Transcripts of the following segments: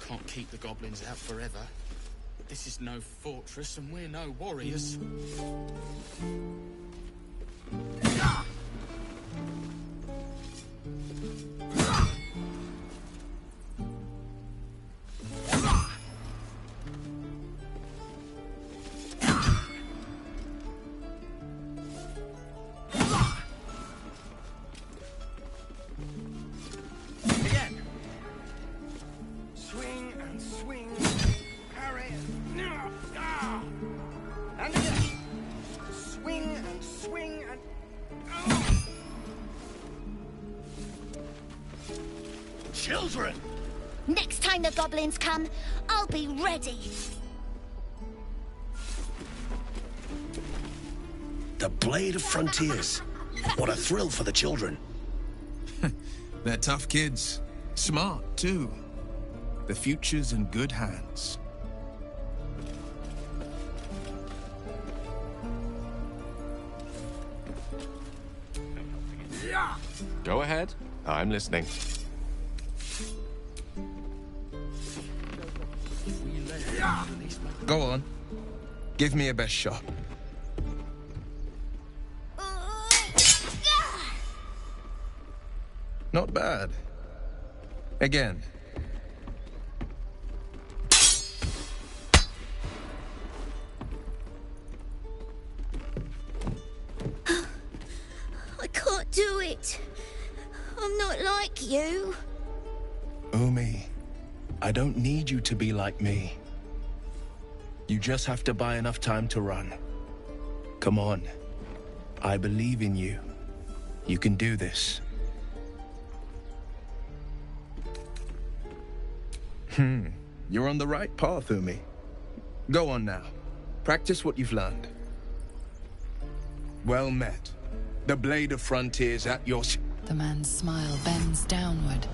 can't keep the goblins out forever. This is no fortress, and we're no warriors. Children! Next time the goblins come, I'll be ready. The Blade of Frontiers. What a thrill for the children. They're tough kids. Smart, too. The future's in good hands. Go ahead. I'm listening. Go on. Give me a best shot. Not bad. Again. I can't do it. I'm not like you. Umi, I don't need you to be like me. You just have to buy enough time to run. Come on. I believe in you. You can do this. You're on the right path, Umi. Go on now. Practice what you've learned. Well met. The Blade of Frontiers at your... The man's smile bends downward,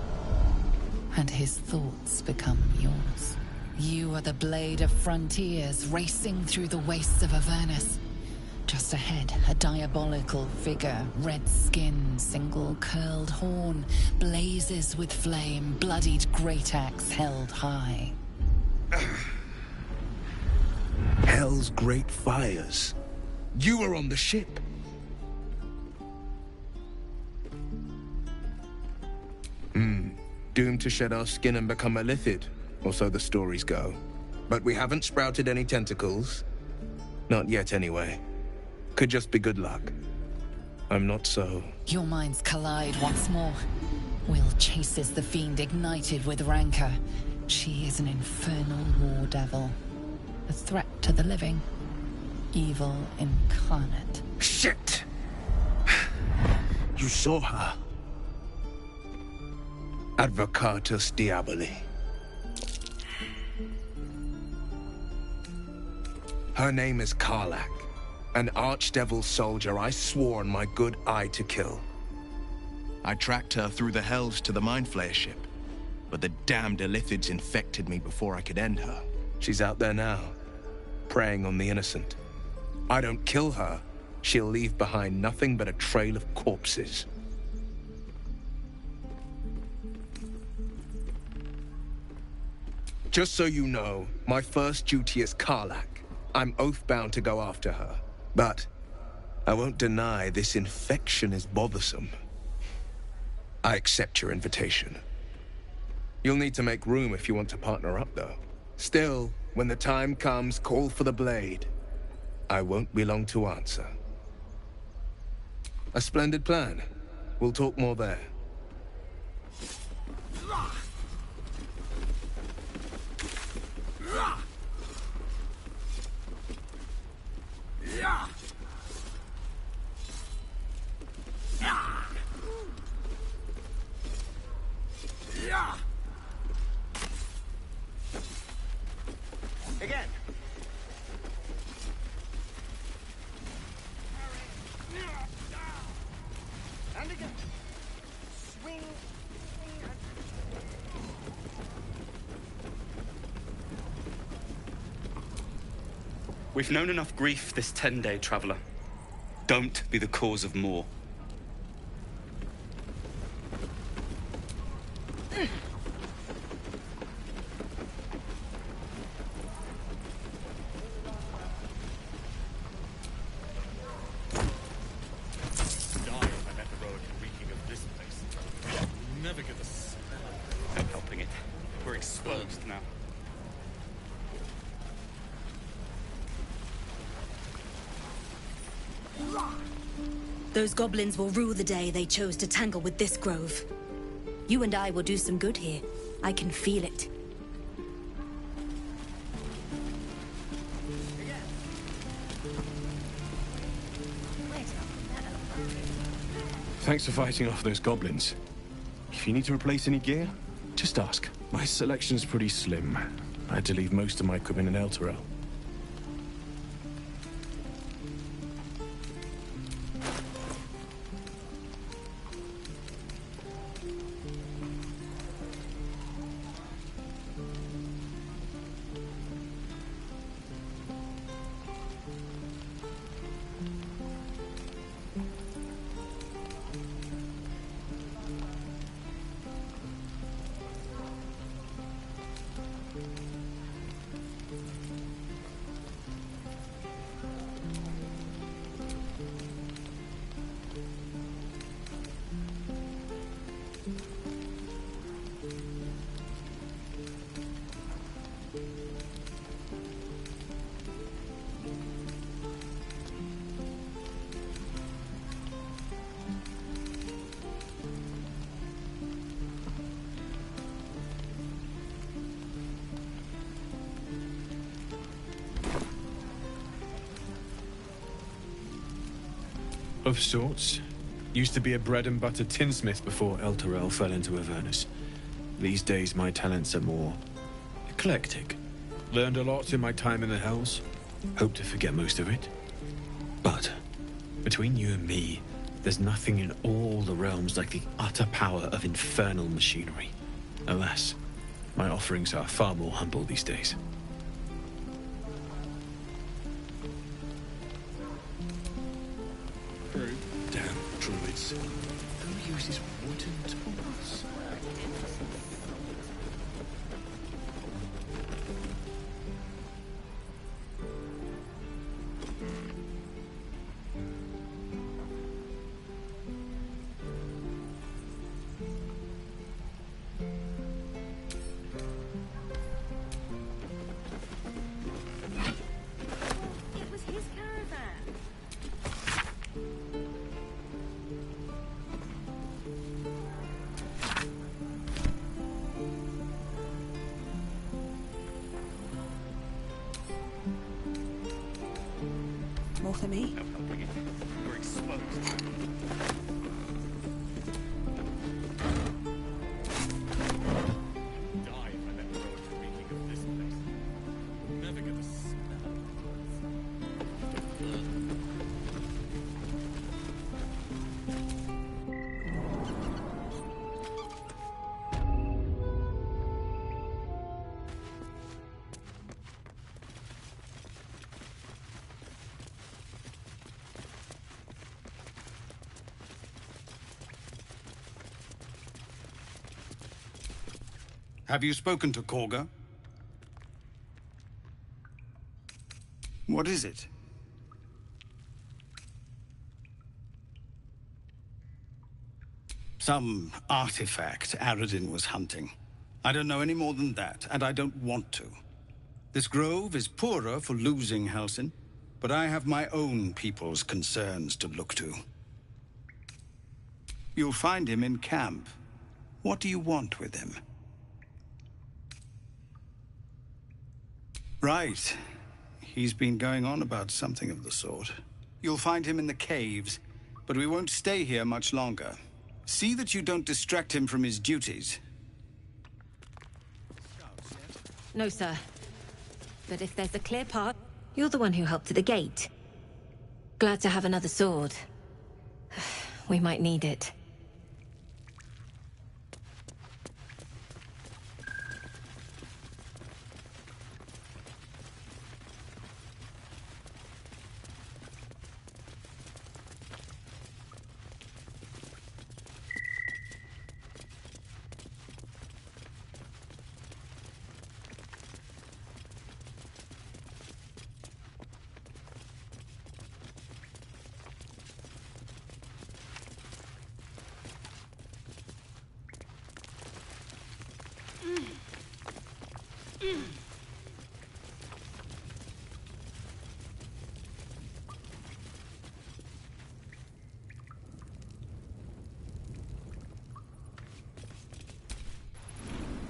and his thoughts become yours. You are the Blade of Frontiers, racing through the wastes of Avernus. Just ahead, a diabolical figure, red skin, single curled horn, blazes with flame, bloodied great axe held high. Hell's great fires. You were on the ship. Doomed to shed our skin and become a lithid, or so the stories go. But we haven't sprouted any tentacles. Not yet, anyway. Could just be good luck. I'm not so... Your minds collide once more. Will chases the fiend ignited with rancor. She is an infernal war devil. A threat to the living. Evil incarnate. Shit! You saw her. Advocatus Diaboli. Her name is Karlach, an archdevil soldier I swore on my good eye to kill. I tracked her through the hells to the Mind Flayer ship, but the damned Illithids infected me before I could end her. She's out there now, preying on the innocent. I don't kill her, she'll leave behind nothing but a trail of corpses. Just so you know, my first duty is Karlach. I'm oath-bound to go after her. But I won't deny this infection is bothersome. I accept your invitation. You'll need to make room if you want to partner up, though. Still, when the time comes, call for the blade. I won't be long to answer. A splendid plan. We'll talk more there. Again. And again. Swing. We've known enough grief this 10-day traveler. Don't be the cause of more. exposed now. Those goblins will rue the day they chose to tangle with this grove. You and I will do some good here. I can feel it. Thanks for fighting off those goblins. If you need to replace any gear, just ask. My selection's pretty slim. I had to leave most of my equipment in Elturel. Of sorts. Used to be a bread-and-butter tinsmith before Elturel fell into Avernus. These days, my talents are more eclectic. Learned a lot in my time in the Hells. Hope to forget most of it. But, between you and me, there's nothing in all the realms like the utter power of infernal machinery. Alas, my offerings are far more humble these days. Damn druids. Who uses wooden tools? It was his caravan. More for me? We're exposed. Die if I let the road reeking of this place. Never get the smell. Have you spoken to Korga? What is it? Some artifact Aradin was hunting. I don't know any more than that, and I don't want to. This grove is poorer for losing Halsin, but I have my own people's concerns to look to. You'll find him in camp. What do you want with him? Right. He's been going on about something of the sort. You'll find him in the caves, but we won't stay here much longer. See that you don't distract him from his duties. No, sir. But if there's a clear path, you're the one who helped at the gate. Glad to have another sword. We might need it.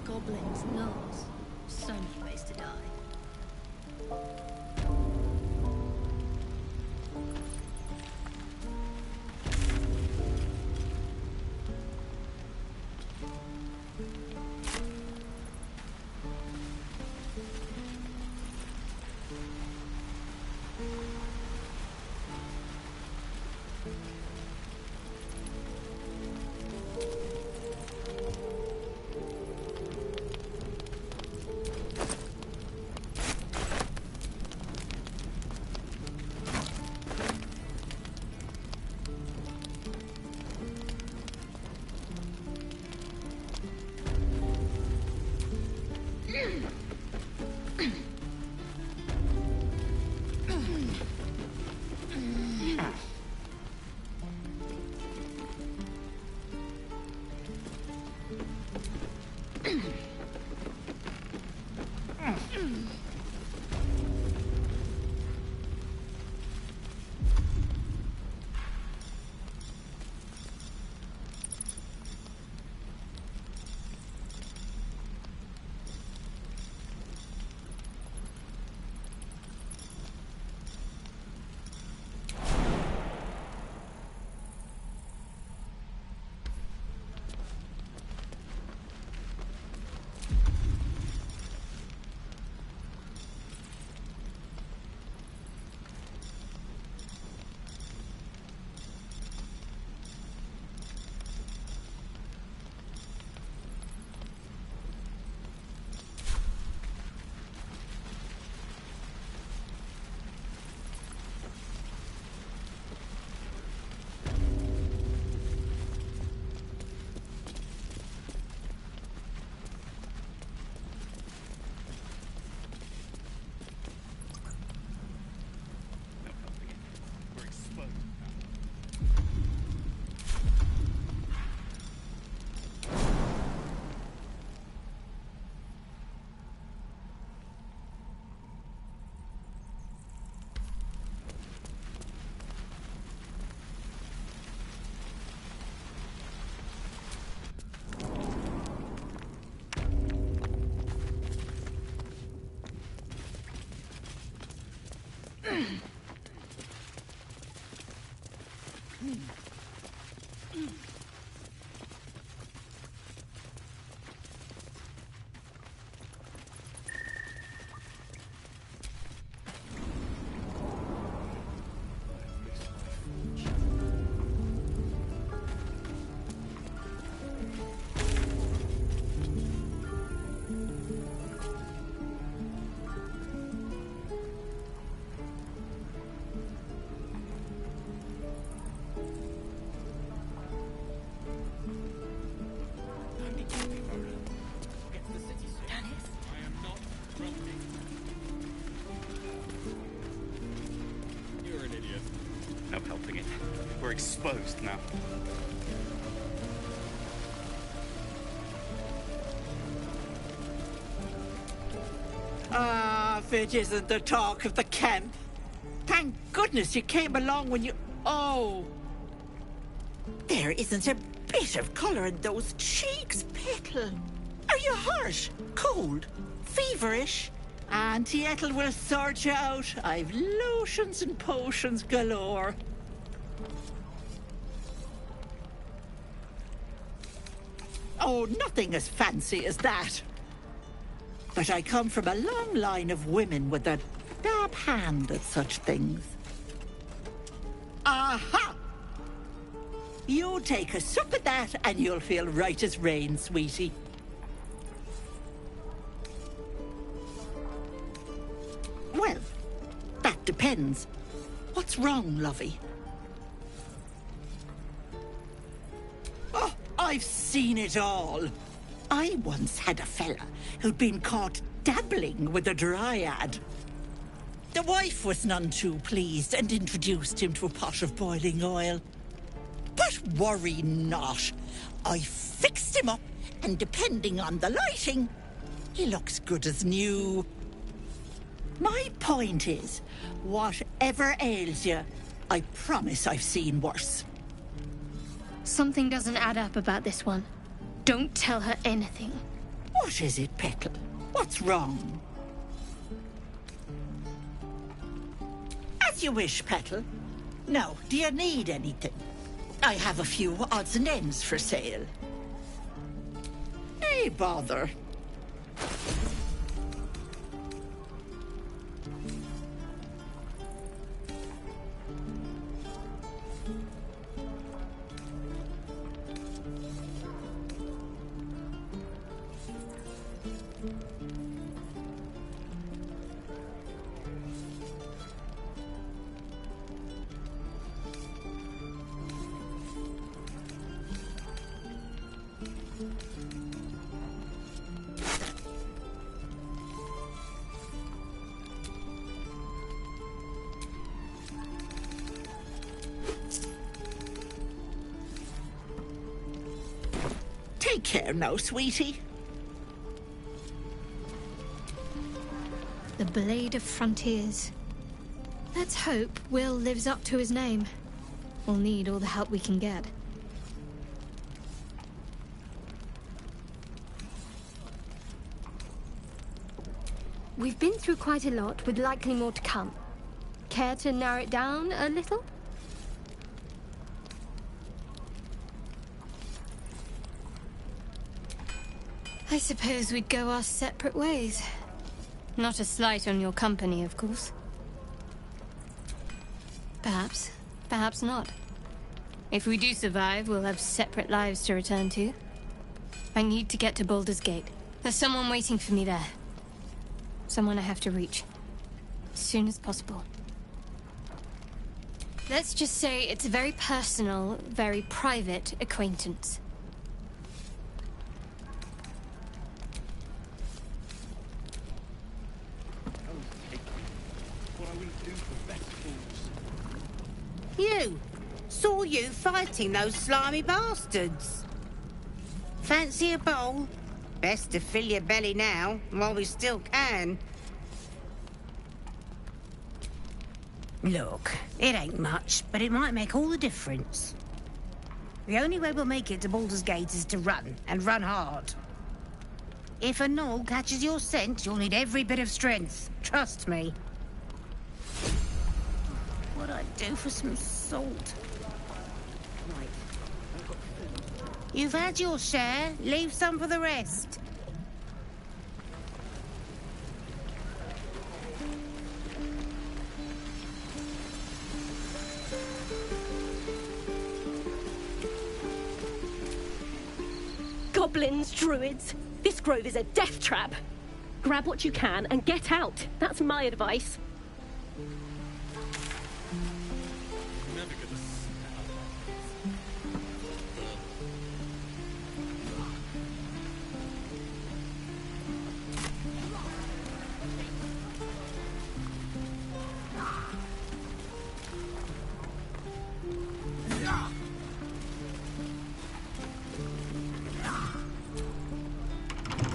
Goblins, gnolls. So many ways to die. No helping it. We're exposed now. Ah, Vidge isn't the talk of the camp. Thank goodness you came along when you... Oh! There isn't a bit of colour in those cheeks, Petal. Are you hurt? Cold? Feverish? Auntie Ethel will sort you out. I've lotions and potions galore. Oh, nothing as fancy as that. But I come from a long line of women with a dab hand at such things. Aha! You take a sup at that and you'll feel right as rain, sweetie. Well, that depends. What's wrong, lovey? Oh, I've seen it all. I once had a fella who'd been caught dabbling with a dryad. The wife was none too pleased and introduced him to a pot of boiling oil. But worry not. I fixed him up, and depending on the lighting, He looks good as new. My point is, whatever ails you, I promise I've seen worse. Something doesn't add up about this one. Don't tell her anything. What is it, Petal? What's wrong? As you wish, Petal. Now, do you need anything? I have a few odds and ends for sale. Hey, bother. Take care now, sweetie. The Blade of Frontiers. Let's hope Will lives up to his name. We'll need all the help we can get. We've been through quite a lot, with likely more to come. Care to narrow it down a little? I suppose we'd go our separate ways. Not a slight on your company, of course. Perhaps. Perhaps not. If we do survive, we'll have separate lives to return to. I need to get to Baldur's Gate. There's someone waiting for me there. Someone I have to reach. As soon as possible. Let's just say it's a very personal, very private acquaintance. You! Saw you fighting those slimy bastards. Fancy a bowl? Best to fill your belly now, while we still can. Look, it ain't much, but it might make all the difference. The only way we'll make it to Baldur's Gate is to run, and run hard. If a gnoll catches your scent, you'll need every bit of strength. Trust me. What I'd do for some salt. Right. I've got food. You've had your share. Leave some for the rest. Goblins, druids. This grove is a death trap. Grab what you can and get out. That's my advice.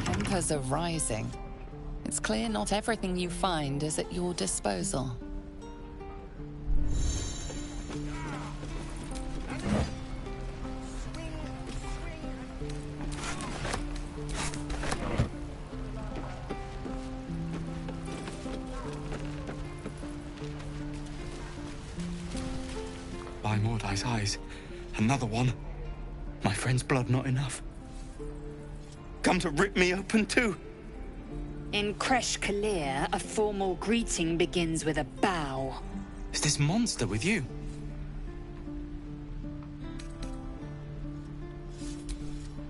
Tempers are rising. It's clear not everything you find is at your disposal. By Mordai's eyes, another one. My friend's blood not enough. Come to rip me open too. In Kresh Kalir, a formal greeting begins with a bow. Is this monster with you?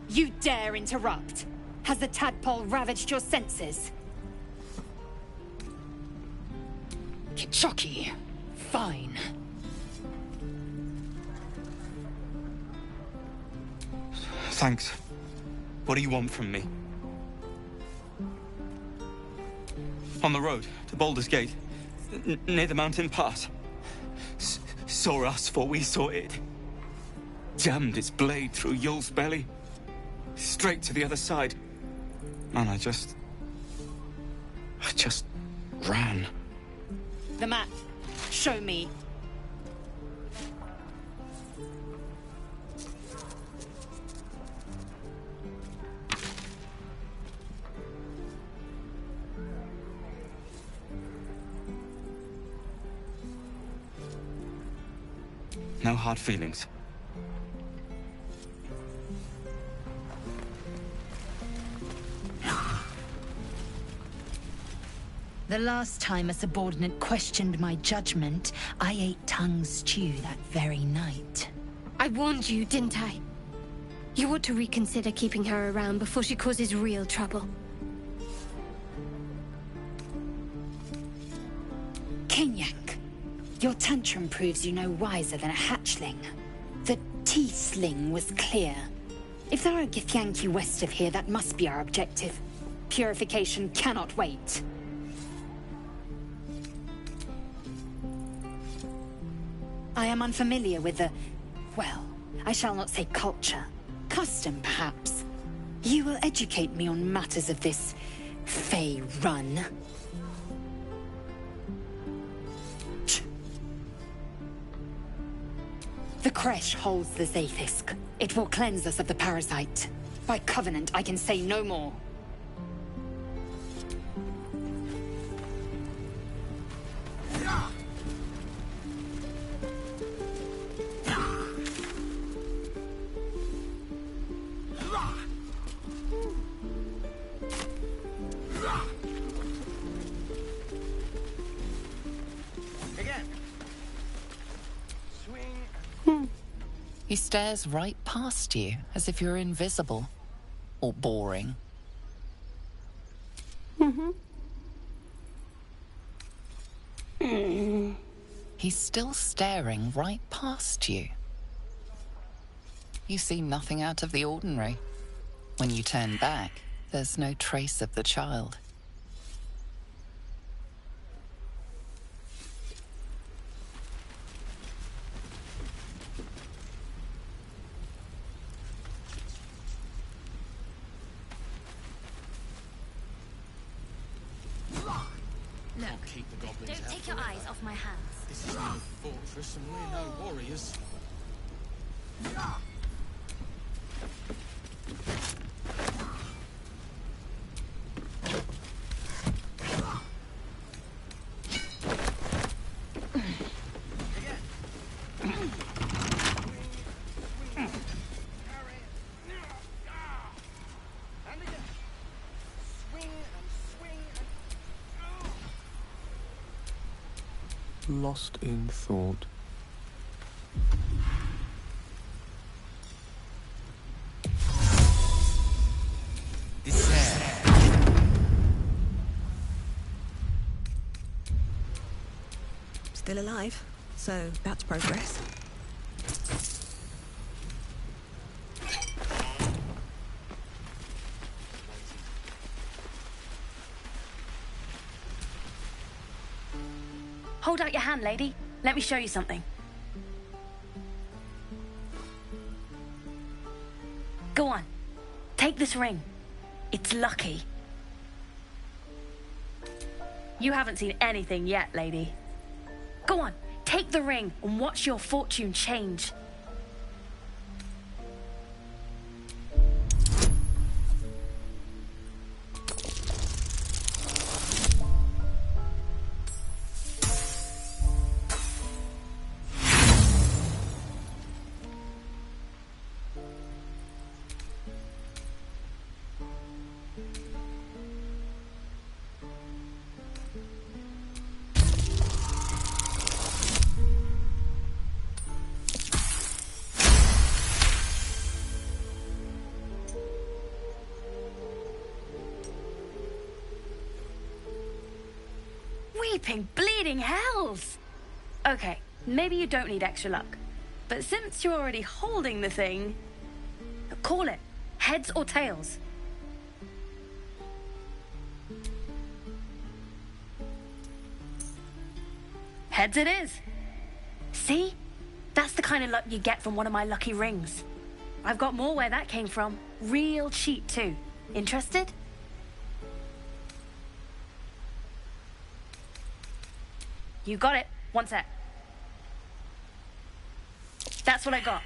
You dare interrupt? Has the tadpole ravaged your senses? Kichoki, fine. Thanks. What do you want from me? On the road to Baldur's Gate, near the mountain pass. Saw us, for we saw it. Jammed its blade through Yul's belly. Straight to the other side. Man, I just I just ran. The map. Show me. No hard feelings. The last time a subordinate questioned my judgment, I ate tongue stew that very night. I warned you, didn't I? You ought to reconsider keeping her around before she causes real trouble. Kenyak, your tantrum proves you no wiser than a hatchling. The T-sling was clear. If there are Githyanki west of here, that must be our objective. Purification cannot wait. I am unfamiliar with the... well, I shall not say culture. Custom, perhaps. You will educate me on matters of this... Fey run. The Kresh holds the Zaithisk. It will cleanse us of the parasite. By covenant, I can say no more. He stares right past you, as if you're invisible. Or boring. He's still staring right past you. You see nothing out of the ordinary. When you turn back, there's no trace of the child. Don't take your eyes off my hands. This is no fortress and we're no warriors. Lost in thought. Still alive, so about to progress. Hold out your hand, lady. Let me show you something. Go on. Take this ring. It's lucky. You haven't seen anything yet, lady. Go on. Take the ring and watch your fortune change. Weeping, bleeding hells! Okay, maybe you don't need extra luck. But since you're already holding the thing, call it. Heads or tails? Heads it is. See? That's the kind of luck you get from one of my lucky rings. I've got more where that came from. Real cheap, too. Interested? You got it. One sec. That's what I got.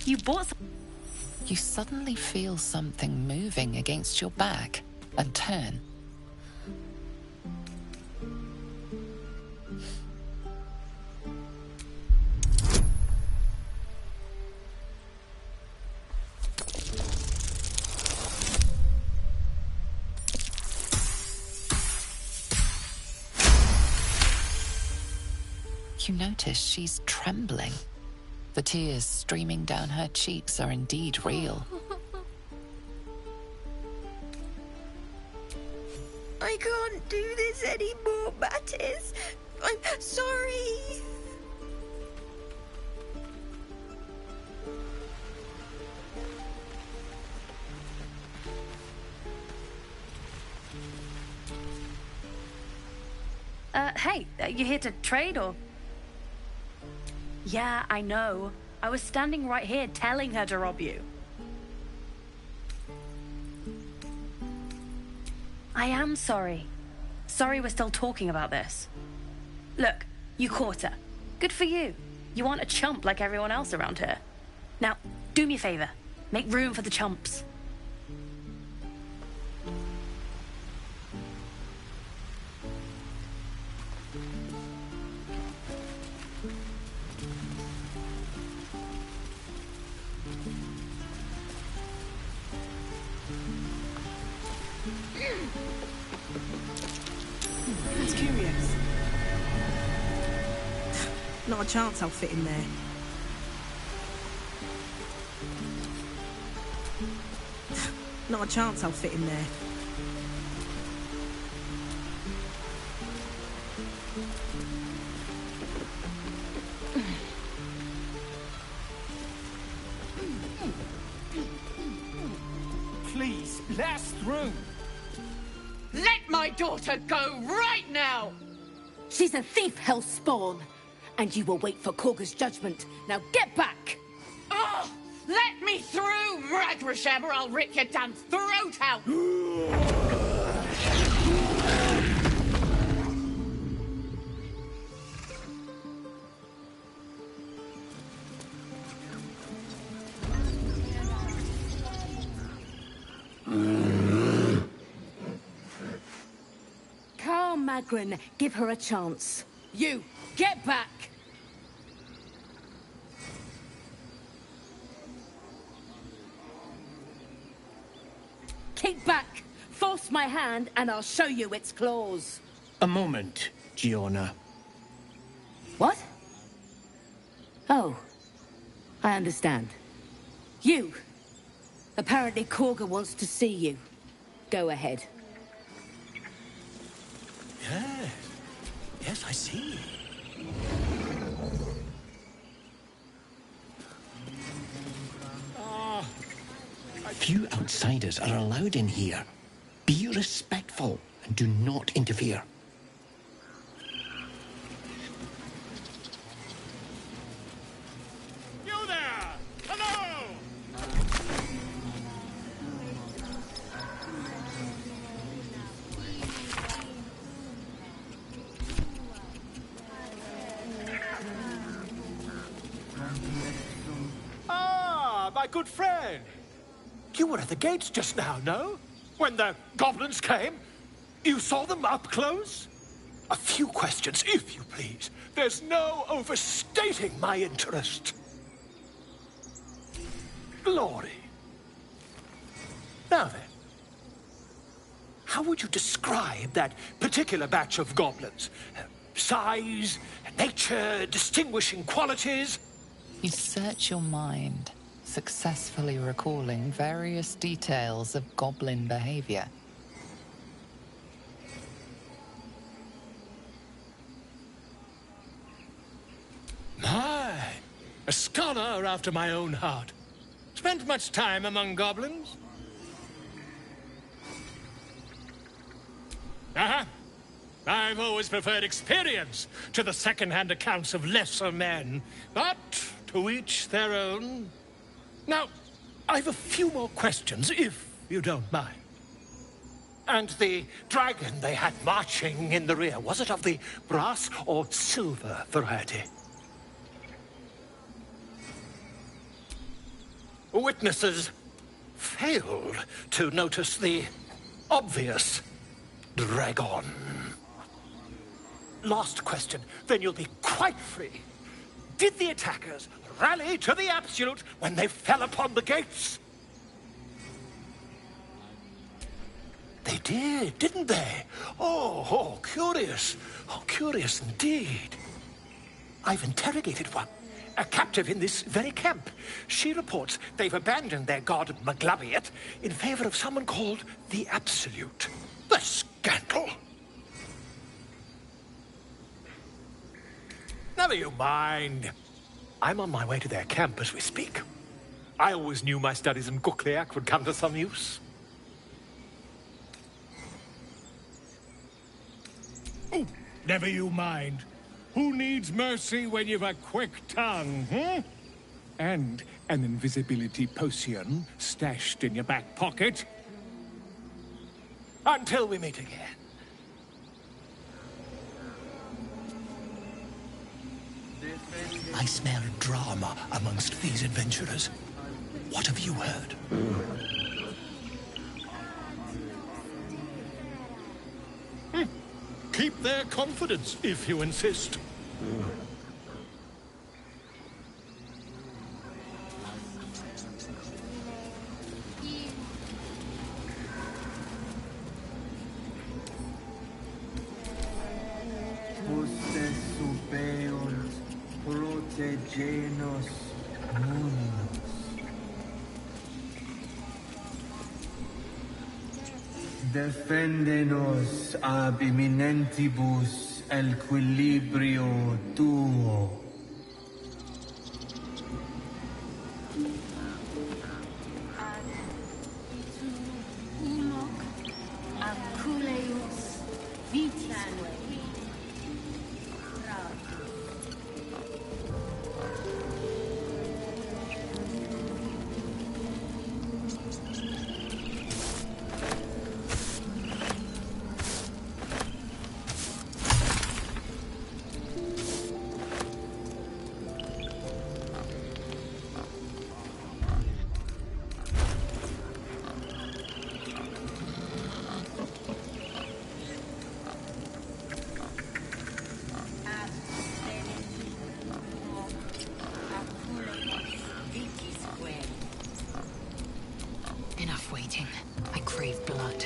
You bought some... You suddenly feel something moving against your back and turn. You notice she's trembling. The tears streaming down her cheeks are indeed real. I can't do this anymore, Mattis. I'm sorry. Hey, you here to trade or... Yeah, I know. I was standing right here telling her to rob you. I am sorry. Sorry we're still talking about this. Look, you caught her. Good for you. You aren't a chump like everyone else around here. Now, do me a favor. Make room for the chumps. That's curious. Not a chance I'll fit in there. Not a chance I'll fit in there. Please, let us through. Let my daughter go right now! She's a thief, Hellspawn. And you will wait for Korga's judgment. Now get back! Ah! Let me through, Ragrasham, or I'll rip your damn throat out! Calm, Magrin. Give her a chance. You, get back! Keep back! Force my hand and I'll show you its claws. A moment, Giona. What? Oh. I understand. You! Apparently Korga wants to see you. Go ahead. Yes. Yes, I see. Few outsiders are allowed in here. Be respectful and do not interfere. You there! Hello! Ah, my good friend. You were at the gates just now, no? When the goblins came? You saw them up close? A few questions, if you please. There's no overstating my interest. Glory. Now then, how would you describe that particular batch of goblins? Size, nature, distinguishing qualities? You search your mind, successfully recalling various details of goblin behavior. My, a scholar after my own heart. Spent much time among goblins? I've always preferred experience to the second-hand accounts of lesser men. But to each their own. Now, I've a few more questions, if you don't mind. And the dragon they had marching in the rear, was it of the brass or silver variety? Witnesses failed to notice the obvious dragon. Last question, then you'll be quite free. Did the attackers rally to the Absolute when they fell upon the gates? They did, didn't they? Oh, curious. Oh, curious indeed. I've interrogated one, a captive in this very camp. She reports they've abandoned their god Maglabiet in favor of someone called the Absolute. The scandal! Never you mind. I'm on my way to their camp as we speak. I always knew my studies in Gukliak would come to some use. Oh, never you mind. Who needs mercy when you've a quick tongue, hmm? And an invisibility potion stashed in your back pocket? Until we meet again. I smell drama amongst these adventurers. What have you heard? Keep their confidence, if you insist. Protegenos muninos. Defendenos ab imminentibus equilibrio tuo. nauseating. I crave blood.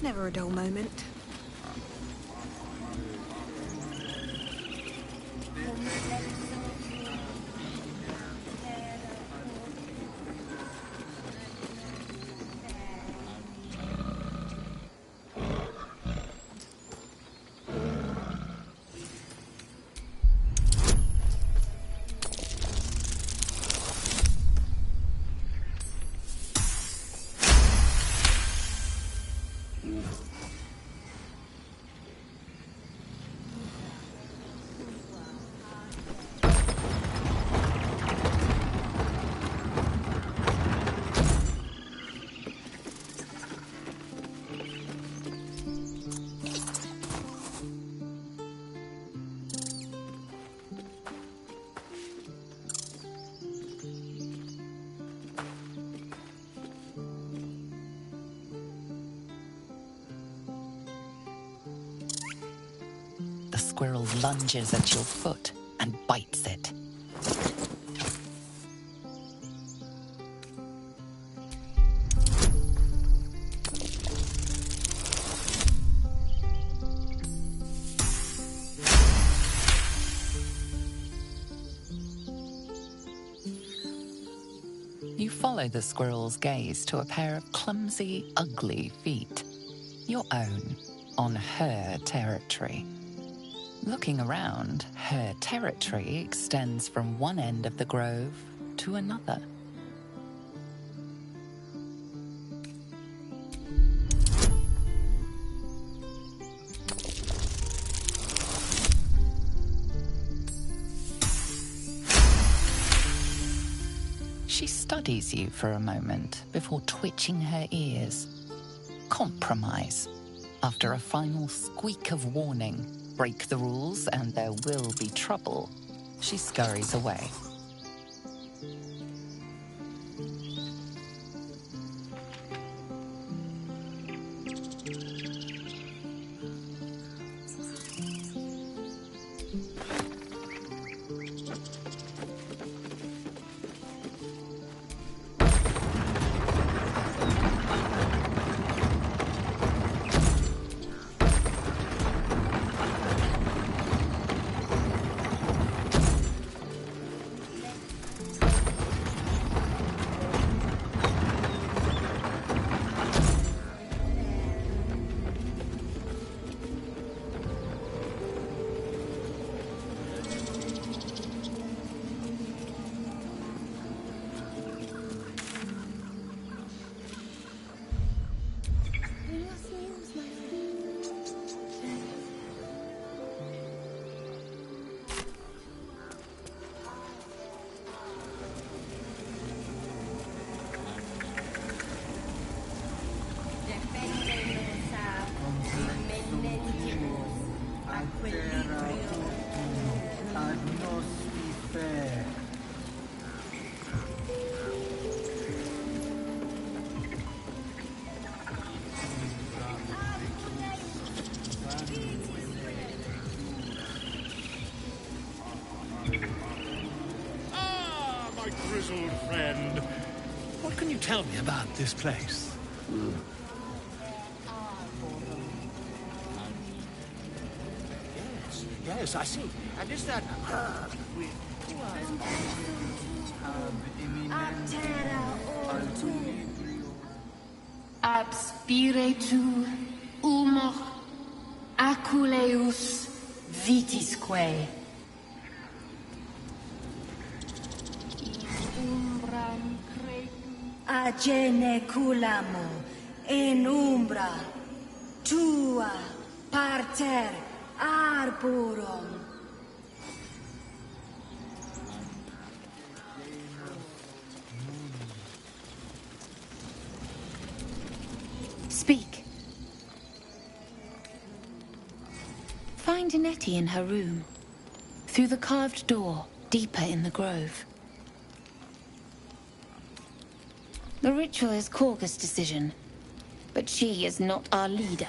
Never a dull moment. The squirrel lunges at your foot and bites it. You follow the squirrel's gaze to a pair of clumsy, ugly feet. Your own, on her territory. Looking around, her territory extends from one end of the grove to another. She studies you for a moment before twitching her ears. Compromise. After a final squeak of warning, break the rules and there will be trouble, she scurries away. Grizzled friend, what can you tell me about this place? Yes, I see. And is that her with... Ab spiritu humor aculeus vitisque. In umbra agene culamo in umbra tua parter arborum. Speak. Find Nettie in her room. Through the carved door, deeper in the grove. The ritual is Kagha's decision, but she is not our leader.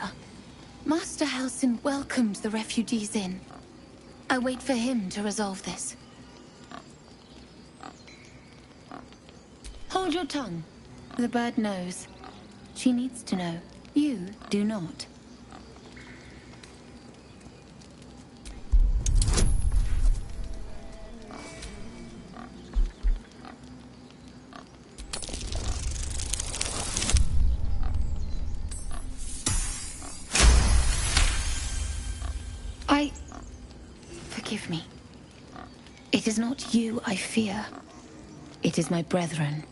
Master Halsin welcomed the refugees in. I wait for him to resolve this. Hold your tongue. The bird knows. She needs to know. You do not. Forgive me. It is not you I fear. It is my brethren.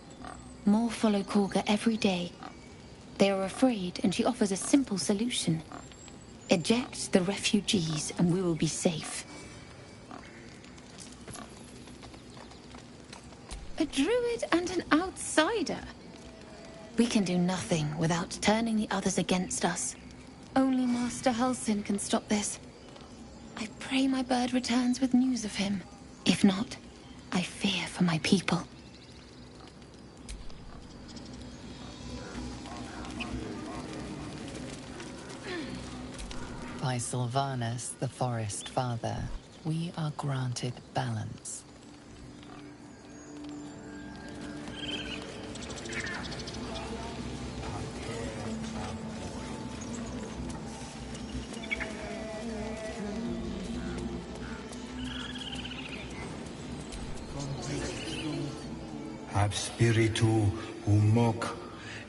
More follow Kagha every day. They are afraid, and she offers a simple solution. Eject the refugees, and we will be safe. A druid and an outsider. We can do nothing without turning the others against us. Only Master Halsin can stop this. I pray my bird returns with news of him. If not, I fear for my people. By Sylvanus, the Forest Father, we are granted balance. Ab spiritu humoc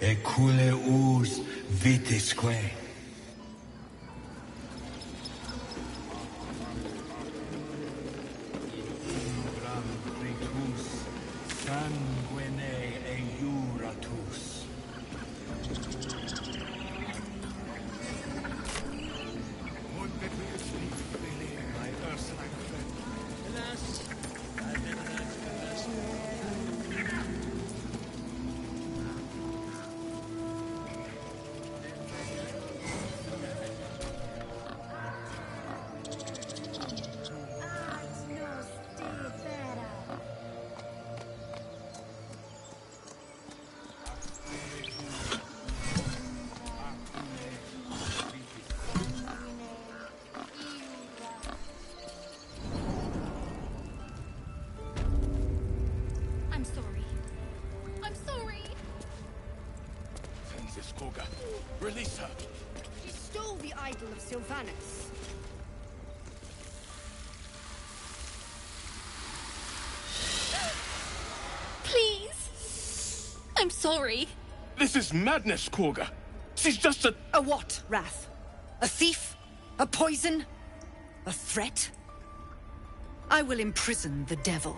ecule us vitisque. Sanguine eiuratus. Would that we could speak freely, my Ursuline friend. Alas, I never learned the lesson. I'm sorry. I'm sorry. Princess Kagha, release her. She stole the idol of Sylvanus. Please. I'm sorry. This is madness, Kagha. She's just a... A what, Wrath? A thief? A poison? A threat? I will imprison the devil.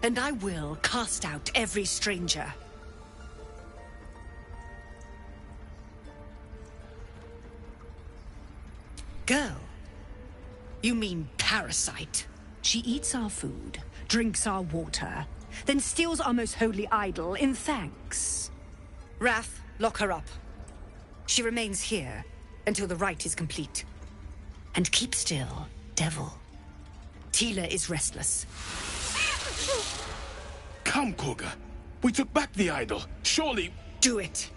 And I will cast out every stranger. Girl? You mean parasite? She eats our food, drinks our water, then steals our most holy idol in thanks. Wrath, lock her up. She remains here until the rite is complete. And keep still, devil. Tila is restless. Come, Kagha. We took back the idol. Surely... Do it.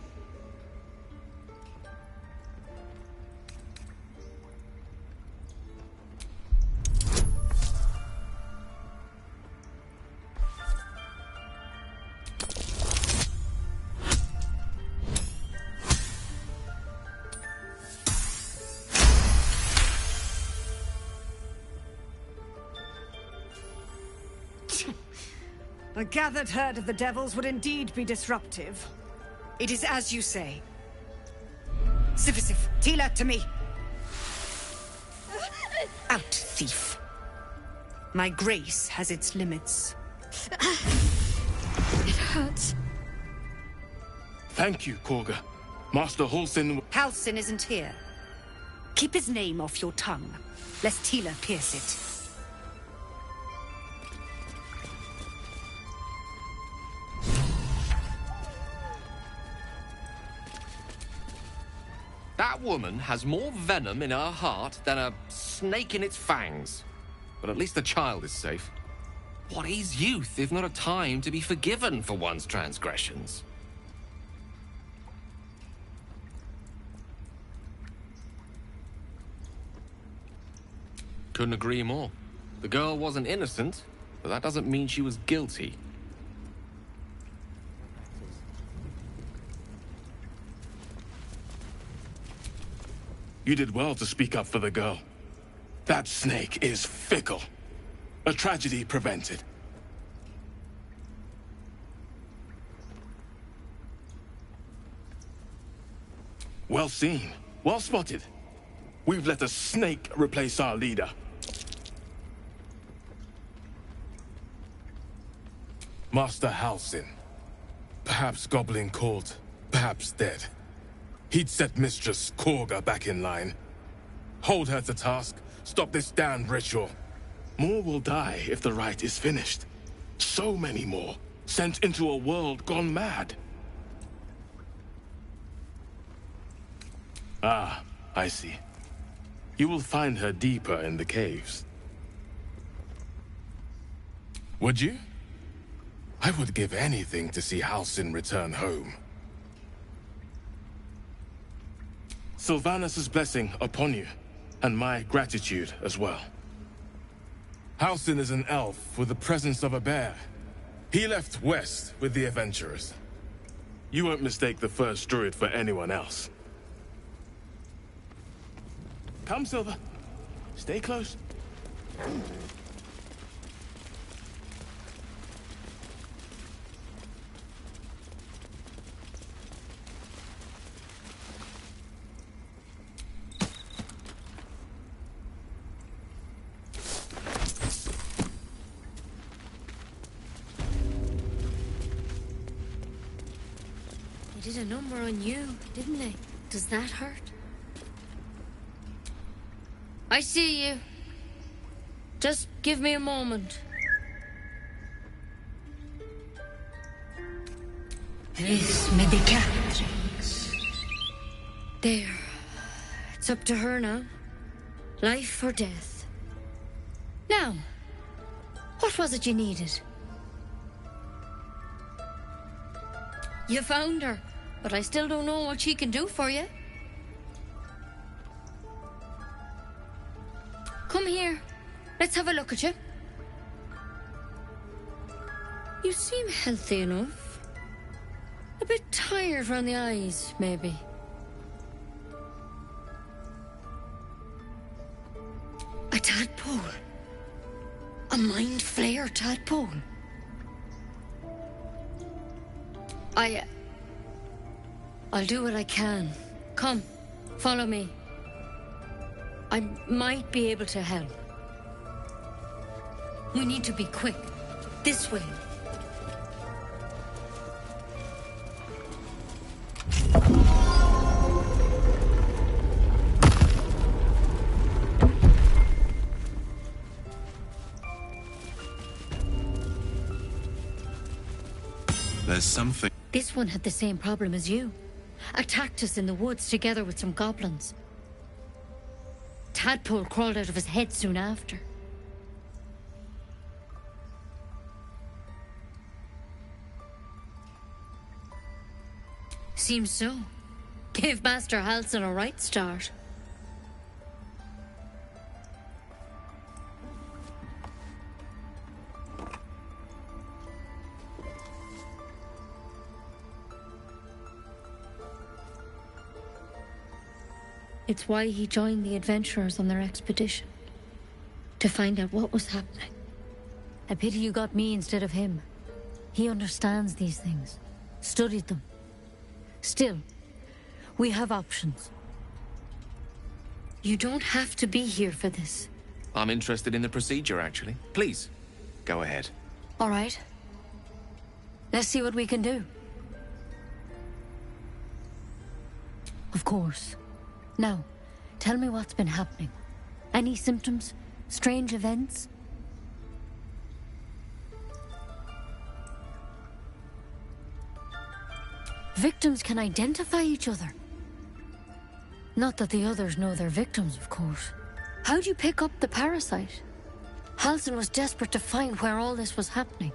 A gathered herd of the devils would indeed be disruptive. It is as you say. Sifisif, Tila, to me. Out, thief. My grace has its limits. It hurts. Thank you, Korga. Master Halsin... Halsin isn't here. Keep his name off your tongue, lest Tila pierce it. That woman has more venom in her heart than a snake in its fangs. But at least the child is safe. What is youth if not a time to be forgiven for one's transgressions? Couldn't agree more. The girl wasn't innocent, but that doesn't mean she was guilty. You did well to speak up for the girl. That snake is fickle. A tragedy prevented. Well seen. Well spotted. We've let a snake replace our leader. Master Halsin. Perhaps gobbling cold, perhaps dead. He'd set Mistress Korga back in line. Hold her to task, stop this damned ritual. More will die if the rite is finished. So many more, sent into a world gone mad. Ah, I see. You will find her deeper in the caves. Would you? I would give anything to see Halsin return home. Sylvanas' blessing upon you, and my gratitude as well. Halsin is an elf with the presence of a bear. He left west with the adventurers. You won't mistake the first druid for anyone else. Come, Silva. Stay close. They did a number on you, didn't they? Does that hurt? I see you. Just give me a moment. Res medicatrix. There. It's up to her now. Life or death. Now, what was it you needed? You found her, but I still don't know what she can do for you. Come here. Let's have a look at you. You seem healthy enough. A bit tired around the eyes, maybe. A tadpole. A mind flayer tadpole. I'll do what I can. Come, follow me. I might be able to help. We need to be quick. This way. There's something... This one had the same problem as you. Attacked us in the woods together with some goblins. Tadpole crawled out of his head soon after. Seems so. Gave Master Halsin a right start. It's why he joined the adventurers on their expedition. To find out what was happening. A pity you got me instead of him. He understands these things. Studied them. Still, we have options. You don't have to be here for this. I'm interested in the procedure, actually. Please, go ahead. All right. Let's see what we can do. Of course. Now, tell me what's been happening. Any symptoms? Strange events? Victims can identify each other. Not that the others know they're victims, of course. How'd you pick up the parasite? Halsin was desperate to find where all this was happening.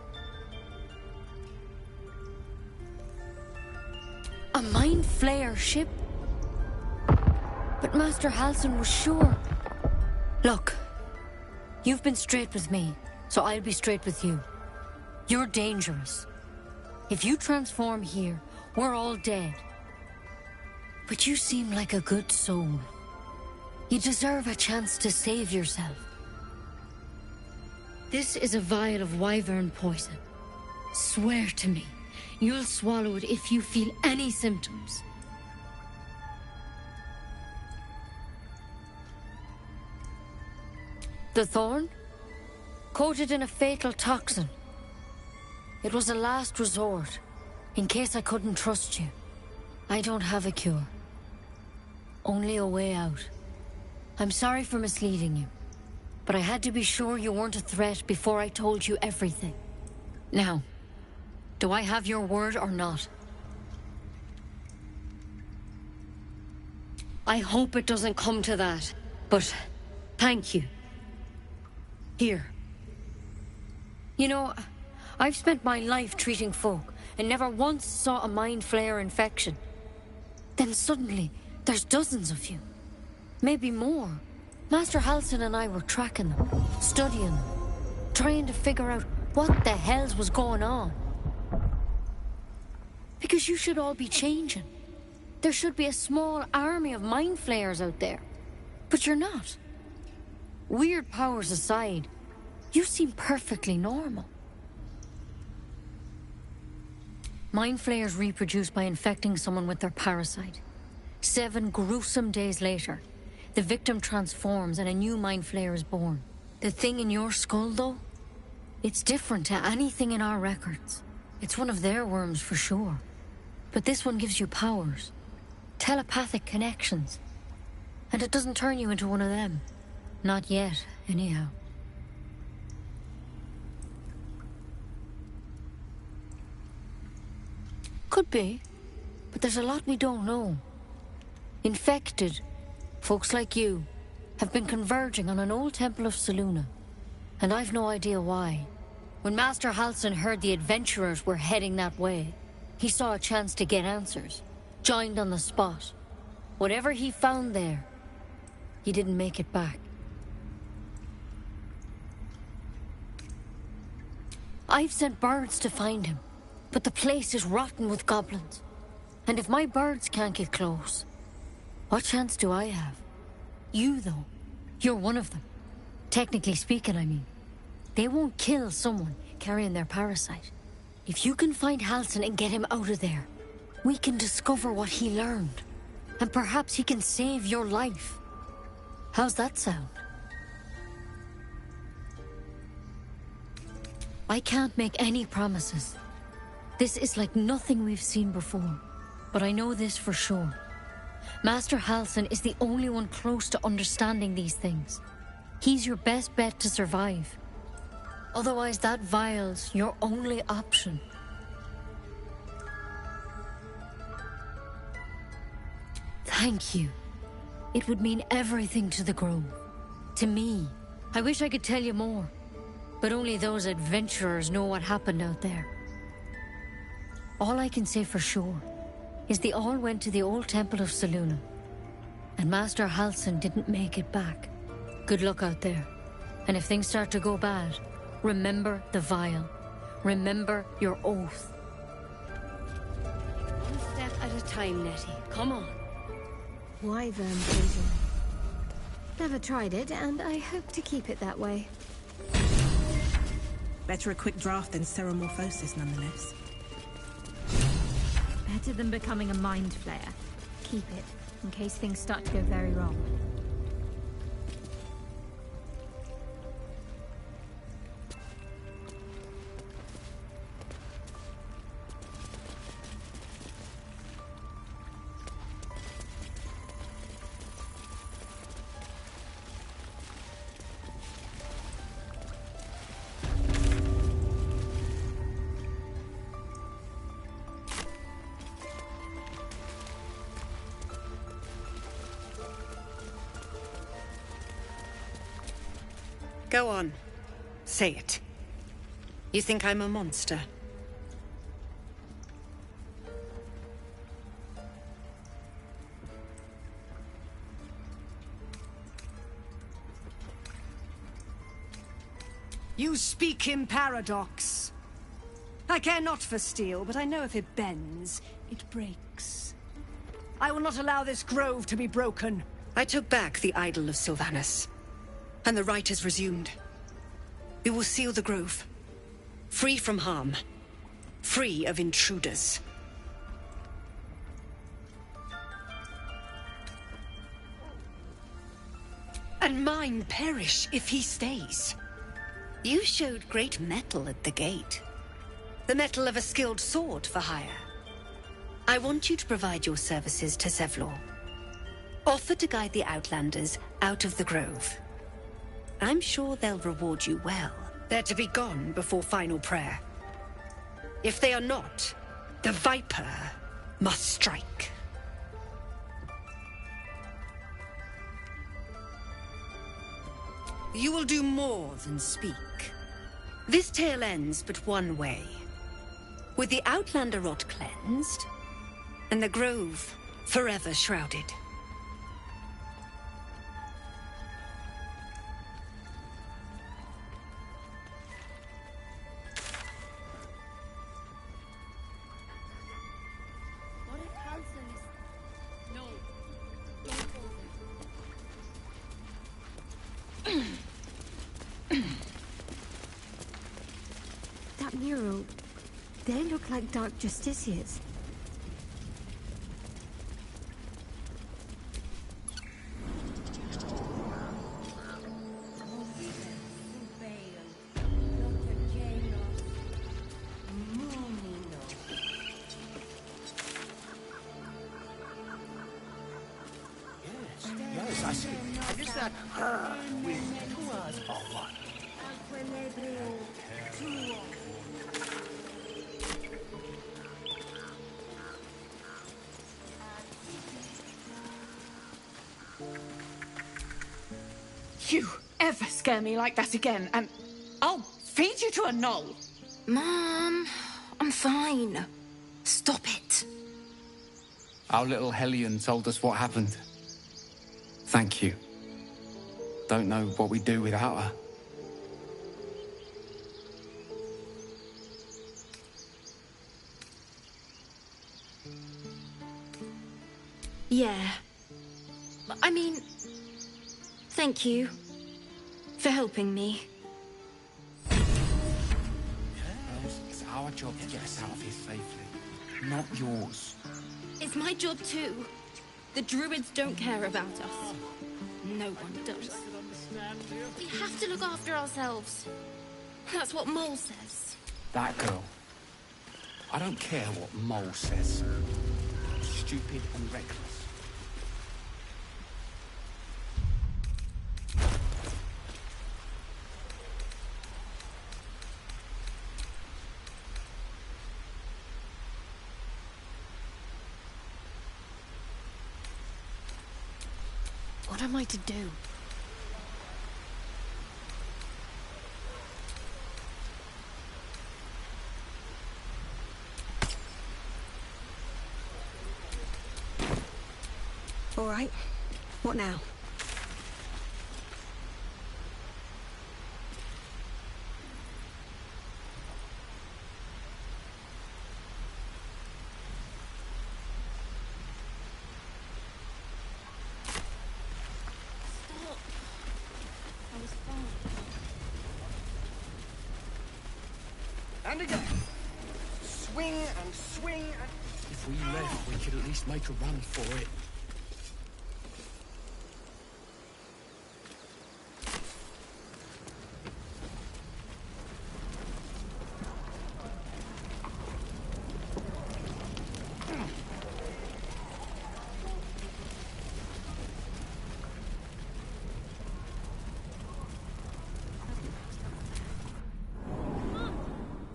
A Mind Flayer ship? But Master Halsin was sure. Look, you've been straight with me, so I'll be straight with you. You're dangerous. If you transform here, we're all dead. But you seem like a good soul. You deserve a chance to save yourself. This is a vial of wyvern poison. Swear to me, you'll swallow it if you feel any symptoms. The thorn? Coated in a fatal toxin. It was a last resort, in case I couldn't trust you. I don't have a cure. Only a way out. I'm sorry for misleading you, but I had to be sure you weren't a threat before I told you everything. Now, do I have your word or not? I hope it doesn't come to that, but thank you. Here. You know, I've spent my life treating folk and never once saw a Mind Flayer infection. Then suddenly, there's dozens of you. Maybe more. Master Halsin and I were tracking them, studying them, trying to figure out what the hells was going on. Because you should all be changing. There should be a small army of Mind Flayers out there. But you're not. Weird powers aside, you seem perfectly normal. Mind Flayers reproduce by infecting someone with their parasite. 7 gruesome days later, the victim transforms and a new Mind Flayer is born. The thing in your skull, though? It's different to anything in our records. It's one of their worms for sure. But this one gives you powers. Telepathic connections. And it doesn't turn you into one of them. Not yet, anyhow. Could be. But there's a lot we don't know. Infected, folks like you, have been converging on an old temple of Selûne. And I've no idea why. When Master Halsin heard the adventurers were heading that way, he saw a chance to get answers. Joined on the spot. Whatever he found there, he didn't make it back. I've sent birds to find him, but the place is rotten with goblins. And if my birds can't get close, what chance do I have? You, though, you're one of them. Technically speaking, I mean. They won't kill someone carrying their parasite. If you can find Halsin and get him out of there, we can discover what he learned. And perhaps he can save your life. How's that sound? I can't make any promises. This is like nothing we've seen before. But I know this for sure. Master Halsin is the only one close to understanding these things. He's your best bet to survive. Otherwise, that vial's your only option. Thank you. It would mean everything to the Grove. To me. I wish I could tell you more. But only those adventurers know what happened out there. All I can say for sure is they all went to the old temple of Selûne. And Master Halsin didn't make it back. Good luck out there. And if things start to go bad, remember the vial. Remember your oath. One step at a time, Nettie. Come on. Wyvern poison. Never tried it, and I hope to keep it that way. Better a quick draft than ceremorphosis, nonetheless. Better than becoming a Mind Flayer. Keep it, in case things start to go very wrong. Go on. Say it. You think I'm a monster? You speak in paradox. I care not for steel, but I know if it bends, it breaks. I will not allow this grove to be broken. I took back the idol of Sylvanus, and the rite is resumed. We will seal the grove, free from harm, free of intruders. And mine perish if he stays. You showed great mettle at the gate. The mettle of a skilled sword for hire. I want you to provide your services to Zevlor. Offer to guide the Outlanders out of the grove. I'm sure they'll reward you well. They're to be gone before final prayer. If they are not, the Viper must strike. You will do more than speak. This tale ends but one way. With the Outlander rot cleansed, and the grove forever shrouded. What if Hansen is... No. That mural, they look like Dark Justiciars. Yes, I see. Is that her with two eyes or what? You ever scare me like that again, and I'll feed you to a gnoll. Mom, I'm fine. Stop it. Our little Hellion told us what happened. Thank you. Don't know what we'd do without her. Yeah. I mean, thank you for helping me. It's our job to get us out of here safely, not yours. It's my job too. The druids don't care about us. No one does. We have to look after ourselves. That's what Mole says. That girl. I don't care what Mole says. Stupid and reckless. What am I to do? All right. What now? And again. Swing and swing and... If we left, we could at least make a run for it.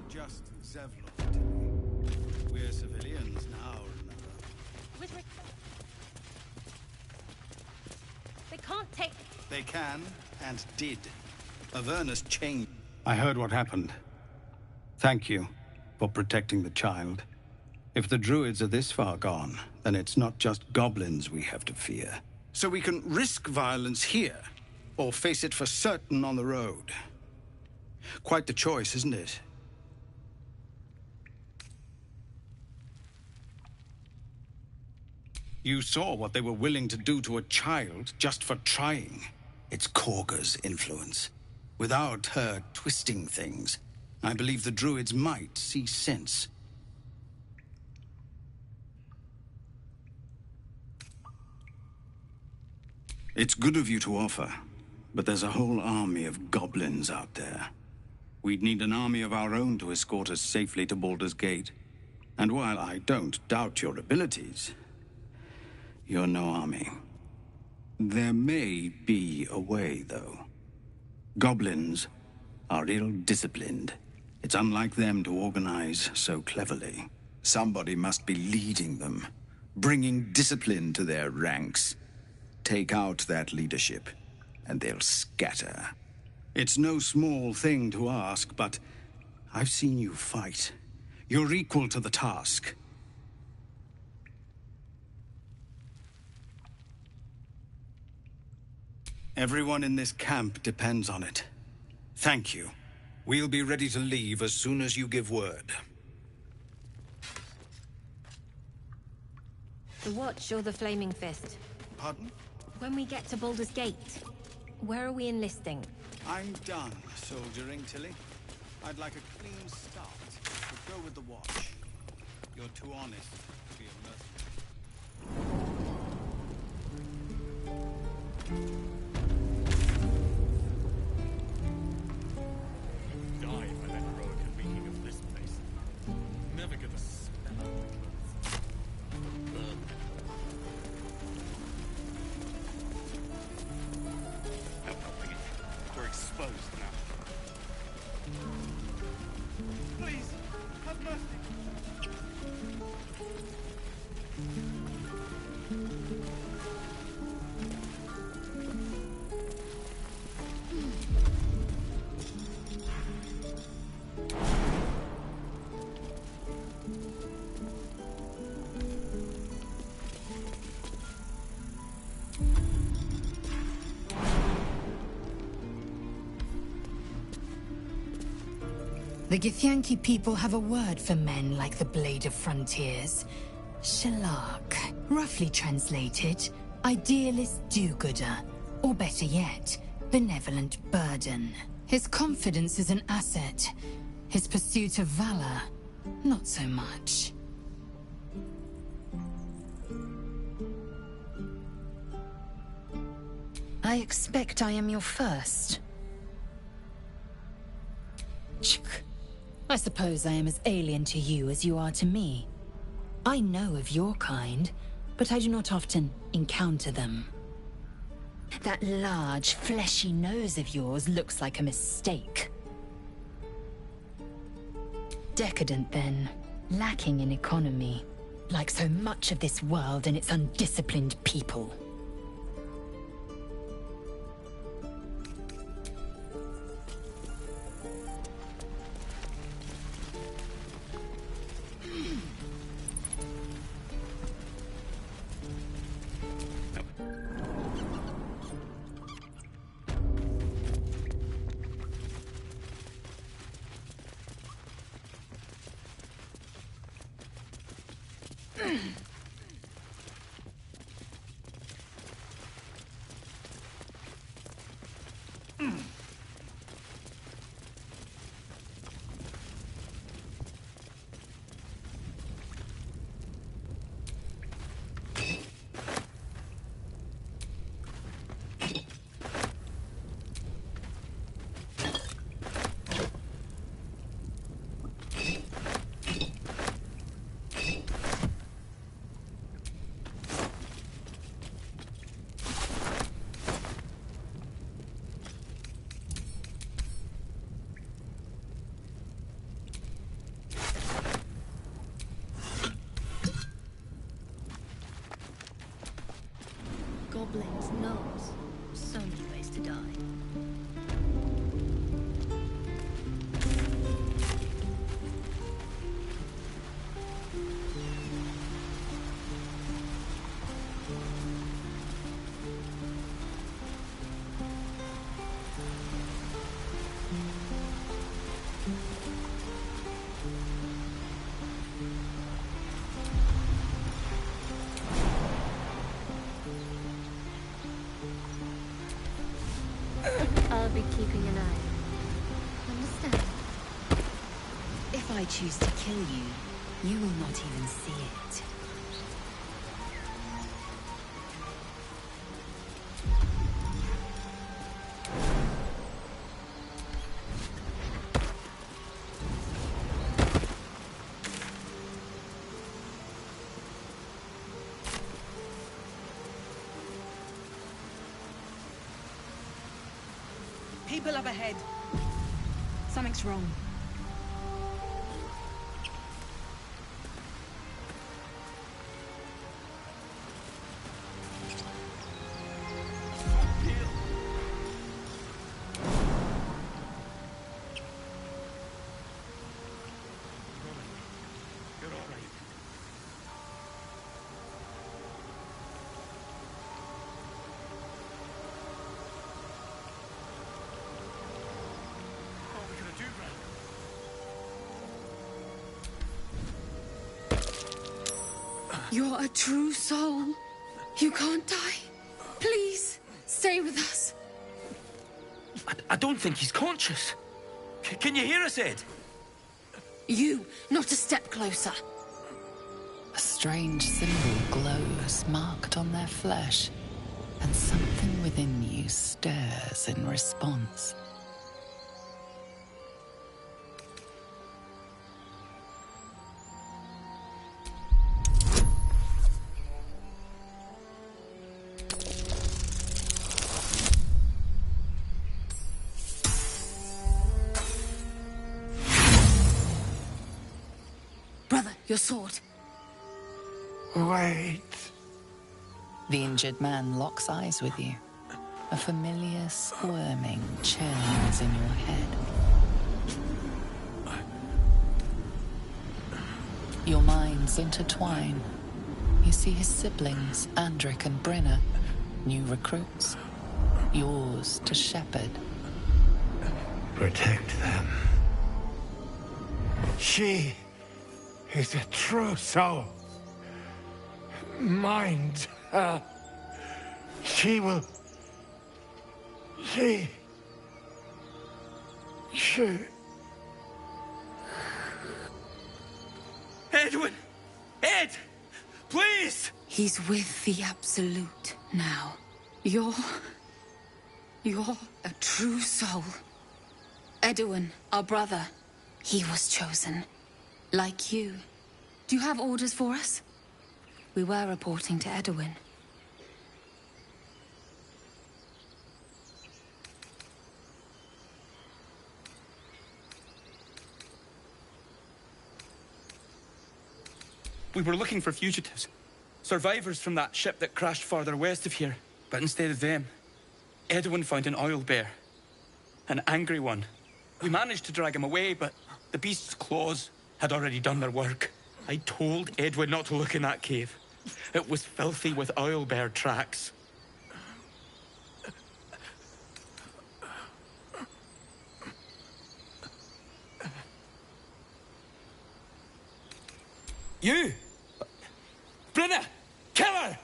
Just Zevlor. We're civilians now, remember? They can't take... They can, and did. Avernus changed. I heard what happened. Thank you for protecting the child. If the druids are this far gone, then it's not just goblins we have to fear. So we can risk violence here, or face it for certain on the road. Quite the choice, isn't it? You saw what they were willing to do to a child just for trying. It's Korga's influence. Without her twisting things, I believe the druids might see sense. It's good of you to offer, but there's a whole army of goblins out there. We'd need an army of our own to escort us safely to Baldur's Gate. And while I don't doubt your abilities, you're no army. There may be a way, though. Goblins are ill-disciplined. It's unlike them to organize so cleverly. Somebody must be leading them, bringing discipline to their ranks. Take out that leadership, and they'll scatter. It's no small thing to ask, but I've seen you fight. You're equal to the task. Everyone in this camp depends on it. Thank you. We'll be ready to leave as soon as you give word. The Watch or the Flaming Fist? Pardon? When we get to Baldur's Gate, where are we enlisting? I'm done soldiering, Tilly. I'd like a clean start, but go with the Watch. You're too honest to be a mercenary. Die by that road and reeking of this place. Never get the smell out of my clothes. No helping it. We're exposed now. Please, have mercy. The Githyanki people have a word for men like the Blade of Frontiers. Shalak. Roughly translated, idealist do-gooder. Or better yet, benevolent burden. His confidence is an asset. His pursuit of valor, not so much. I expect I am your first. I suppose I am as alien to you as you are to me. I know of your kind, but I do not often encounter them. That large, fleshy nose of yours looks like a mistake. Decadent, then. Lacking in economy. Like so much of this world and its undisciplined people. Goblins, gnomes. So many ways to die. I choose to kill you, you will not even see it. People up ahead. Something's wrong. You're a true soul. You can't die. Please, stay with us. I don't think he's conscious. Can you hear us, Ed? You, not a step closer. A strange symbol glows, marked on their flesh, and something within you stirs in response. Your sword. Wait. The injured man locks eyes with you. A familiar squirming churns in your head. Your minds intertwine. You see his siblings, Andric and Brenna, new recruits. Yours to shepherd. Protect them. She is a true soul. Mind her. She will... She... Edwin! Ed! Please! He's with the Absolute now. You're a true soul. Edwin, our brother, he was chosen. Like you. Do you have orders for us? We were reporting to Edwin. We were looking for fugitives. Survivors from that ship that crashed farther west of here. But instead of them, Edwin found an oil bear. An angry one. We managed to drag him away, but the beast's claws had already done their work. I told Edwin not to look in that cave. It was filthy with oil bear tracks. You! Brenna! Kill her!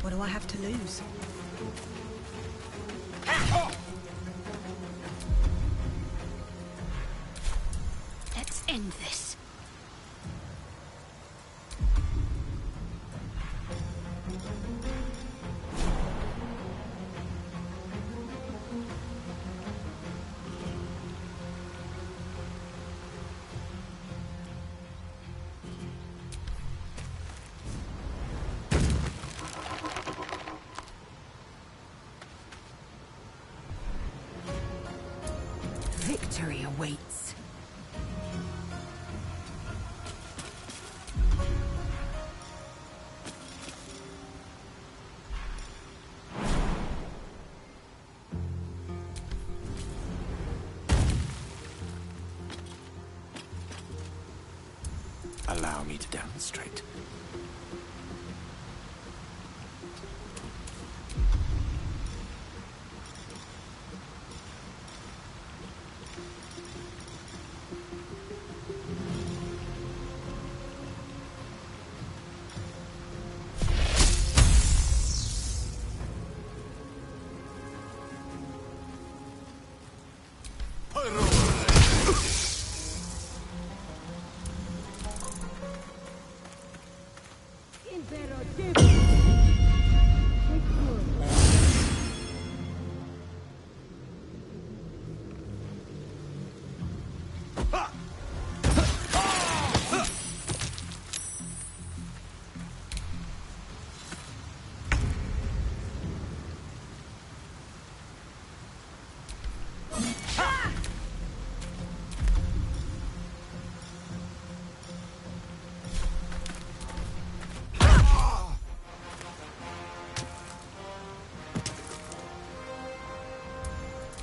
What do I have to lose? Let's end this. Victory awaits. Allow me to demonstrate.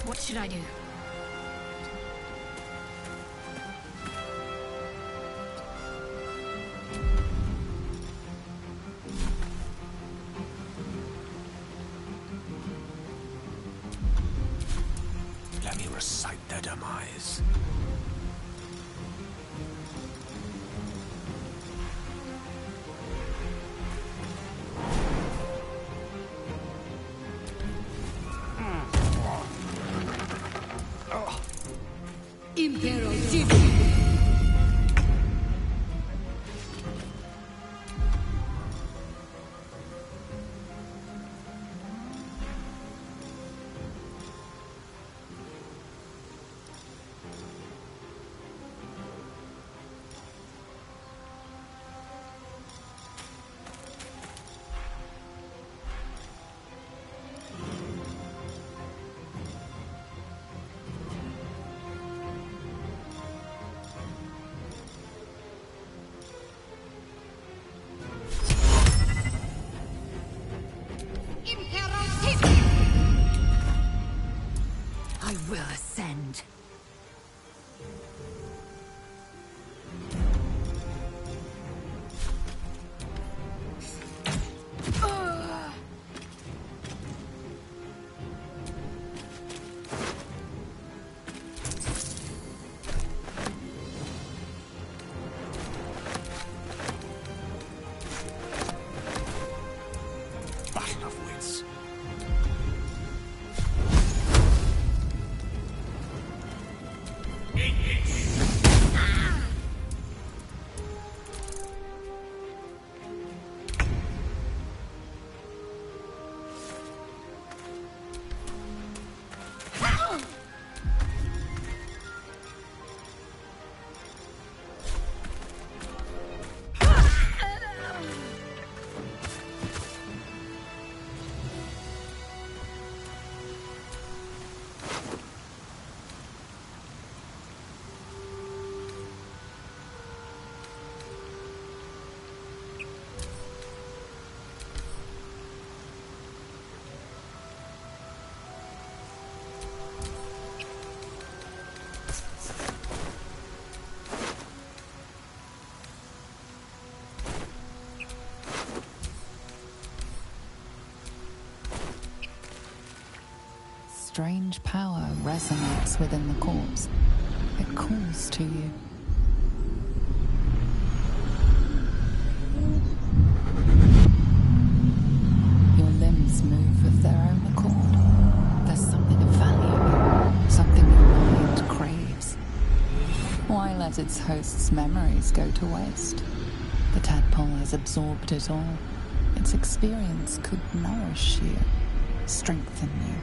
What should I do? Let me recite their demise. Impero I will ascend. Battle of wits. Strange power resonates within the corpse. It calls to you. Your limbs move of their own accord. There's something of value, something your mind craves. Why let its host's memories go to waste? The tadpole has absorbed it all. Its experience could nourish you, strengthen you.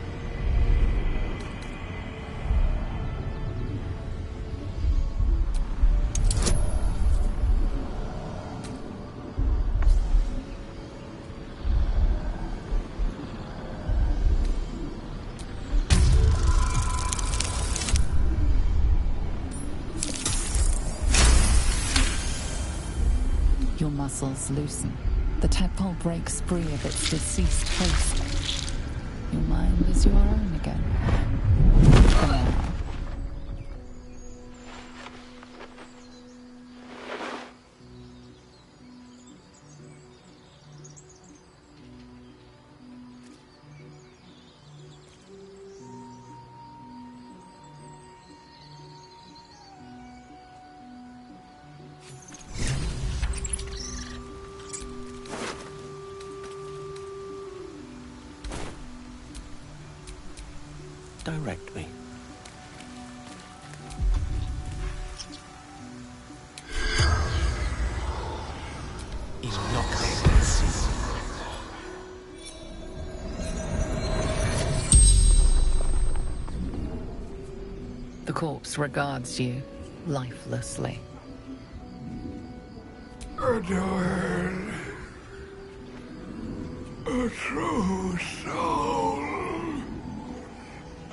Your muscles loosen. The tadpole breaks free of its deceased host. Your mind is your own again. For now. direct me. The corpse regards you lifelessly. Edwin, a true soul,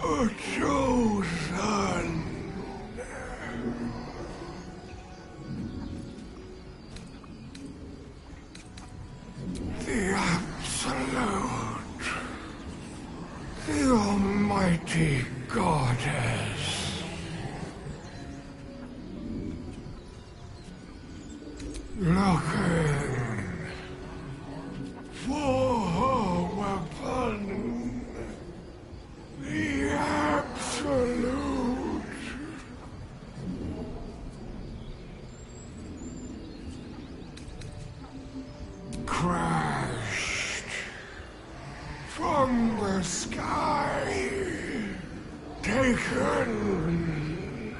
a true son. The Absolute, the Almighty Goddess. Looking for her weapon, the Absolute. Crashed from the sky, taken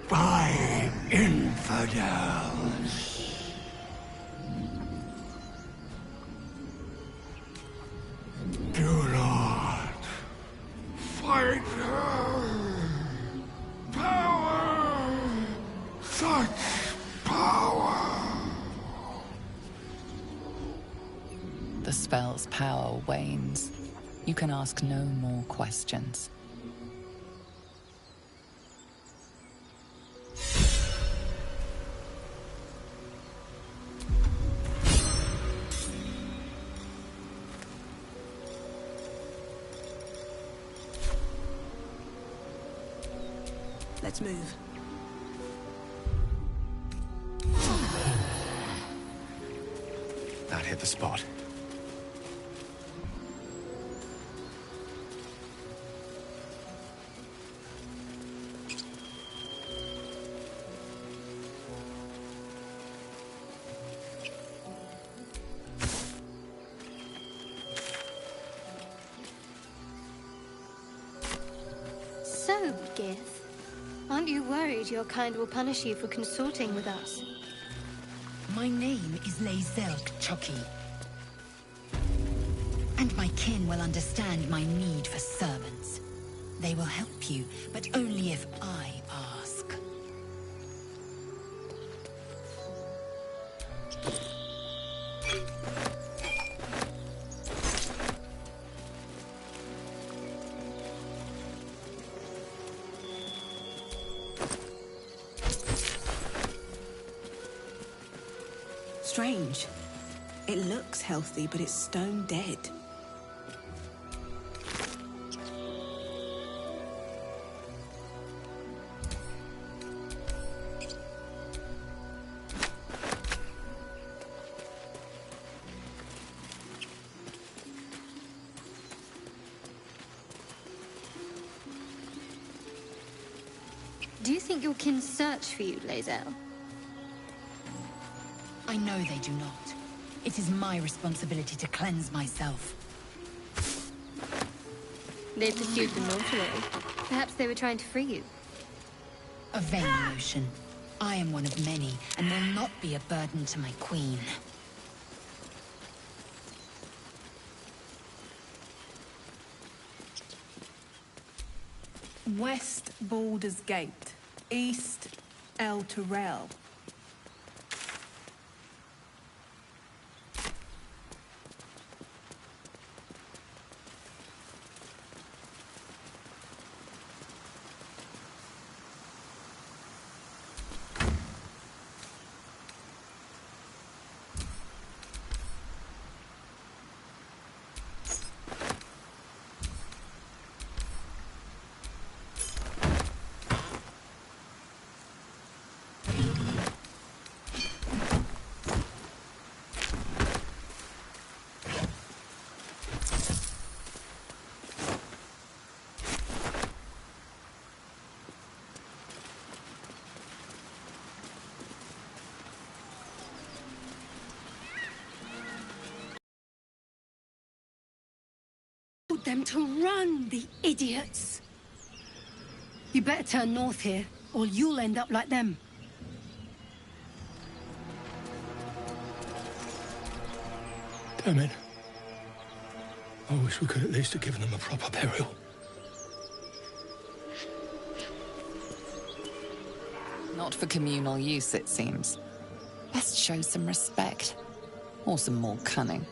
by infidels. Do not fight her. Power, such power. The spell's power wanes. You can ask no more questions. Let's move. That hit the spot. So, Gith, aren't you worried your kind will punish you for consorting with us? My name is Lae'zel Chucky. And my kin will understand my need for servants. They will help you, but only if I ask. Strange. It looks healthy, but it's stone dead. Do you think your kin search for you, Lae'zel? I know they do not. It is my responsibility to cleanse myself. They pursued the mortuary. Perhaps they were trying to free you. A vain notion. I am one of many, and will not be a burden to my queen. West Baldur's Gate. East El Turel. them to run, the idiots! You better turn north here, or you'll end up like them. Damn it. I wish we could at least have given them a proper burial. Not for communal use, it seems. Best show some respect. Or some more cunning.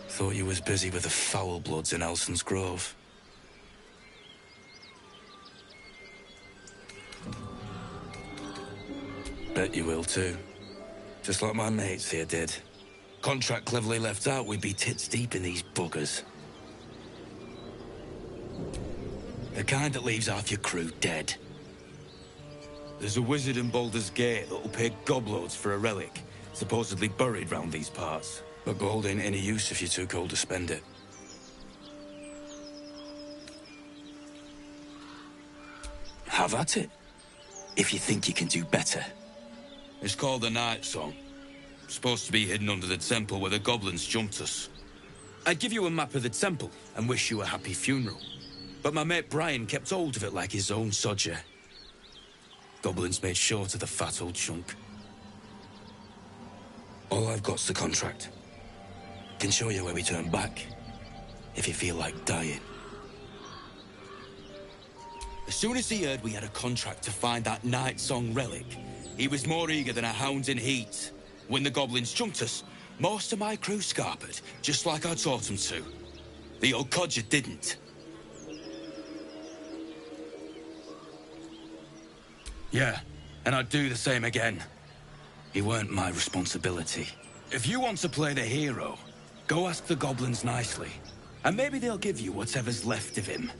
Thought you was busy with the foul bloods in Elson's Grove. Bet you will too. Just like my mates here did. Contract cleverly left out, we'd be tits deep in these buggers. The kind that leaves half your crew dead. There's a wizard in Baldur's Gate that'll pay gobloads for a relic, supposedly buried round these parts. But gold ain't any use if you're too cold to spend it. Have at it, if you think you can do better. It's called the Night Song. Supposed to be hidden under the temple where the goblins jumped us. I'd give you a map of the temple and wish you a happy funeral. But my mate Brian kept hold of it like his own sodger. Goblins made short of the fat old chunk. All I've got's the contract. Can show you where we turn back, if you feel like dying. As soon as he heard we had a contract to find that Night Song relic, he was more eager than a hound in heat. When the goblins jumped us, most of my crew scarpered, just like I taught them to. The old codger didn't. Yeah, and I'd do the same again. He weren't my responsibility. If you want to play the hero, go ask the goblins nicely, and maybe they'll give you whatever's left of him.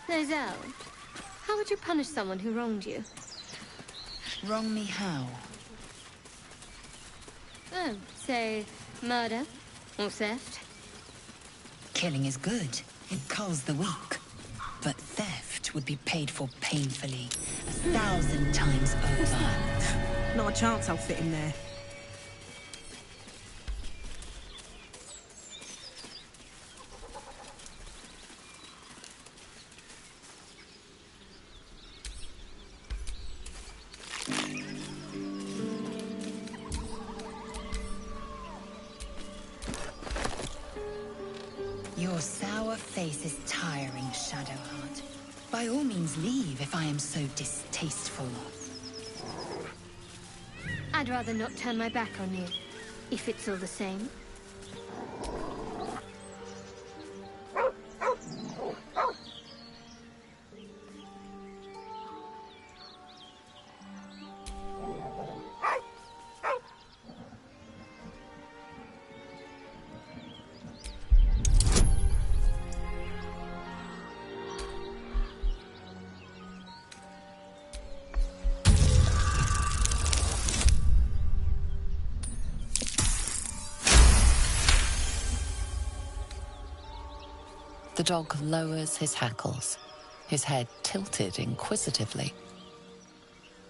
Lae'zel, how would you punish someone who wronged you? Wrong me how? Oh, say, murder or theft? Killing is good. It culls the weak. But theft would be paid for painfully, 1,000 times over. Not a chance I'll fit in there. Your sour face is tiring, Shadowheart. By all means leave if I am so distasteful. I'd rather not turn my back on you, if it's all the same. The dog lowers his hackles, his head tilted inquisitively.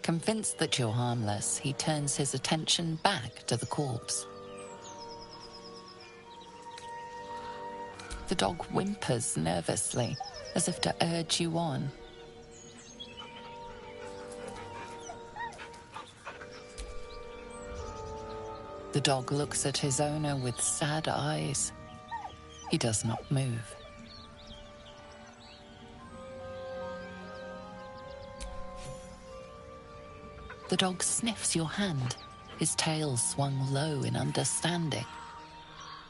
Convinced that you're harmless, he turns his attention back to the corpse. The dog whimpers nervously, as if to urge you on. The dog looks at his owner with sad eyes. He does not move. The dog sniffs your hand, his tail swung low in understanding.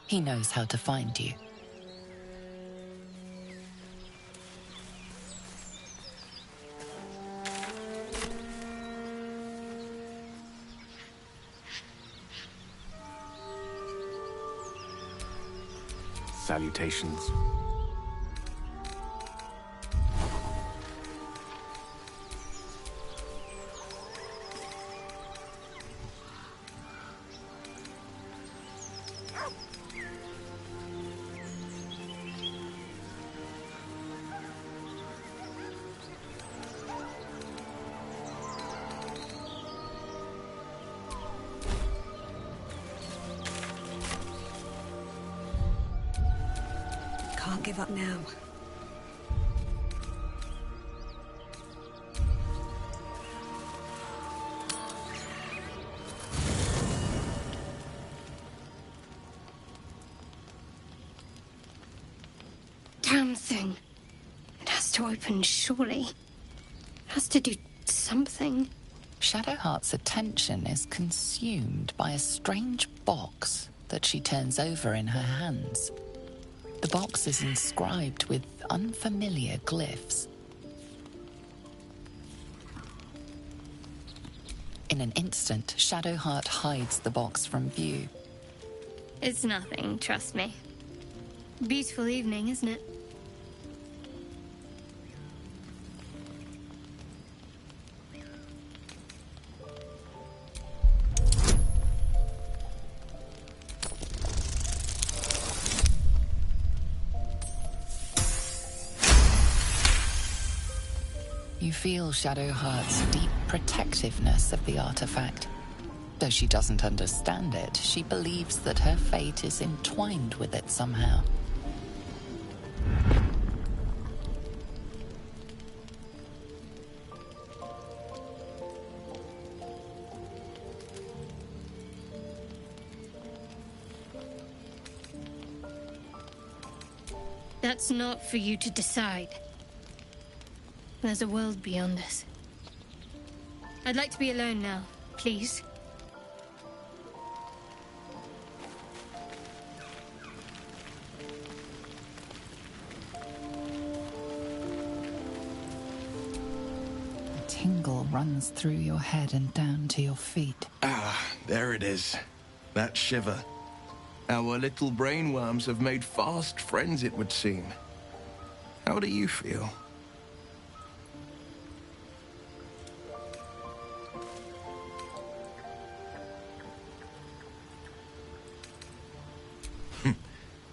He knows how to find you. Salutations. Can't give up now. Damn thing. It has to open, surely. It has to do something. Shadowheart's attention is consumed by a strange box that she turns over in her hands. The box is inscribed with unfamiliar glyphs. In an instant, Shadowheart hides the box from view. It's nothing, trust me. Beautiful evening, isn't it? You feel Shadowheart's deep protectiveness of the artifact. Though she doesn't understand it, she believes that her fate is entwined with it somehow. That's not for you to decide. There's a world beyond us. I'd like to be alone now, please. A tingle runs through your head and down to your feet. Ah, there it is. That shiver. Our little brainworms have made fast friends, it would seem. How do you feel?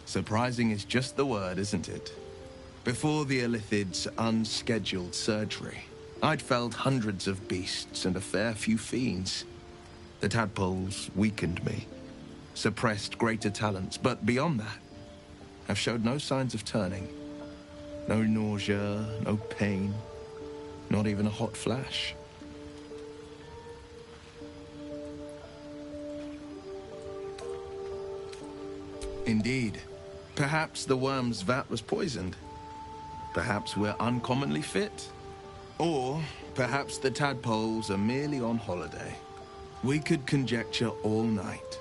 Surprising is just the word, isn't it? Before the Illithid's unscheduled surgery, I'd felled hundreds of beasts and a fair few fiends. The tadpoles weakened me, suppressed greater talents, but beyond that, I've showed no signs of turning. No nausea, no pain, not even a hot flash. Indeed. Perhaps the worm's vat was poisoned. Perhaps we're uncommonly fit. Or perhaps the tadpoles are merely on holiday. We could conjecture all night.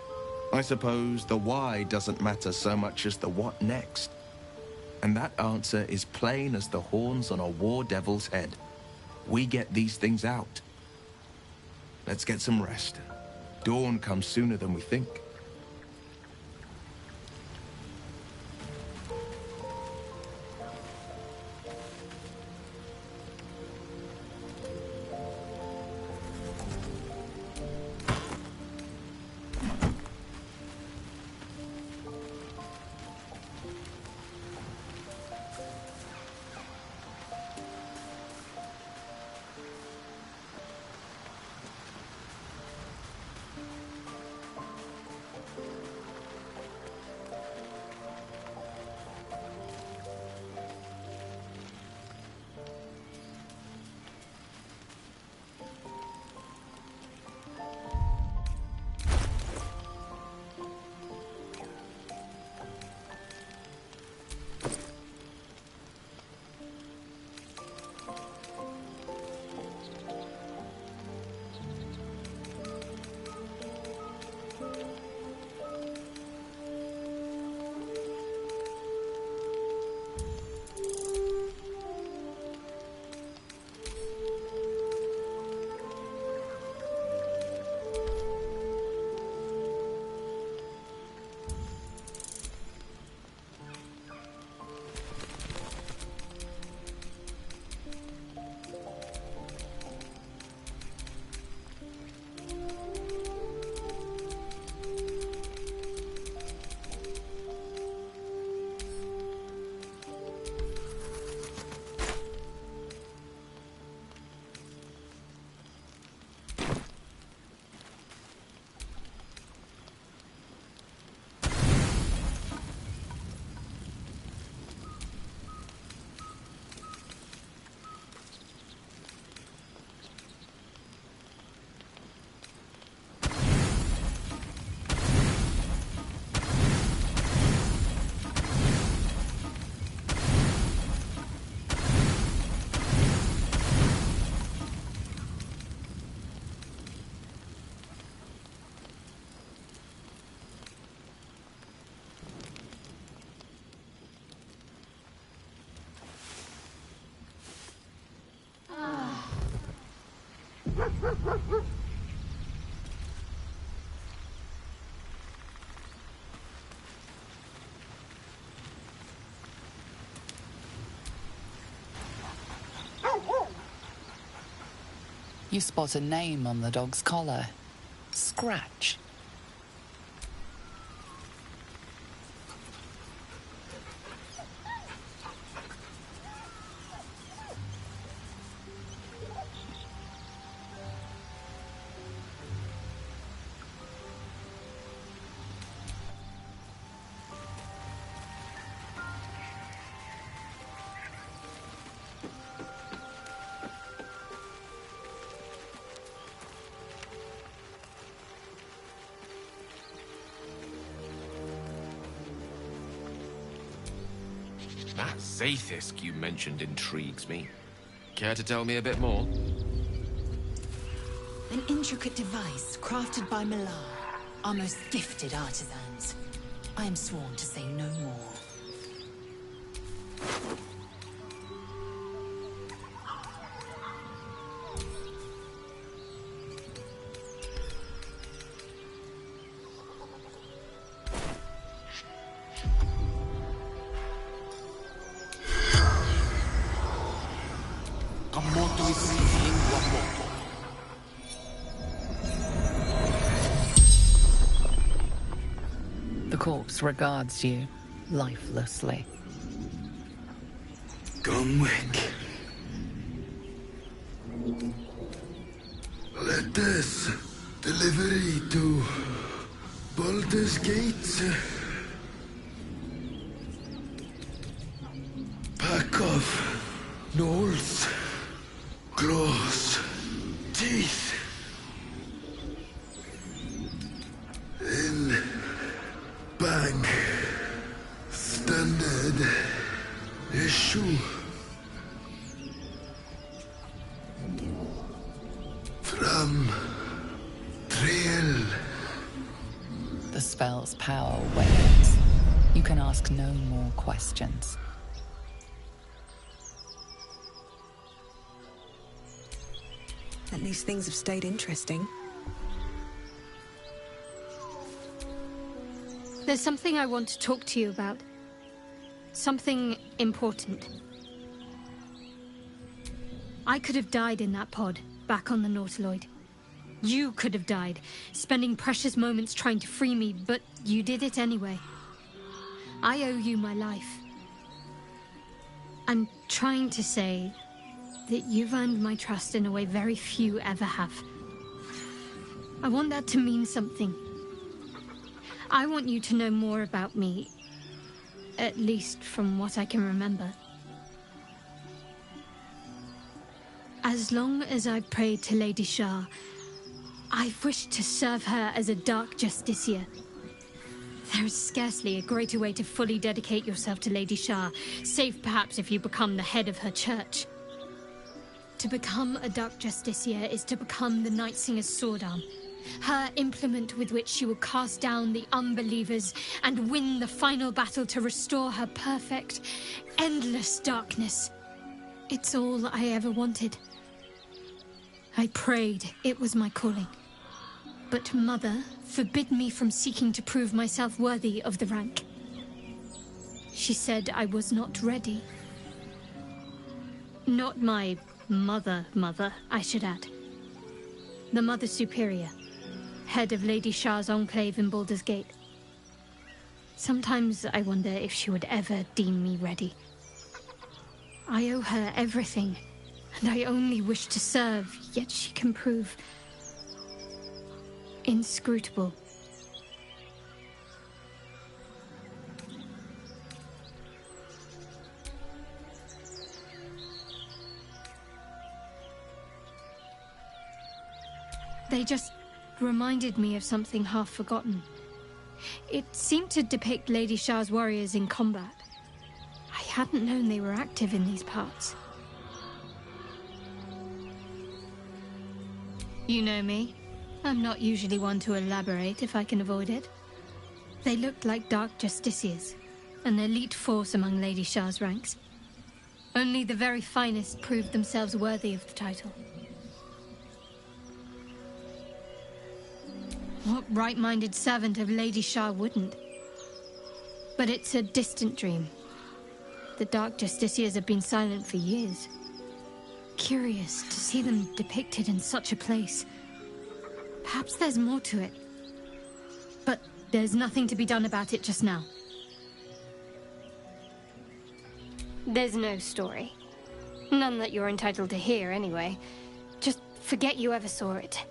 I suppose the why doesn't matter so much as the what next. And that answer is plain as the horns on a war devil's head. We get these things out. Let's get some rest. Dawn comes sooner than we think. You spot a name on the dog's collar. Scratch. That Zaith'isk you mentioned intrigues me. Care to tell me a bit more? An intricate device crafted by Malar, our most gifted artisans. I am sworn to say no more. The corpse regards you lifelessly. Gunwick. Let us delivery to Baldur's Gate. Pack of gnolls, claws, teeth. In bank standard issue. From Trail. The spell's power wanes. You can ask no more questions. At least things have stayed interesting. There's something I want to talk to you about. Something important. I could have died in that pod, back on the Nautiloid. You could have died, spending precious moments trying to free me, but you did it anyway. I owe you my life. I'm trying to say that you've earned my trust in a way very few ever have. I want that to mean something. I want you to know more about me, at least from what I can remember. As long as I've prayed to Lady Shar, I've wished to serve her as a Dark Justiciar. There is scarcely a greater way to fully dedicate yourself to Lady Shar, save perhaps if you become the head of her church. To become a Dark Justiciar is to become the Night Singer's sword arm, her implement with which she will cast down the unbelievers and win the final battle to restore her perfect, endless darkness. It's all I ever wanted. I prayed it was my calling. But Mother forbid me from seeking to prove myself worthy of the rank. She said I was not ready. Not my mother, I should add. The Mother Superior, head of Lady Shar's enclave in Baldur's Gate. Sometimes I wonder if she would ever deem me ready. I owe her everything, and I only wish to serve, yet she can prove inscrutable. They just reminded me of something half forgotten. It seemed to depict Lady Shar's warriors in combat. I hadn't known they were active in these parts. You know me. I'm not usually one to elaborate if I can avoid it. They looked like Dark Justiciars, an elite force among Lady Shar's ranks. Only the very finest proved themselves worthy of the title. What right-minded servant of Lady Shar wouldn't? But it's a distant dream. The Dark Justiciars have been silent for years. curious to see them depicted in such a place. Perhaps there's more to it. But there's nothing to be done about it just now. There's no story. None that you're entitled to hear, anyway. Just forget you ever saw it.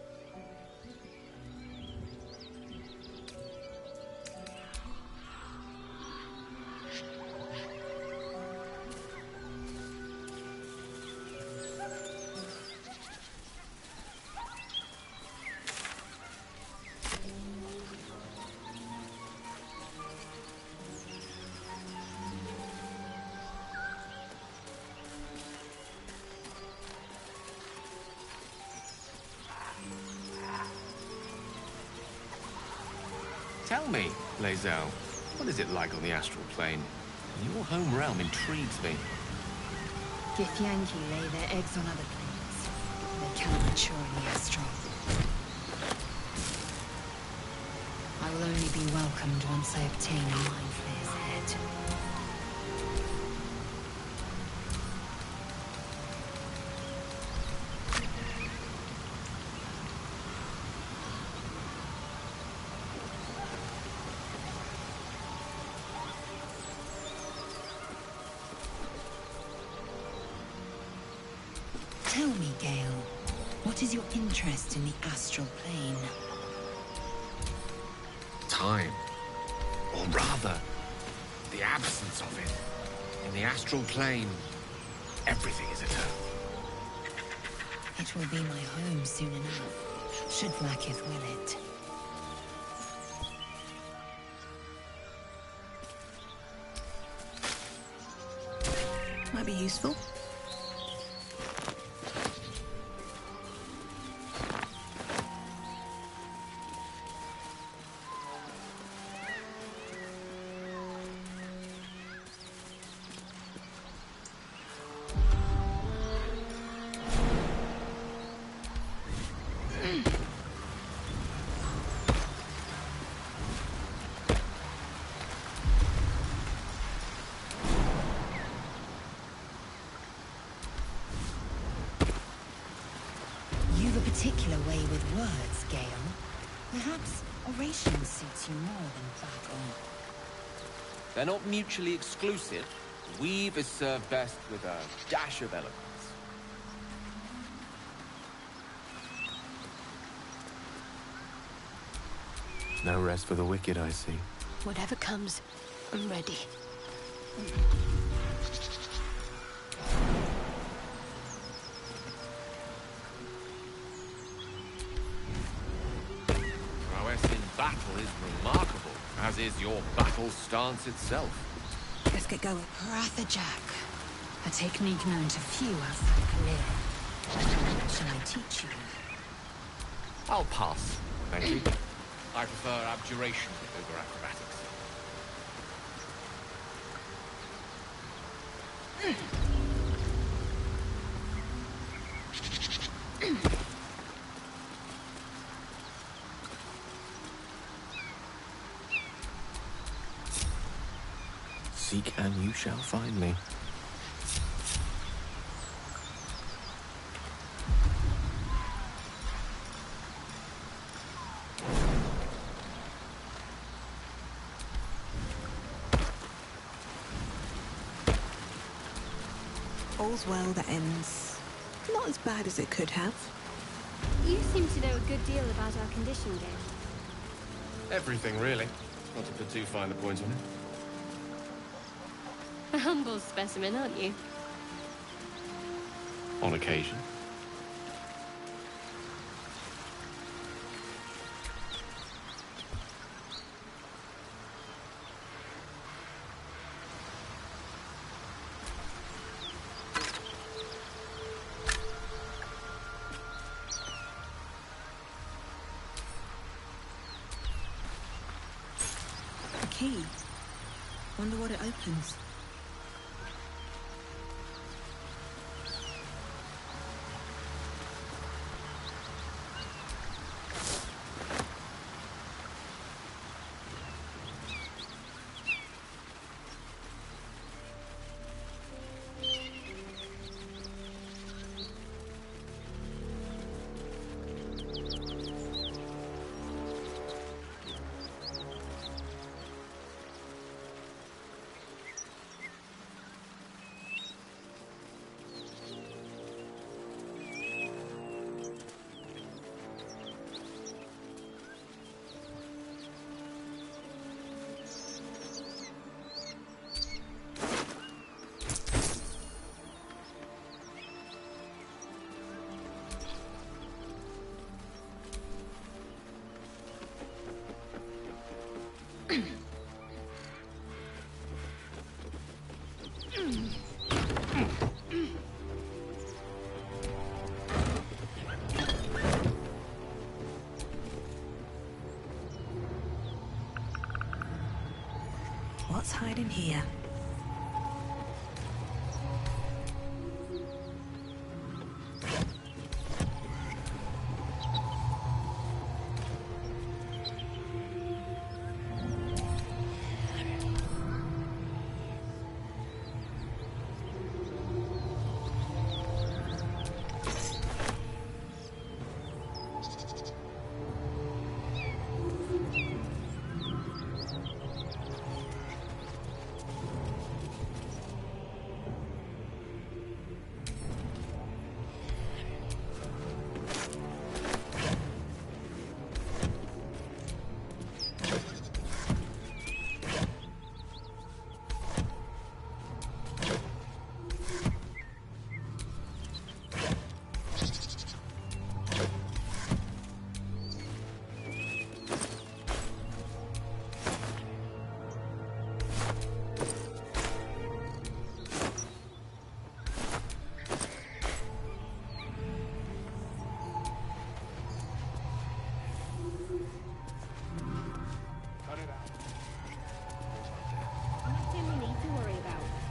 Tell me, Lae'zel, what is it like on the astral plane? Your home realm intrigues me. Githyanki lay their eggs on other planes. They cannot mature in the astral. I will only be welcomed once I obtain a Mind Flayer's head. Tell me, Gale, what is your interest in the astral plane? Time. Or rather, the absence of it. In the astral plane, everything is eternal. It will be my home soon enough, should Vlaakith will it. Might be useful. Particular way with words, Gale. Perhaps oration suits you more than battle. They're not mutually exclusive. Weave is served best with a dash of eloquence. No rest for the wicked, I see. Whatever comes, I'm ready. Battle is remarkable, as is your battle stance itself. Let's get going. Rathajak, a technique known to few outside Kalir. Shall I teach you? I'll pass, thank you. I prefer abjuration over acrobatics. Seek and you shall find me. All's well that ends. Not as bad as it could have. You seem to know a good deal about our condition, Gale. Everything, really. Not to put too fine a point on it. A humble specimen, aren't you? On occasion. A key. Wonder what it opens. What's hiding here?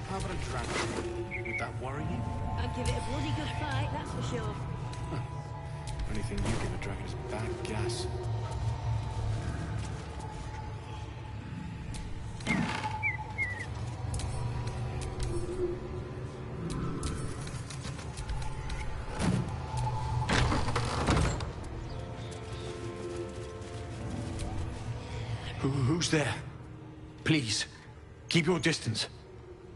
How about a dragon? Would that worry you? I'd give it a bloody good fight, that's for sure. Anything you give a dragon is bad gas. Who's there? Please, keep your distance.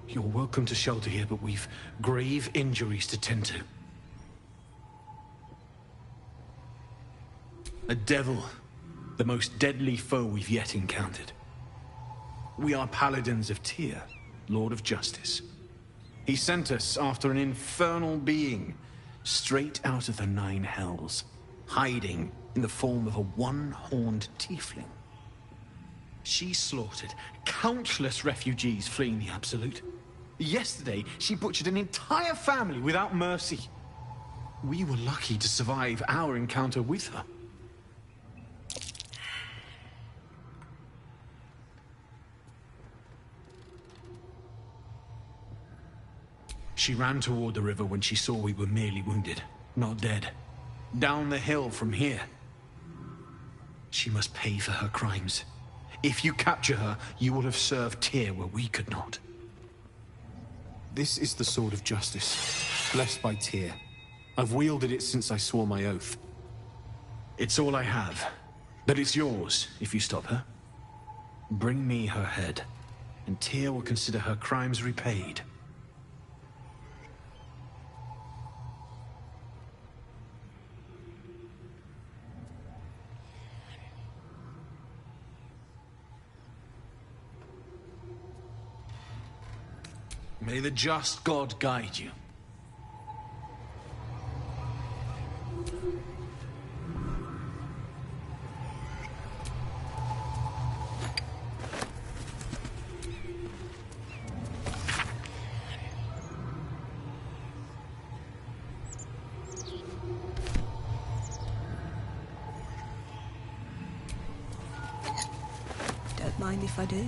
You're welcome to shelter here, but we've grave injuries to tend to. A devil, the most deadly foe we've yet encountered. We are paladins of Tyr, Lord of Justice. He sent us after an infernal being, straight out of the Nine Hells, hiding in the form of a one-horned tiefling. She slaughtered countless refugees fleeing the Absolute. Yesterday, she butchered an entire family without mercy. We were lucky to survive our encounter with her. She ran toward the river when she saw we were merely wounded, not dead. Down the hill from here. She must pay for her crimes. If you capture her, you will have served Tyr where we could not. This is the Sword of Justice, blessed by Tyr. I've wielded it since I swore my oath. It's all I have, but it's yours if you stop her. Bring me her head, and Tyr will consider her crimes repaid. May the just God guide you. Don't mind if I do.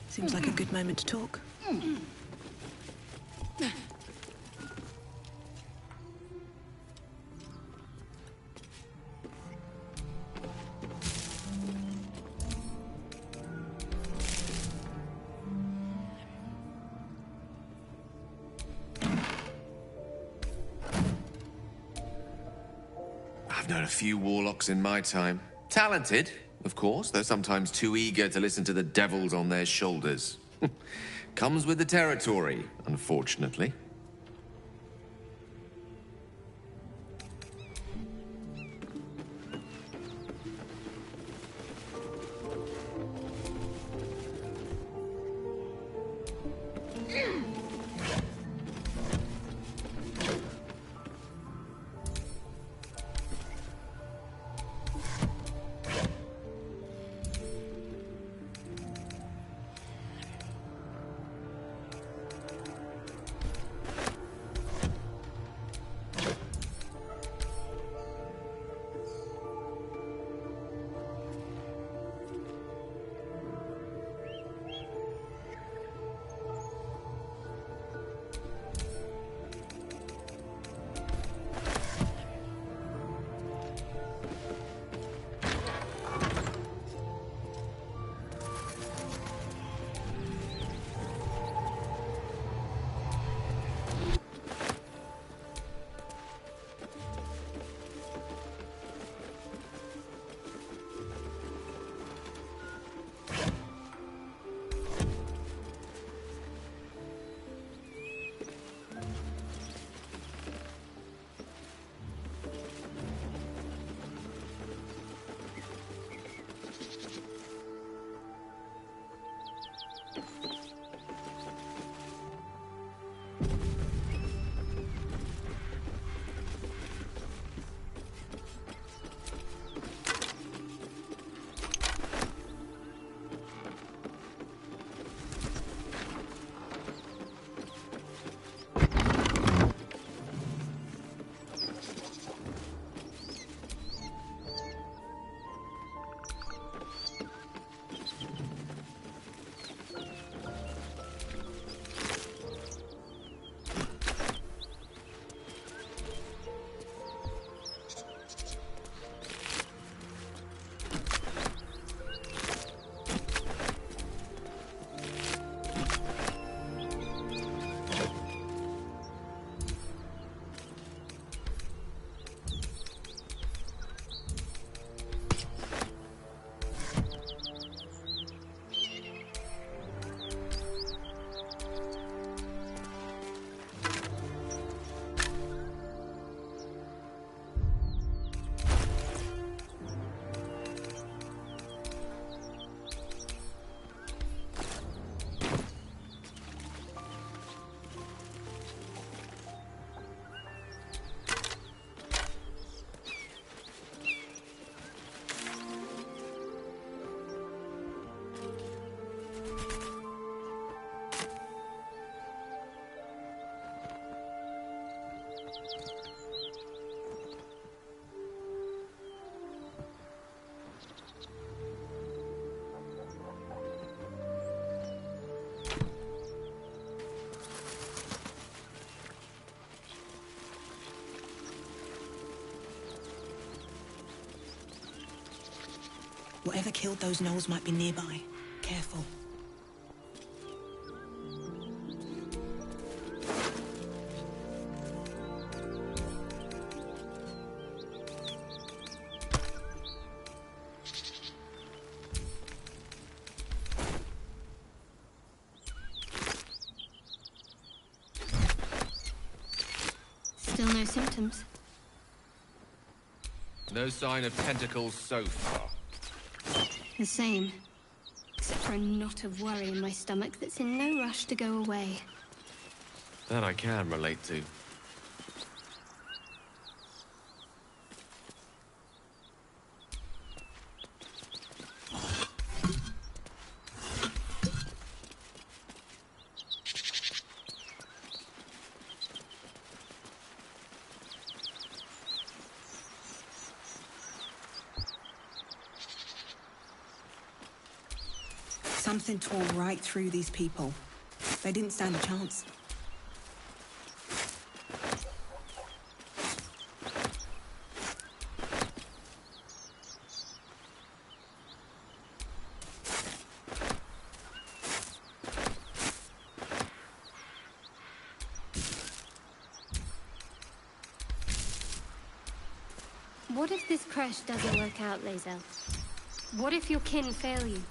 Seems like a good moment to talk. I've known a few warlocks in my time. Talented, of course, though sometimes too eager to listen to the devils on their shoulders. Comes with the territory, unfortunately. Whatever killed those gnolls might be nearby. Careful. Still no symptoms. No sign of tentacles so far. The same. Except for a knot of worry in my stomach that's in no rush to go away. That I can relate to. Something tore right through these people. They didn't stand a chance. What if this crash doesn't work out, Lae'zel? What if your kin fail you?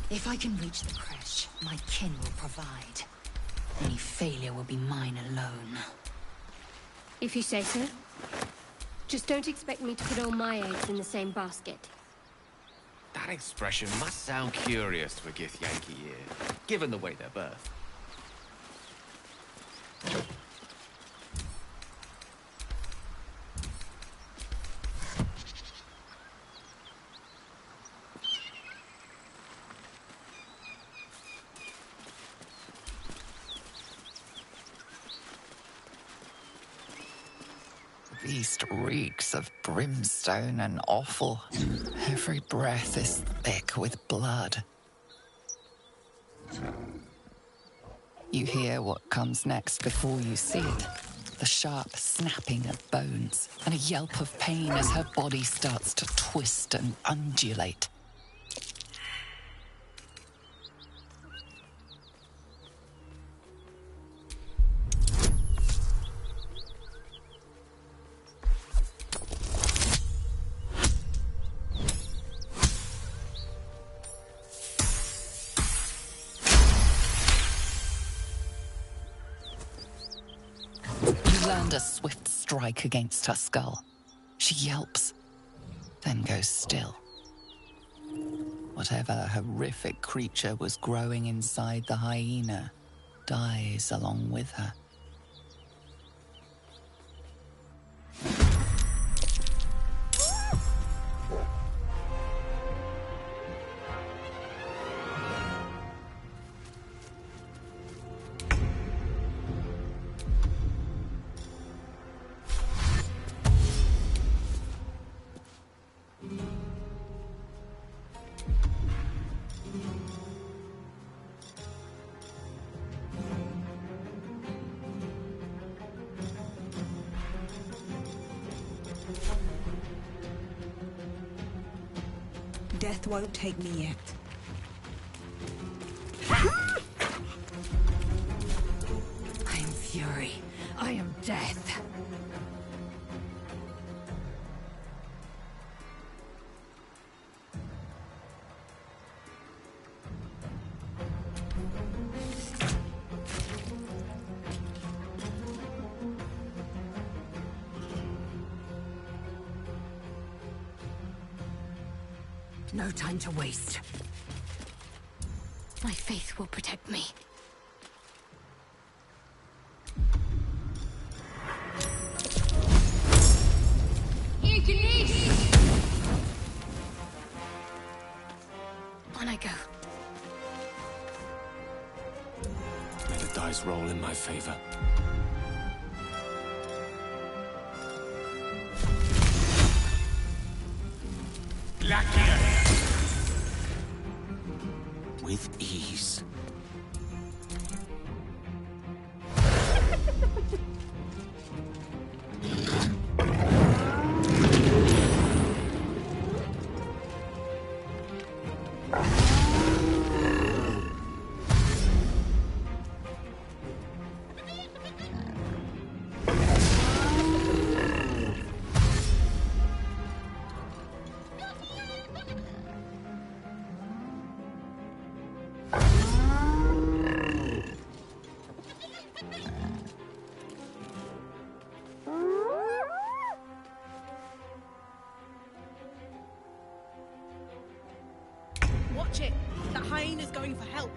If I can reach the crash, my kin will provide. Any failure will be mine alone. If you say so. Just don't expect me to put all my eggs in the same basket. That expression must sound curious to a Githyanki ear, given the way they're birthed. The east reeks of brimstone and offal. Every breath is thick with blood. You hear what comes next before you see it. The sharp snapping of bones, and a yelp of pain as her body starts to twist and undulate. A swift strike against her skull. She yelps, then goes still. Whatever horrific creature was growing inside the hyena dies along with her. Death won't take me yet. I am fury. I am death. No time to waste. My faith will protect me. On I go. May the dice roll in my favor. With ease. Watch it! That hyena's going for help.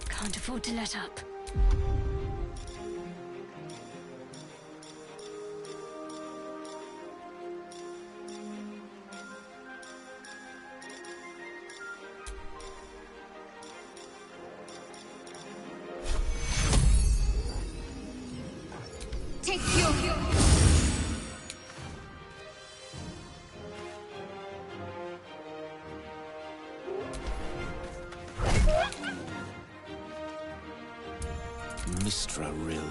Can't afford to let up. Take fury. Mistra Rill.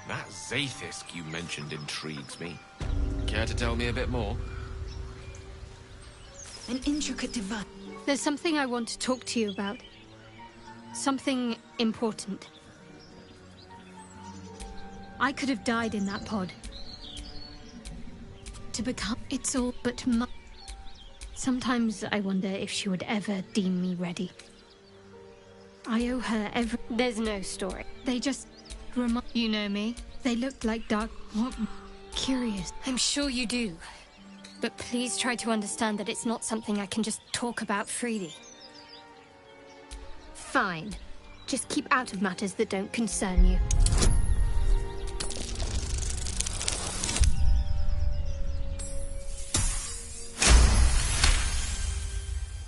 That Zaith'isk you mentioned intrigues me. Care to tell me a bit more? An intricate device. There's something I want to talk to you about. Something important. I could have died in that pod. To become... It's all but Sometimes I wonder if she would ever deem me ready. I owe her every... There's no story. They just... You know me. They looked like dark... What? Curious. I'm sure you do. But please try to understand that it's not something I can just talk about freely. Fine. Just keep out of matters that don't concern you.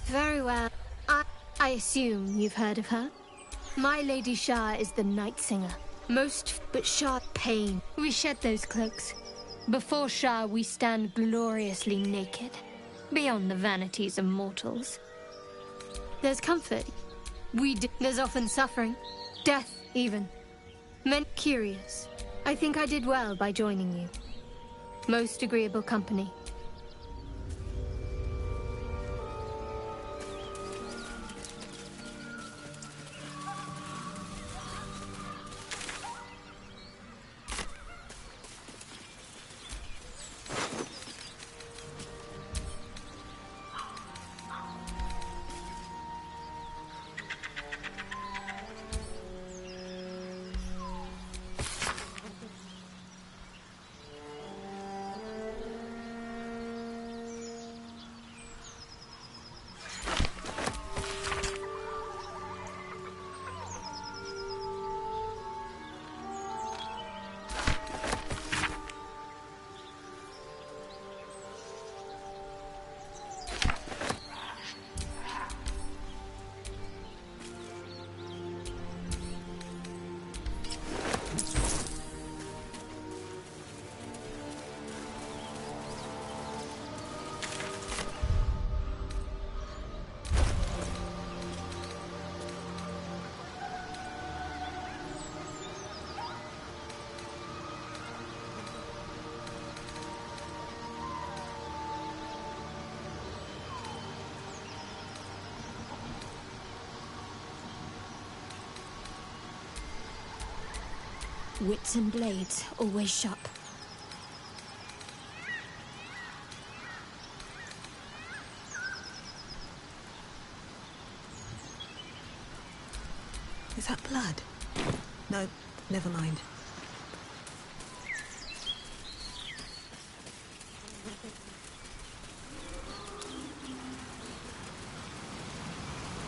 Very well. I assume you've heard of her? My Lady Shar is the Night Singer. But Shar, pain. We shed those cloaks. Before Shar, we stand gloriously naked, beyond the vanities of mortals. There's comfort. There's often suffering. Death, even. Men curious. I think I did well by joining you. Most agreeable company. Wits and blades, always sharp. Is that blood? No, never mind.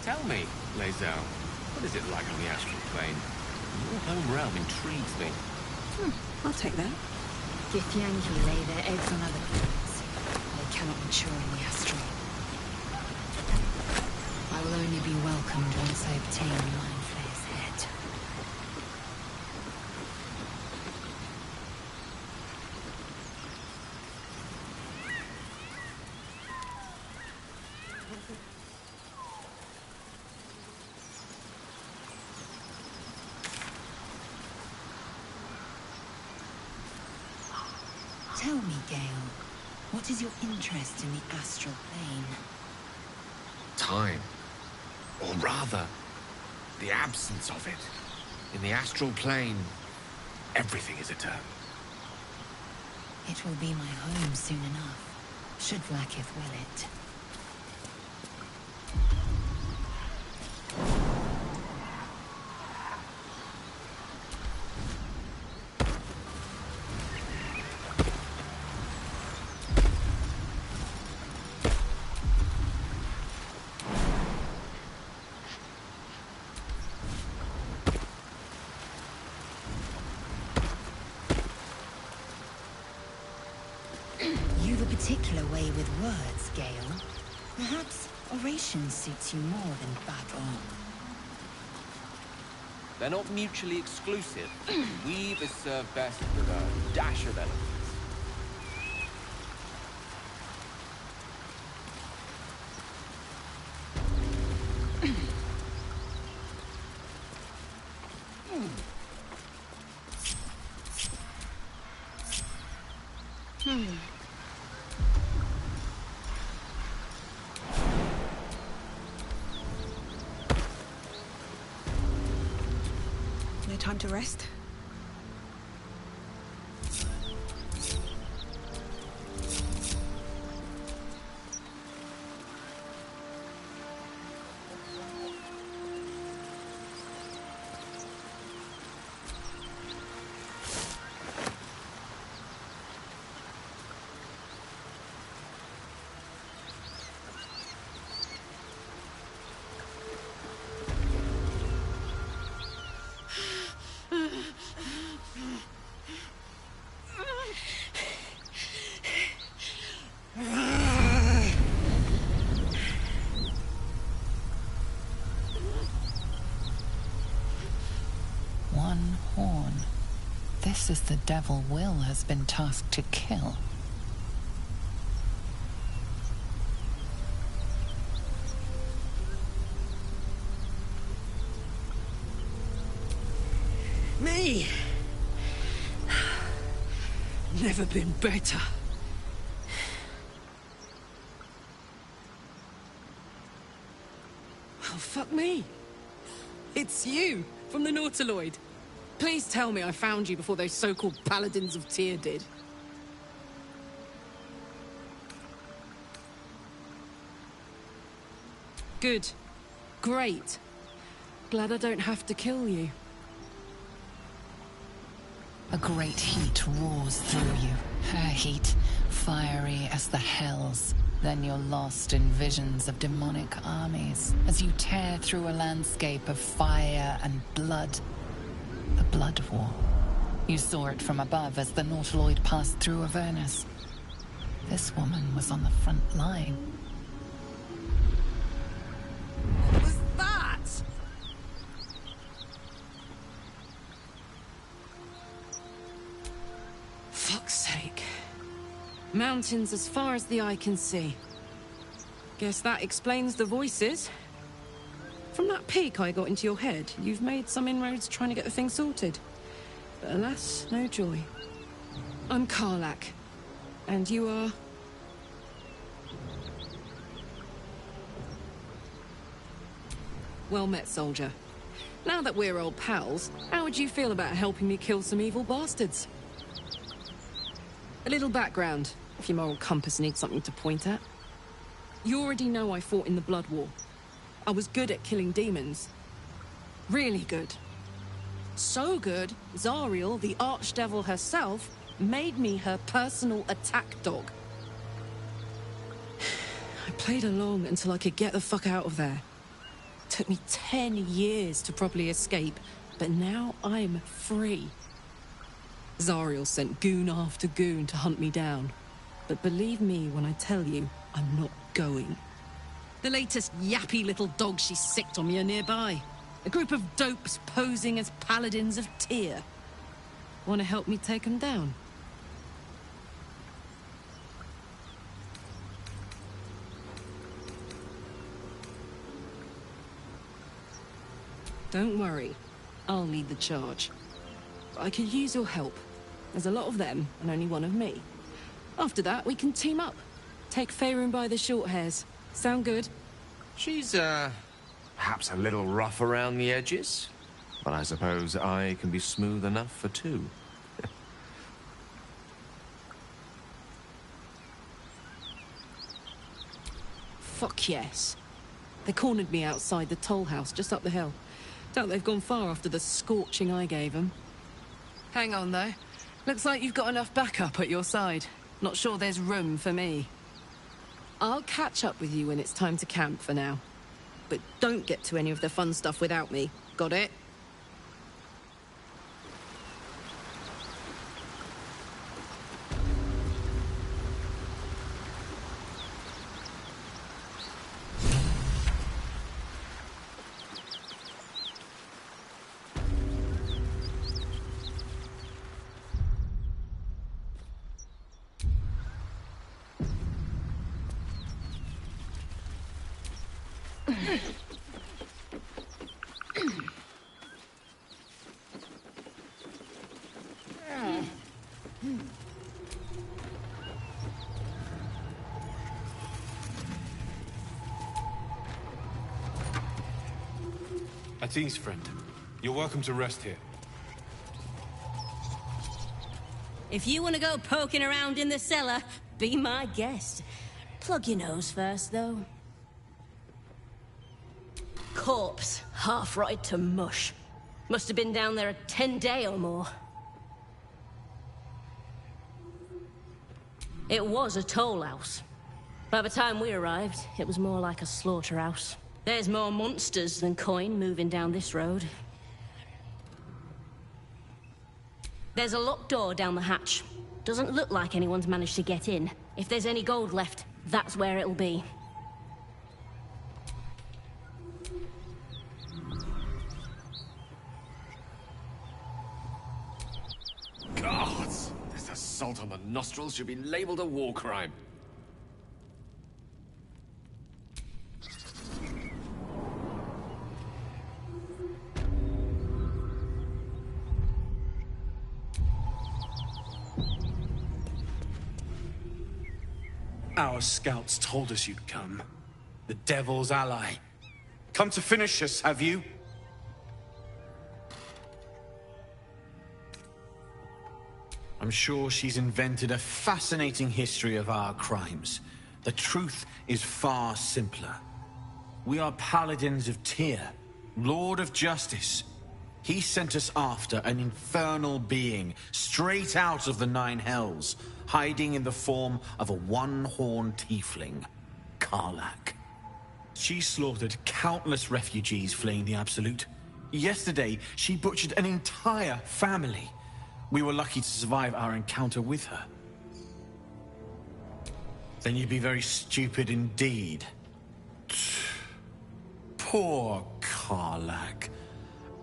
Tell me, Lae'zel, what is it like on the astral plane? Your home realm intrigues me. I'll take that. Githyanki lay their eggs on other planets. They cannot mature in the astral. I will only be welcomed once I obtain Mind Flayer's head. Tell me, Gale, what is your interest in the astral plane? Time. Or rather, the absence of it. In the astral plane, everything is eternal. It will be my home soon enough, should Vlaakith will it. You've a particular way with words, Gale. Perhaps oration suits you more than battle. They're not mutually exclusive. Weave is served best with a dash of eloquence. No time to rest? One horn. This is the devil Will has been tasked to kill. Me! Never been better. Oh, fuck me. It's you, from the Nautiloid. Please tell me I found you before those so-called Paladins of Tyr did. Good. Great. Glad I don't have to kill you. A great heat roars through you. Her heat, fiery as the hells. Then you're lost in visions of demonic armies as you tear through a landscape of fire and blood. The Blood War. You saw it from above as the Nautiloid passed through Avernus. This woman was on the front line. What was that? Fuck's sake. Mountains as far as the eye can see. Guess that explains the voices. From that peek I got into your head, you've made some inroads trying to get the thing sorted. But alas, no joy. I'm Karlach. And you are... Well met, soldier. Now that we're old pals, how would you feel about helping me kill some evil bastards? A little background, if your moral compass needs something to point at. You already know I fought in the Blood War. I was good at killing demons. Really good. So good, Zariel, the archdevil herself, made me her personal attack dog. I played along until I could get the fuck out of there. Took me 10 years to properly escape, but now I'm free. Zariel sent goon after goon to hunt me down. But believe me when I tell you, I'm not going. The latest yappy little dogs she sicked on me are nearby. A group of dopes posing as paladins of Tyr. Want to help me take them down? Don't worry, I'll lead the charge. But I could use your help. There's a lot of them, and only one of me. After that, we can team up. Take Faerun by the short hairs. Sound good? She's, perhaps a little rough around the edges. But I suppose I can be smooth enough for two. Fuck yes. They cornered me outside the toll house just up the hill. Doubt they've gone far after the scorching I gave them. Hang on, though. Looks like you've got enough backup at your side. Not sure there's room for me. I'll catch up with you when it's time to camp for now. But don't get to any of the fun stuff without me. Got it? Atti's friend. You're welcome to rest here. If you want to go poking around in the cellar, be my guest. Plug your nose first, though. Corpse, half rotted to mush. Must have been down there a 10-day or more. It was a toll house. By the time we arrived, it was more like a slaughterhouse. There's more monsters than coin moving down this road. There's a locked door down the hatch. Doesn't look like anyone's managed to get in. If there's any gold left, that's where it'll be. Gods! This assault on the nostrils should be labeled a war crime. Our scouts told us you'd come. The Devil's ally. Come to finish us, have you? I'm sure she's invented a fascinating history of our crimes. The truth is far simpler. We are paladins of Tyr, Lord of Justice. He sent us after an infernal being, straight out of the Nine Hells, hiding in the form of a one-horned tiefling, Karlach. She slaughtered countless refugees fleeing the Absolute. Yesterday, she butchered an entire family. We were lucky to survive our encounter with her. Then you'd be very stupid indeed. Poor Karlach.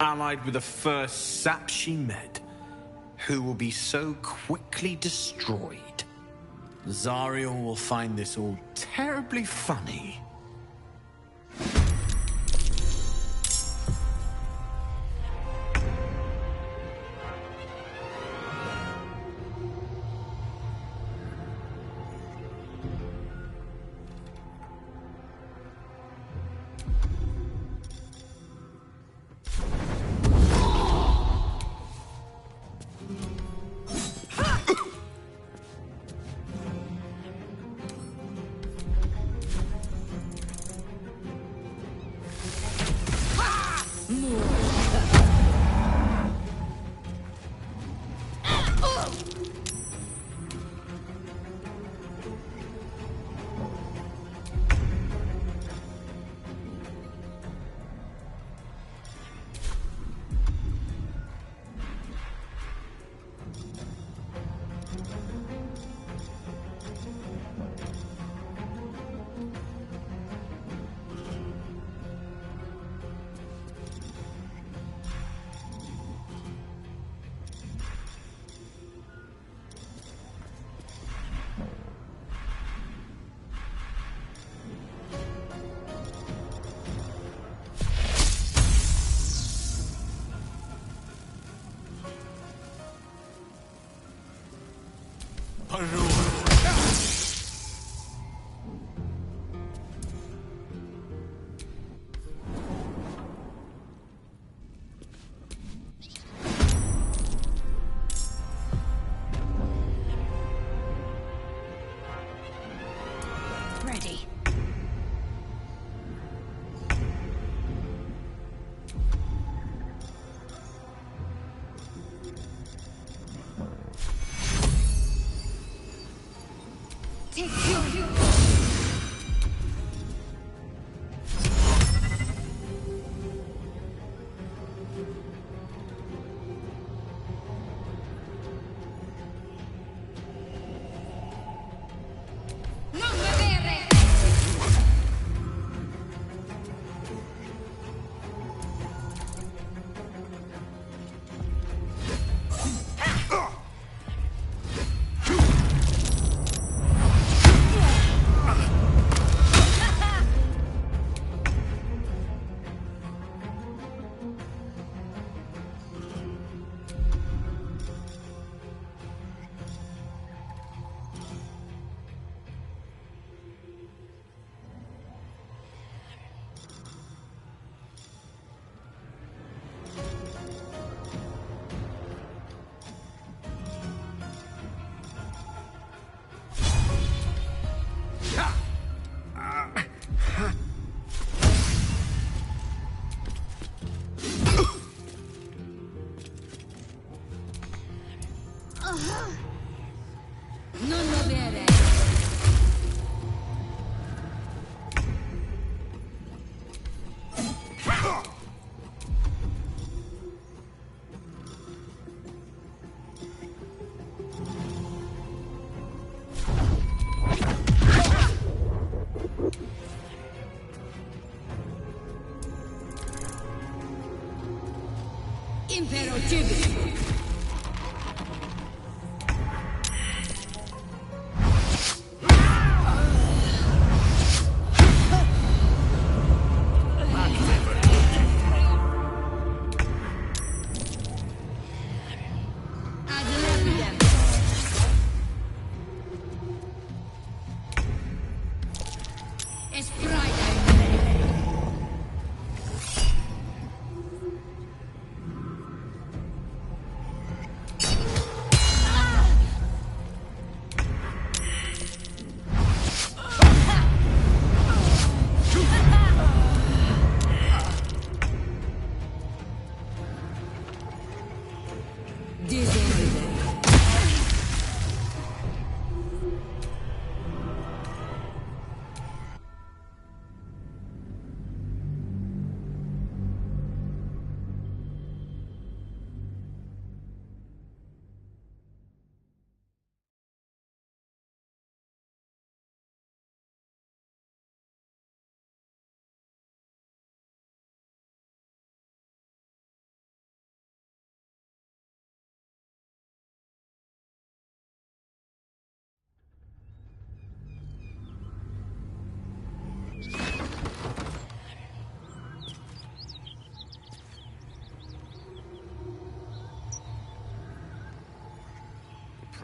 Allied with the first sap she met, who will be so quickly destroyed. Zariel will find this all terribly funny. Impero Tibi.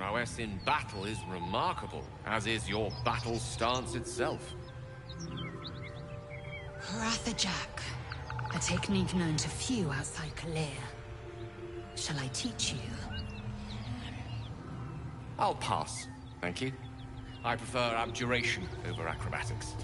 Prowess in battle is remarkable, as is your battle stance itself. Rathajak, a technique known to few outside Kalir. Shall I teach you? I'll pass, thank you. I prefer abjuration over acrobatics.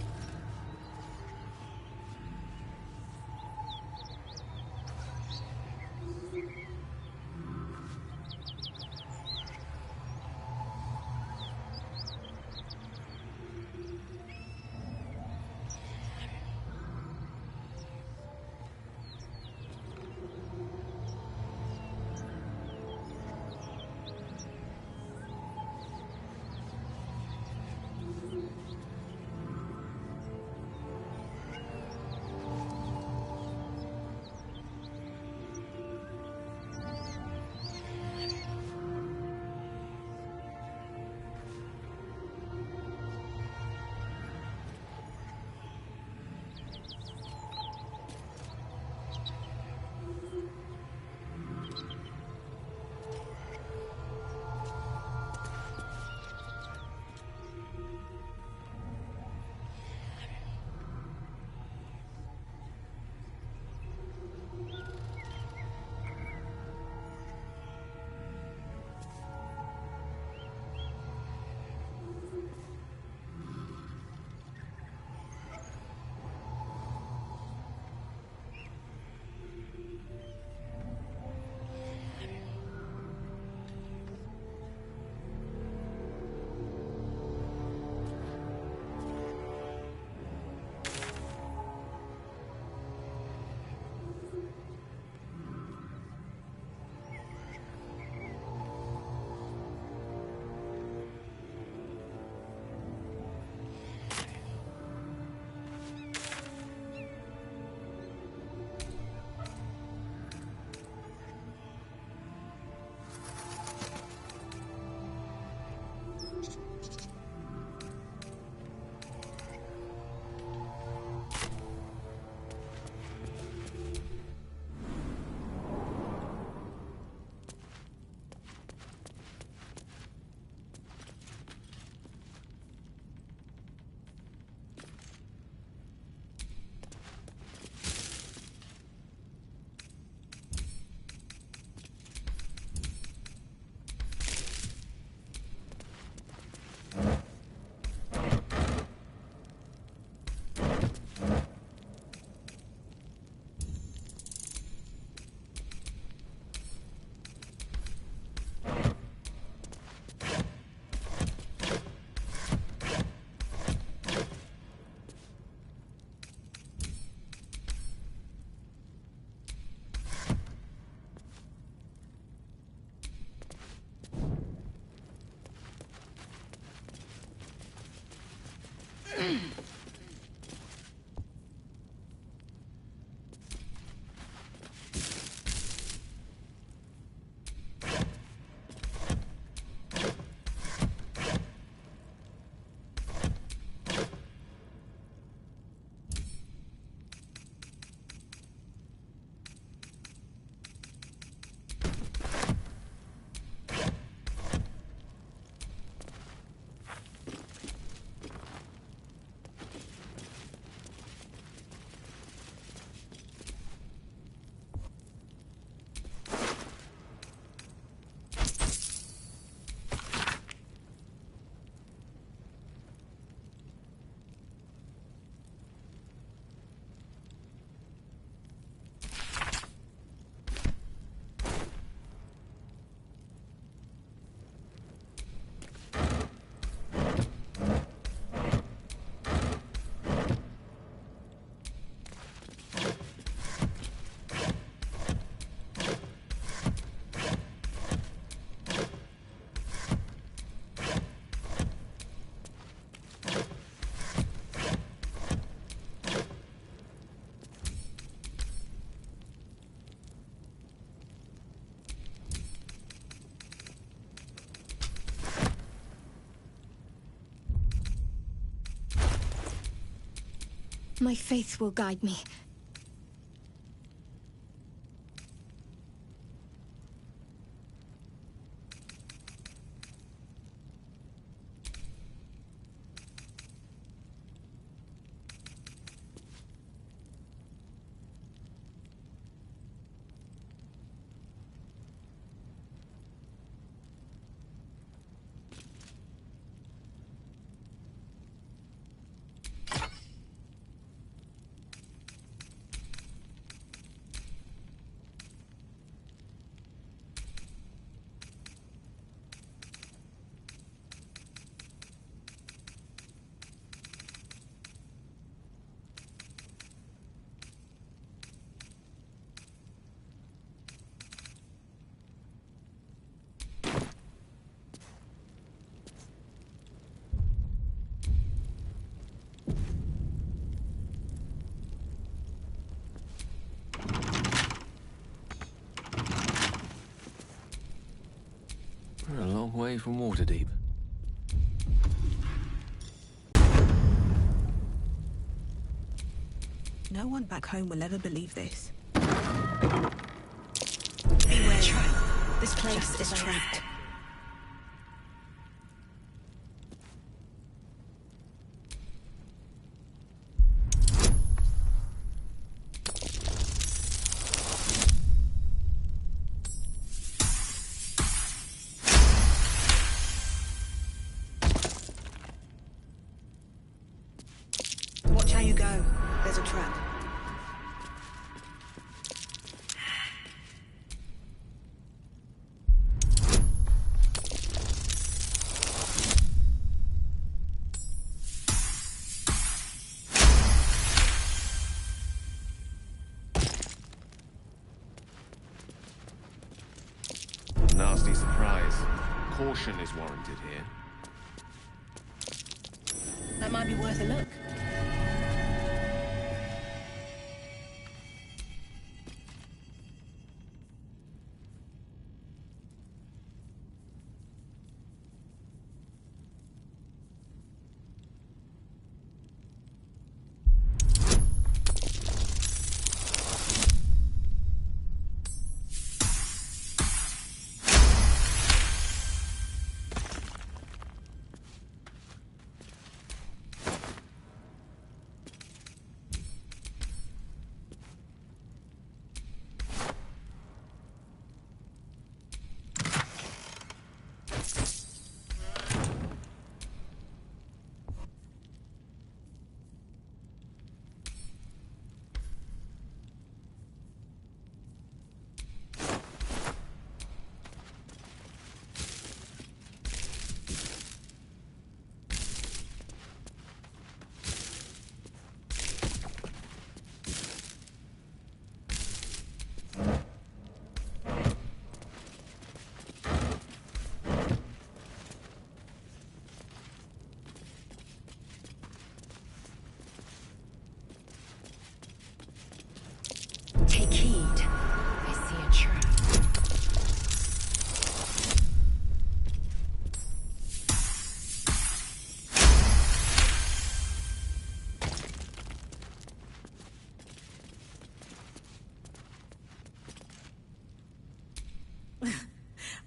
My faith will guide me. We're a long way from Waterdeep. No one back home will ever believe this. Beware. This place is trapped. Watch how you go. There's a trap. Nasty surprise. Caution is warranted here. That might be worth a look. Take heed. I see a trap.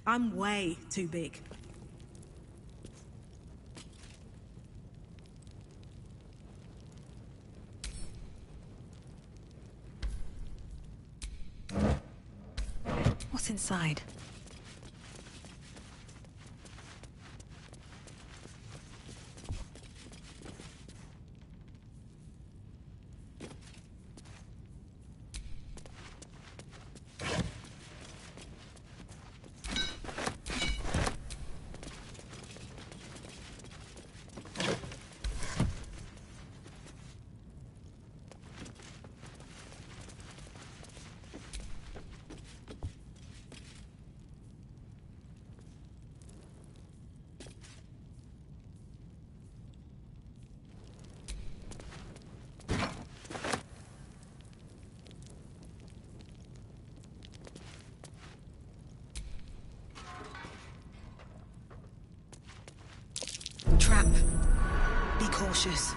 I'm way too big. What's inside? Trap. Be cautious.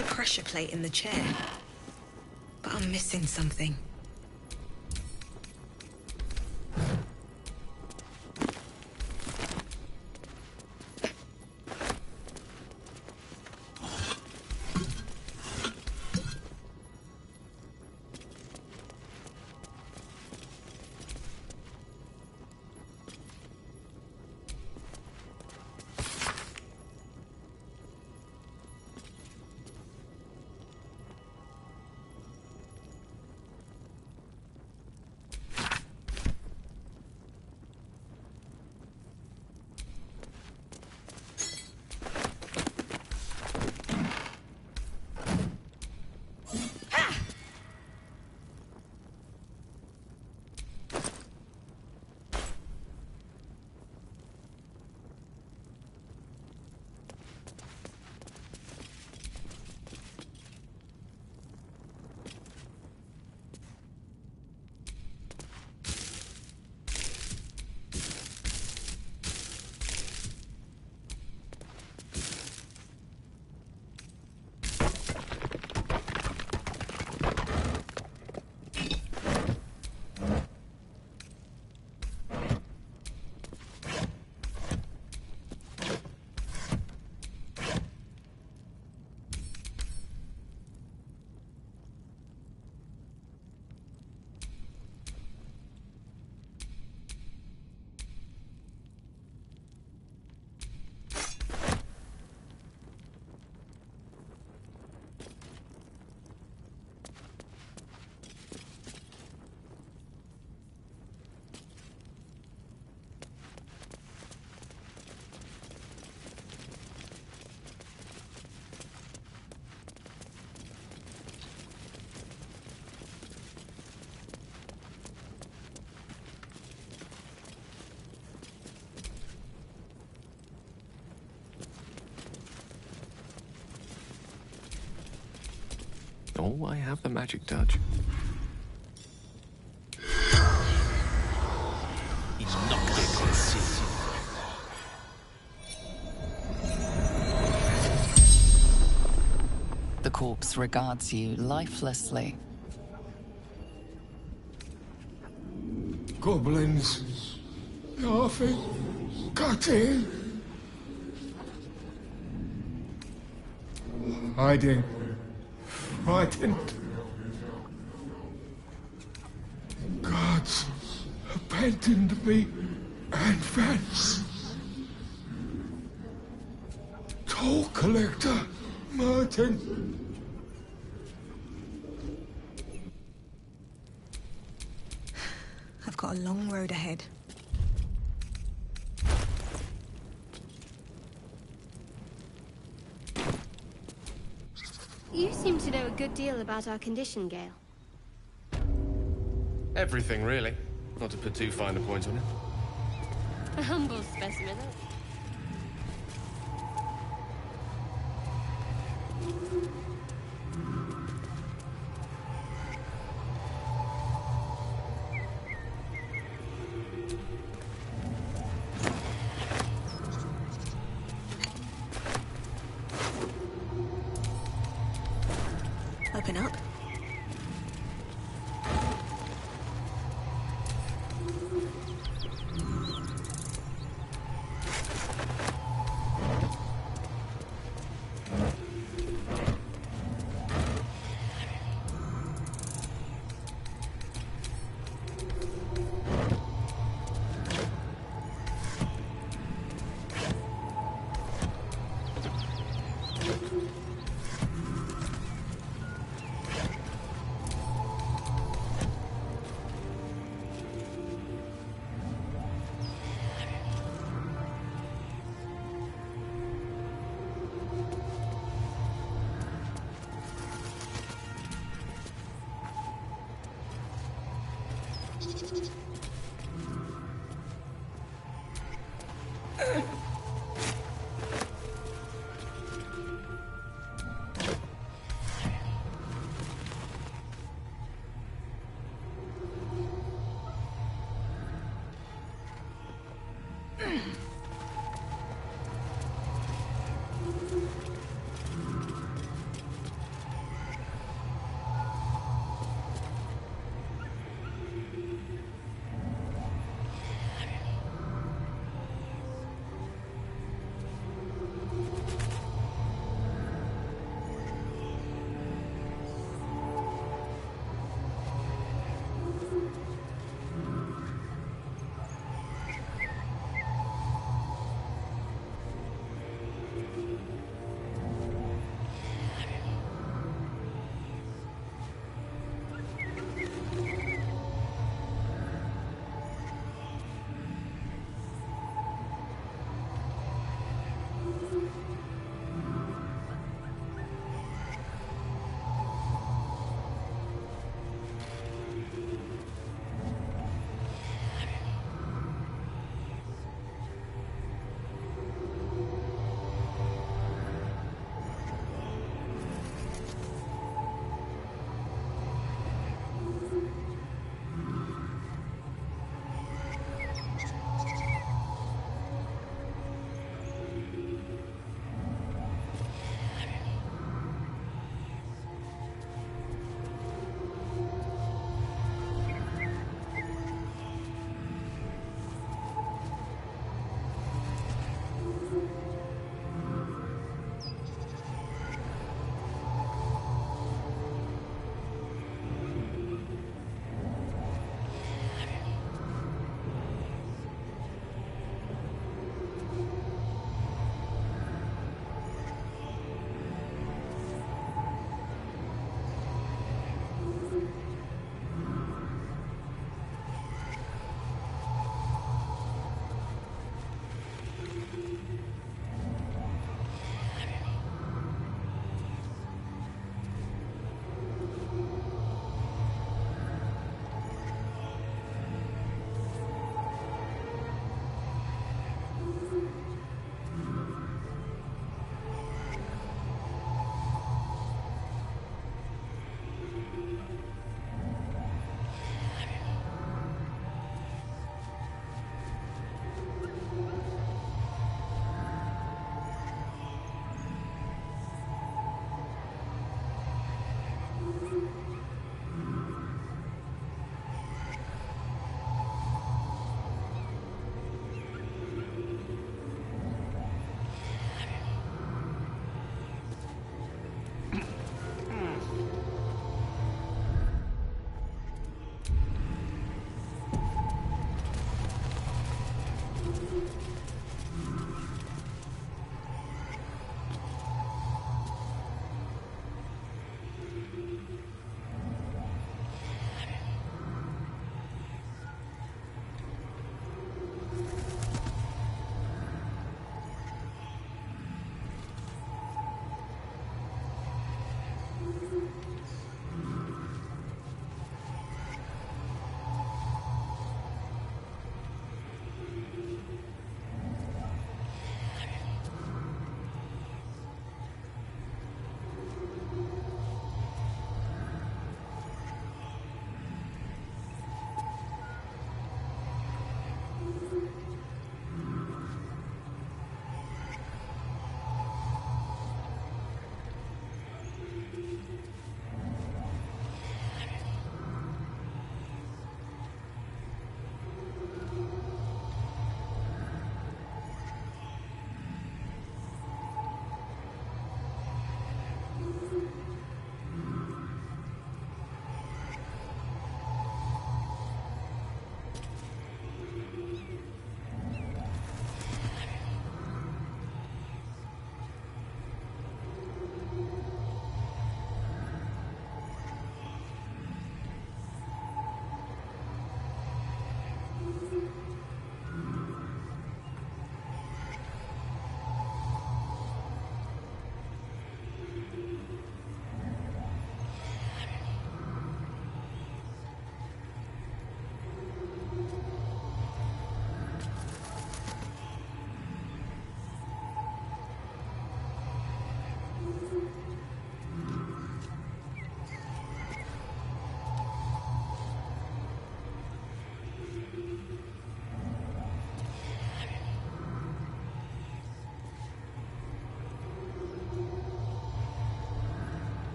There's a pressure plate in the chair. But I'm missing something. Oh, I have the magic touch. The corpse regards you lifelessly. Goblins. Laughing. Cutting. Hiding. Frightened. Gods abandoned me and Vance. Toll collector Martin. I've got a long road ahead. You seem to know a good deal about our condition, Gale. Everything, really. Not to put too fine a point on it. A humble specimen. Open up.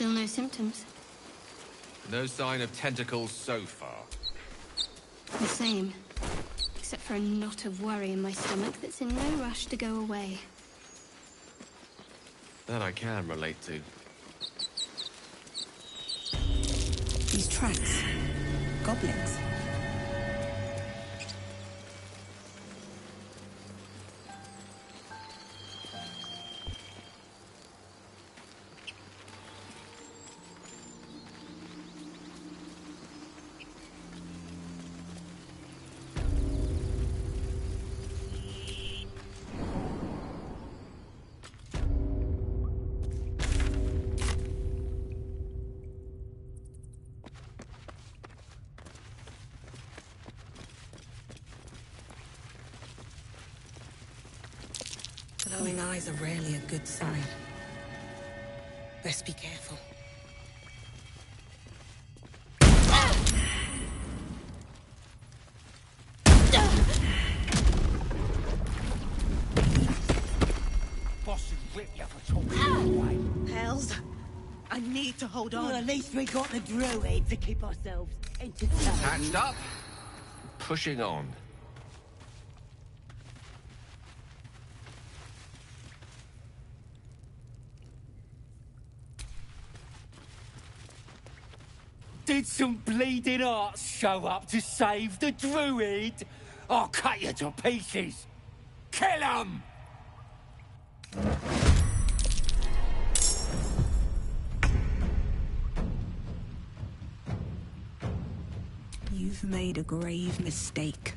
Still no symptoms. No sign of tentacles so far. The same. Except for a knot of worry in my stomach that's in no rush to go away. That I can relate to. These tracks. Goblins. Glowing eyes are rarely a good sign. Best be careful. Boss would whip you for talking away. Hells, I need to hold on. Well, at least we got the druid to keep ourselves entertained. Patched up. Pushing on. Did some bleeding arts show up to save the druid? I'll cut you to pieces. Kill 'em! You've made a grave mistake.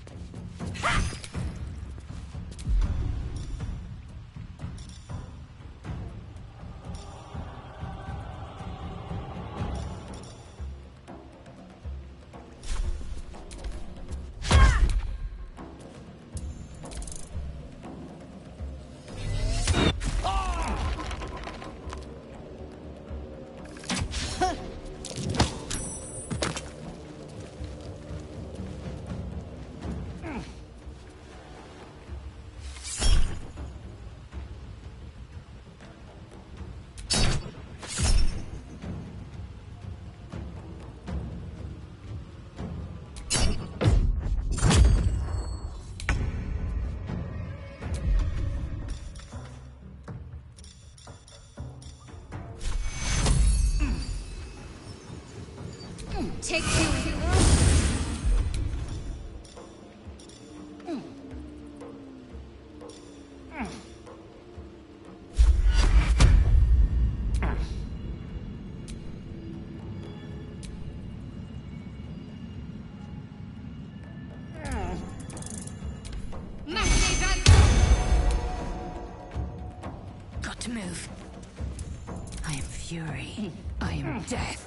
Take two. Got to move. I am fury. I am death.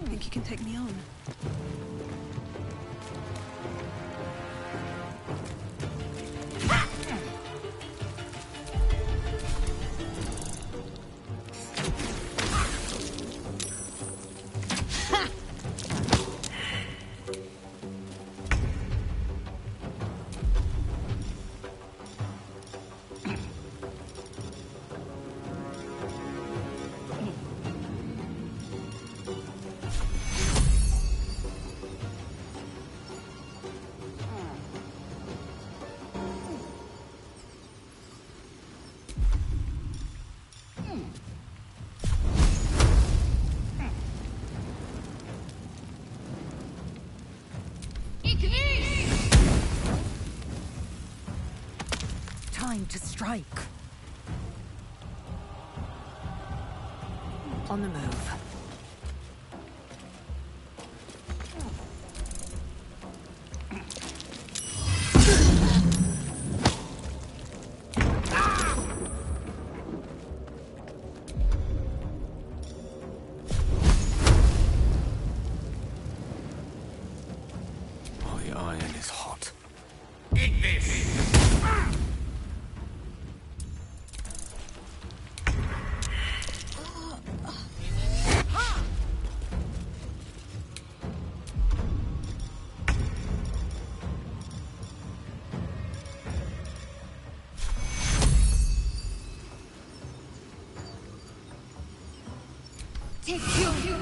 Think you can take me on? Time to strike. On the move. My iron is hot. Eat this! Take you.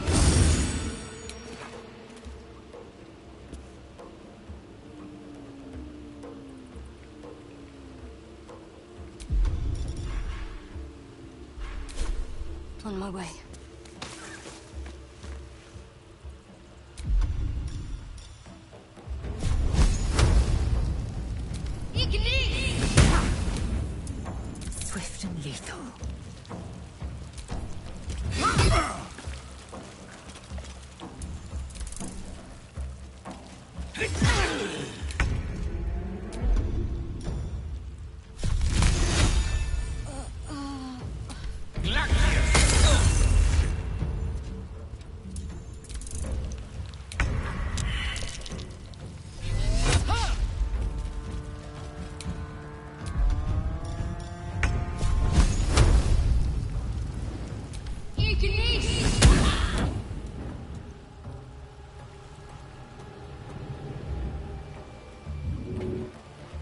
On my way. Swift and lethal.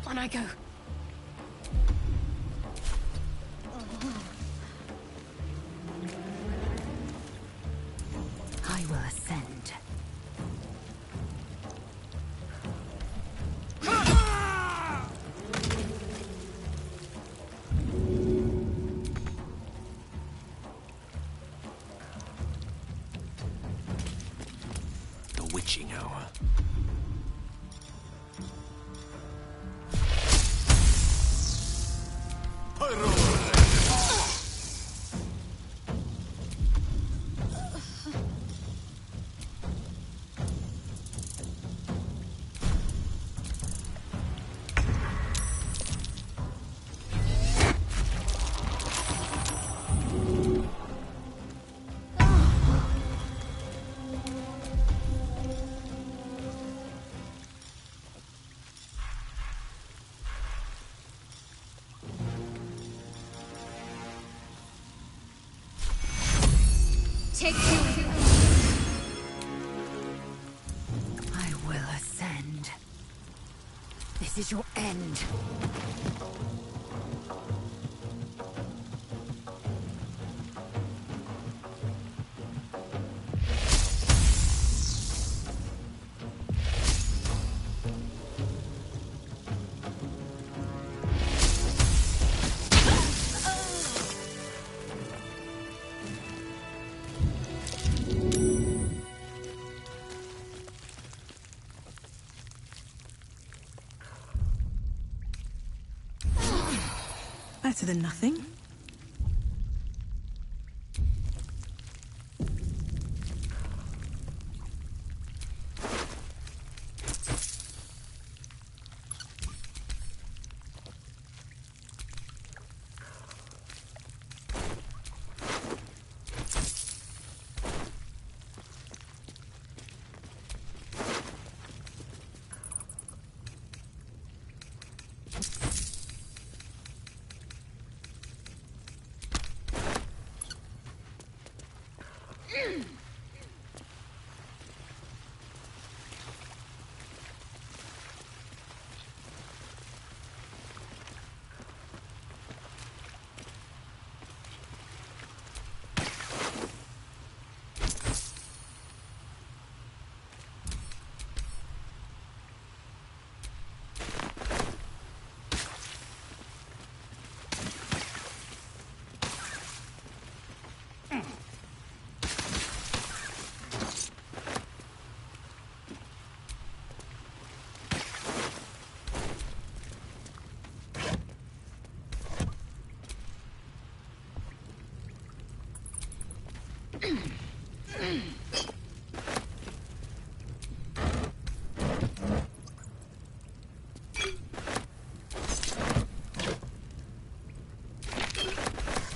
On I go. I will ascend. The witching hour. Take you. I will ascend. This is your end. Better than nothing.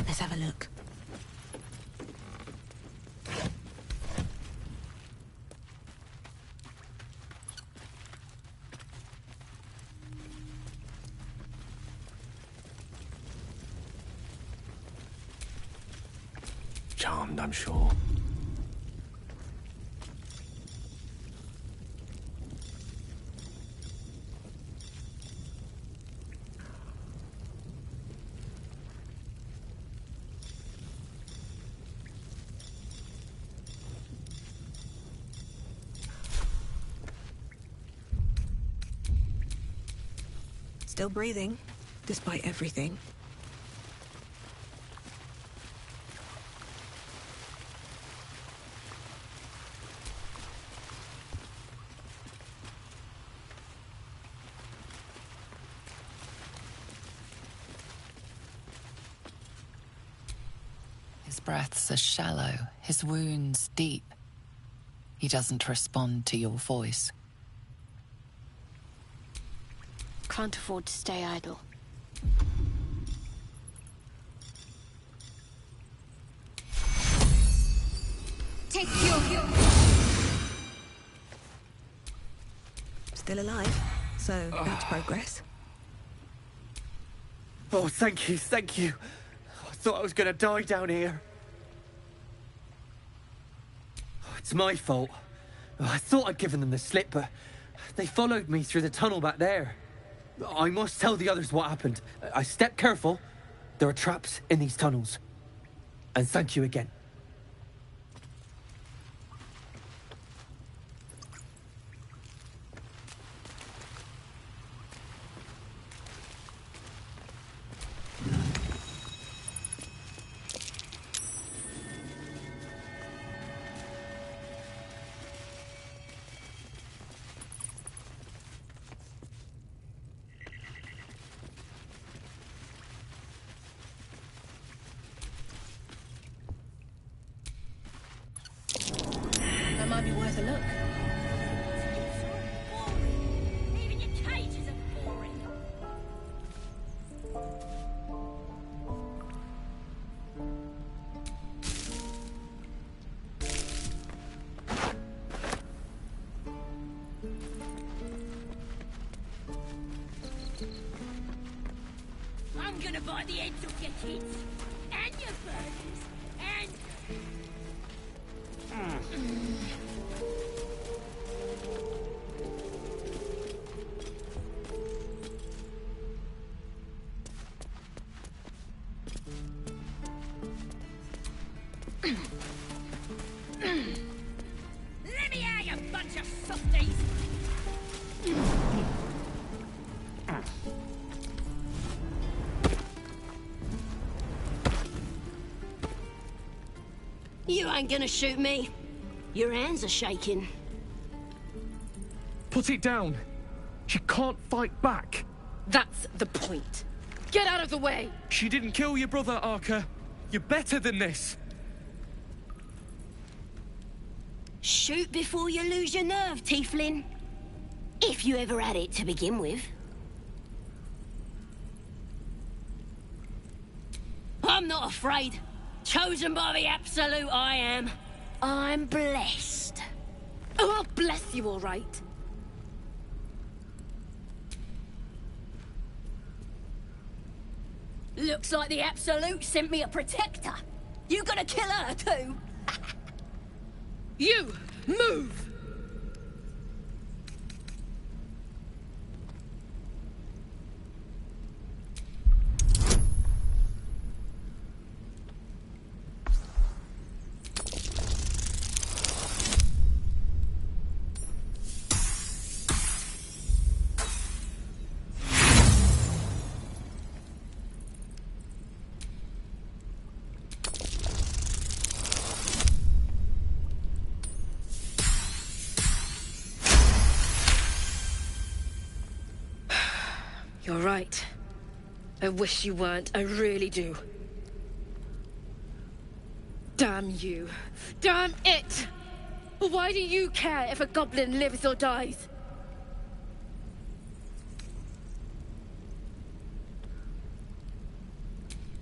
Let's have a look. Charmed, I'm sure. Still breathing, despite everything. His breaths are shallow, his wounds deep. He doesn't respond to your voice. Can't afford to stay idle. Take your... Still alive, so that's progress. Oh, thank you, thank you. I thought I was gonna die down here. It's my fault. I thought I'd given them the slip, but they followed me through the tunnel back there. I must tell the others what happened. I stepped careful. There are traps in these tunnels. And thank you again. That might be worth a look. Even your cages are boring. I'm gonna buy the ends off your kids, and your burdens, and... Let me out, you bunch of softies! You ain't gonna shoot me. Your hands are shaking. Put it down. She can't fight back. That's the point. Get out of the way! She didn't kill your brother, Arca. You're better than this. Shoot before you lose your nerve, Tiefling. If you ever had it to begin with. I'm not afraid. Chosen by the Absolute, I am. I'm blessed. Oh, I'll bless you, all right. Looks like the Absolute sent me a protector. You gonna kill her too? You, move! You're right. I wish you weren't. I really do. Damn you. Damn it! Why do you care if a goblin lives or dies?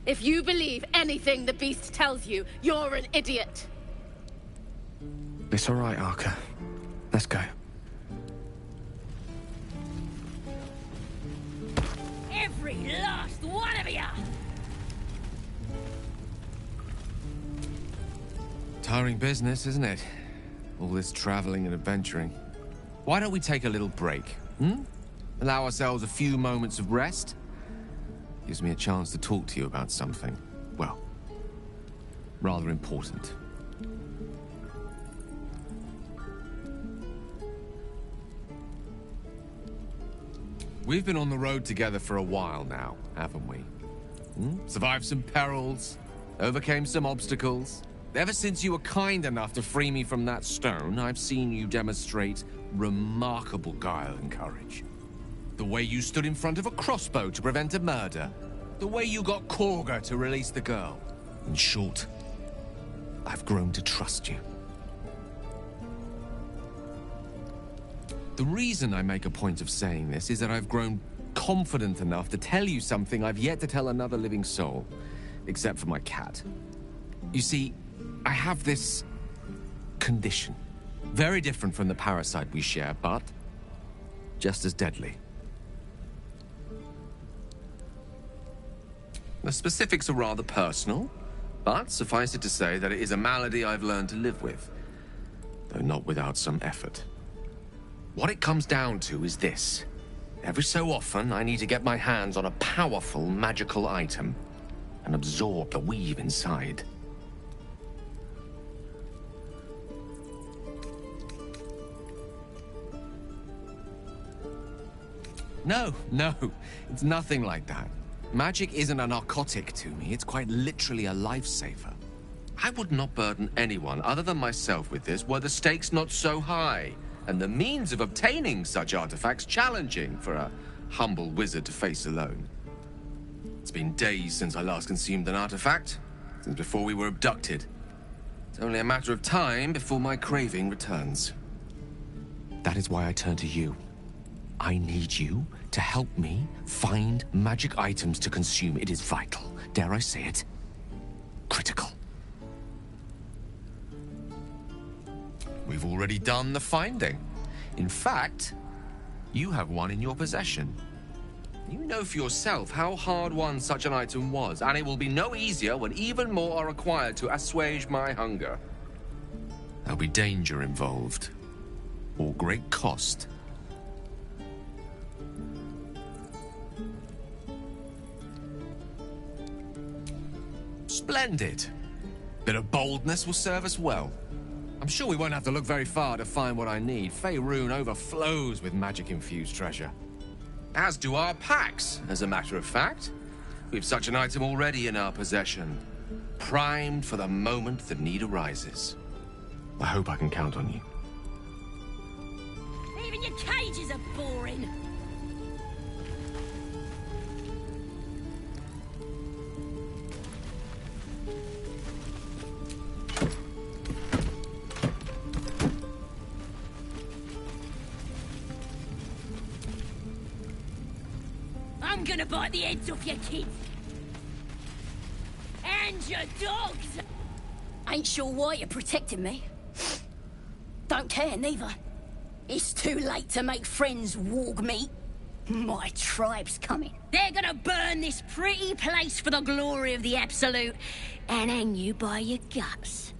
If you believe anything the beast tells you, you're an idiot. It's all right, Arca. Let's go. Every last one of ya! Tiring business, isn't it? All this traveling and adventuring. Why don't we take a little break, hmm? Allow ourselves a few moments of rest? Gives me a chance to talk to you about something, well, rather important. We've been on the road together for a while now, haven't we? Survived some perils, overcame some obstacles. Ever since you were kind enough to free me from that stone, I've seen you demonstrate remarkable guile and courage. The way you stood in front of a crossbow to prevent a murder. The way you got Kagha to release the girl. In short, I've grown to trust you. The reason I make a point of saying this is that I've grown confident enough to tell you something I've yet to tell another living soul, except for my cat. You see, I have this condition. Very different from the parasite we share, but just as deadly. The specifics are rather personal, but suffice it to say that it is a malady I've learned to live with, though not without some effort. What it comes down to is this. Every so often, I need to get my hands on a powerful magical item and absorb the weave inside. No, it's nothing like that. Magic isn't a narcotic to me, it's quite literally a lifesaver. I would not burden anyone other than myself with this were the stakes not so high, and the means of obtaining such artifacts challenging for a humble wizard to face alone. It's been days since I last consumed an artifact, since before we were abducted. It's only a matter of time before my craving returns. That is why I turn to you. I need you to help me find magic items to consume. It is vital. Dare I say it? Critical. We've already done the finding. In fact, you have one in your possession. You know for yourself how hard-won such an item was, and it will be no easier when even more are required to assuage my hunger. There'll be danger involved, or great cost. Splendid. Bit of boldness will serve us well. I'm sure we won't have to look very far to find what I need. Faerun overflows with magic-infused treasure. As do our packs, as a matter of fact. We've such an item already in our possession. Primed for the moment the need arises. I hope I can count on you. Even your cages are boring. I'm gonna bite the heads off your kids. And your dogs! Ain't sure why you're protecting me. Don't care, neither. It's too late to make friends, warg meat. My tribe's coming. They're gonna burn this pretty place for the glory of the Absolute and hang you by your guts.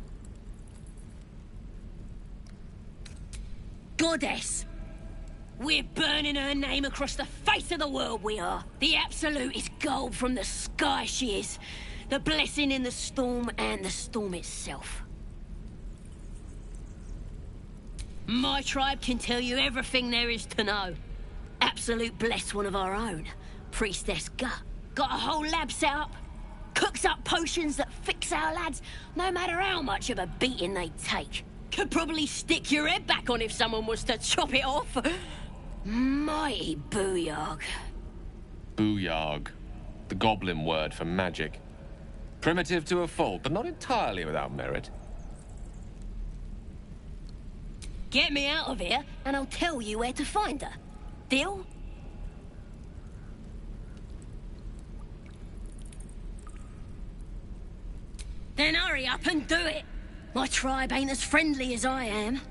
Goddess. We're burning her name across the face of the world, we are. The Absolute is gold from the sky, she is. The blessing in the storm and the storm itself. My tribe can tell you everything there is to know. Absolute bless one of our own. Priestess Gut. Got a whole lab set up. Cooks up potions that fix our lads, no matter how much of a beating they take. Could probably stick your head back on if someone was to chop it off. Mighty booyarg. Booyarg. The goblin word for magic. Primitive to a fault, but not entirely without merit. Get me out of here, and I'll tell you where to find her. Deal? Then hurry up and do it. My tribe ain't as friendly as I am.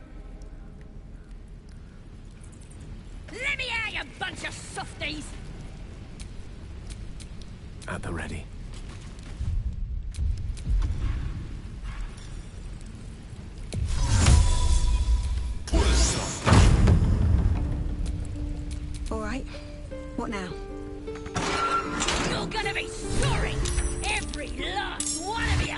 Let me out, you bunch of softies! At the ready. All right. What now? You're gonna be sorry! Every last one of you!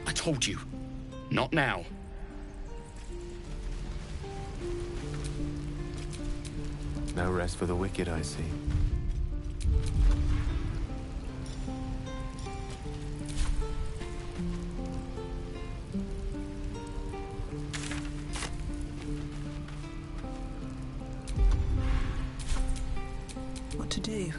I told you. Not now. No rest for the wicked, I see. What to do?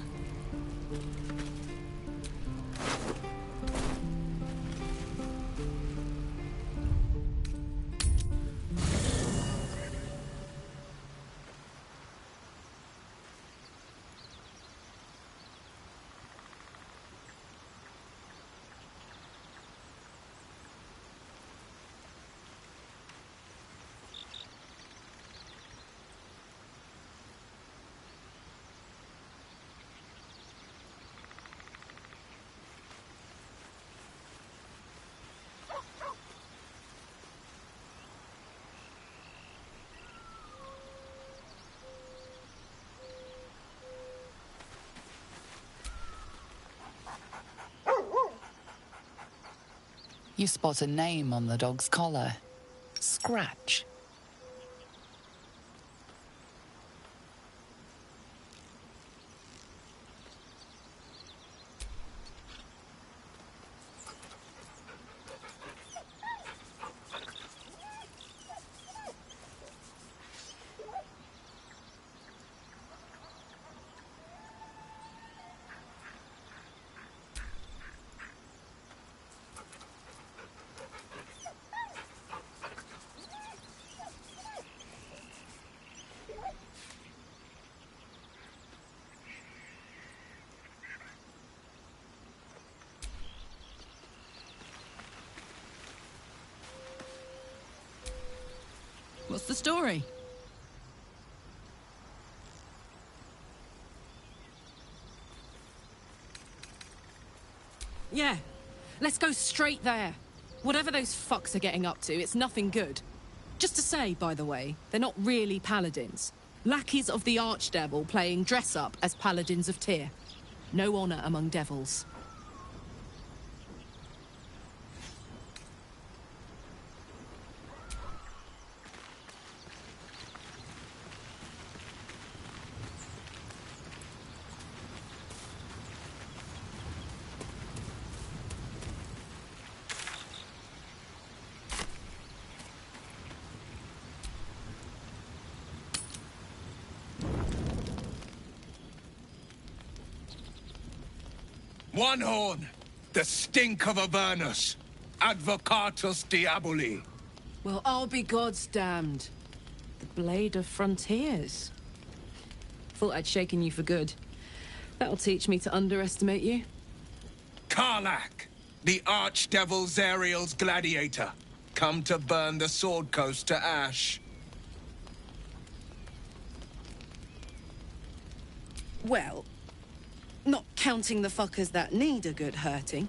You spot a name on the dog's collar. Scratch. What's the story? Yeah, let's go straight there. Whatever those fucks are getting up to, it's nothing good. Just to say, by the way, they're not really paladins. Lackeys of the Archdevil playing dress-up as paladins of Tyr. No honor among devils. One horn. The stink of Avernus. Advocatus Diaboli. Well, I'll be God's damned. The Blade of Frontiers. Thought I'd shaken you for good. That'll teach me to underestimate you. Karlach, the Archdevil Zariel's gladiator. Come to burn the Sword Coast to ash. Well, not counting the fuckers that need a good hurting.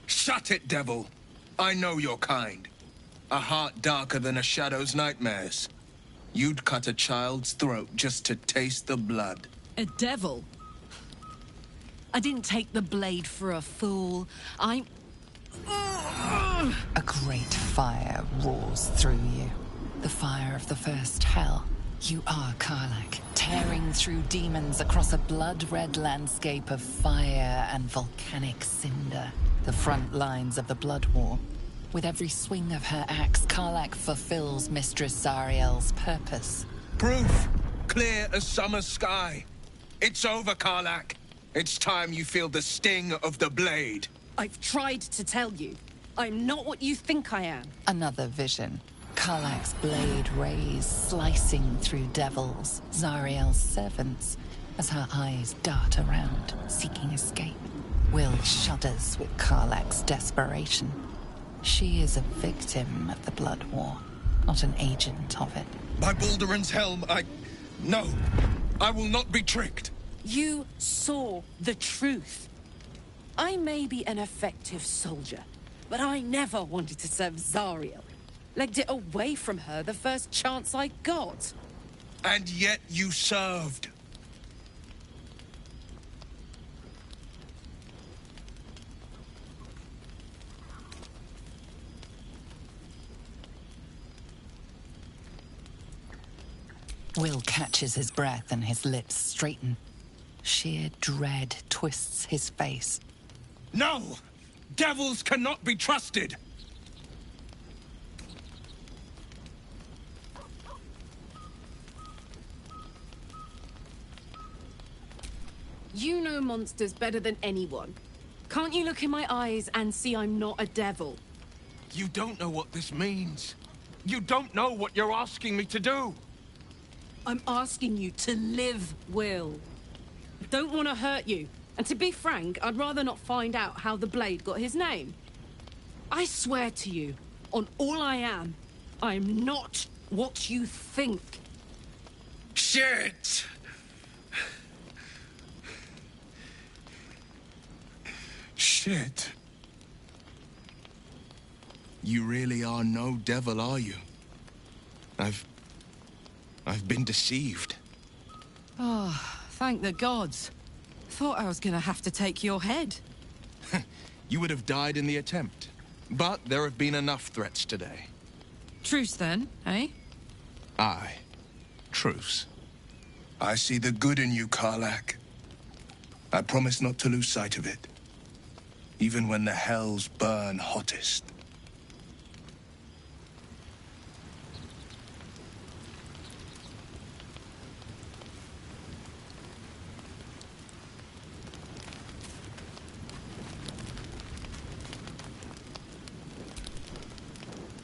Shut it, devil. I know your kind. A heart darker than a shadow's nightmares. You'd cut a child's throat just to taste the blood. A devil? I didn't take the blade for a fool. A great fire roars through you. The fire of the first hell. You are Karlach, tearing through demons across a blood-red landscape of fire and volcanic cinder. The front lines of the Blood War. With every swing of her axe, Karlach fulfills Mistress Zariel's purpose. Proof! Clear as summer sky. It's over, Karlach. It's time you feel the sting of the blade. I've tried to tell you. I'm not what you think I am. Another vision. Karlach's blade rays slicing through devils, Zariel's servants, as her eyes dart around, seeking escape. Will shudders with Karlach's desperation. She is a victim of the Blood War, not an agent of it. By Balduran's helm, No, I will not be tricked. You saw the truth. I may be an effective soldier, but I never wanted to serve Zariel. Legged it away from her the first chance I got. And yet you served. Will catches his breath and his lips straighten. Sheer dread twists his face. No! Devils cannot be trusted! You know monsters better than anyone. Can't you look in my eyes and see I'm not a devil? You don't know what this means. You don't know what you're asking me to do. I'm asking you to live, Will. I don't want to hurt you. And to be frank, I'd rather not find out how the Blade got his name. I swear to you, on all I am not what you think. Shit! Shit. You really are no devil, are you? I've been deceived. Oh, thank the gods. Thought I was gonna have to take your head. You would have died in the attempt. But there have been enough threats today. Truce then, eh? Aye. Truce. I see the good in you, Karlach. I promise not to lose sight of it. Even when the hells burn hottest.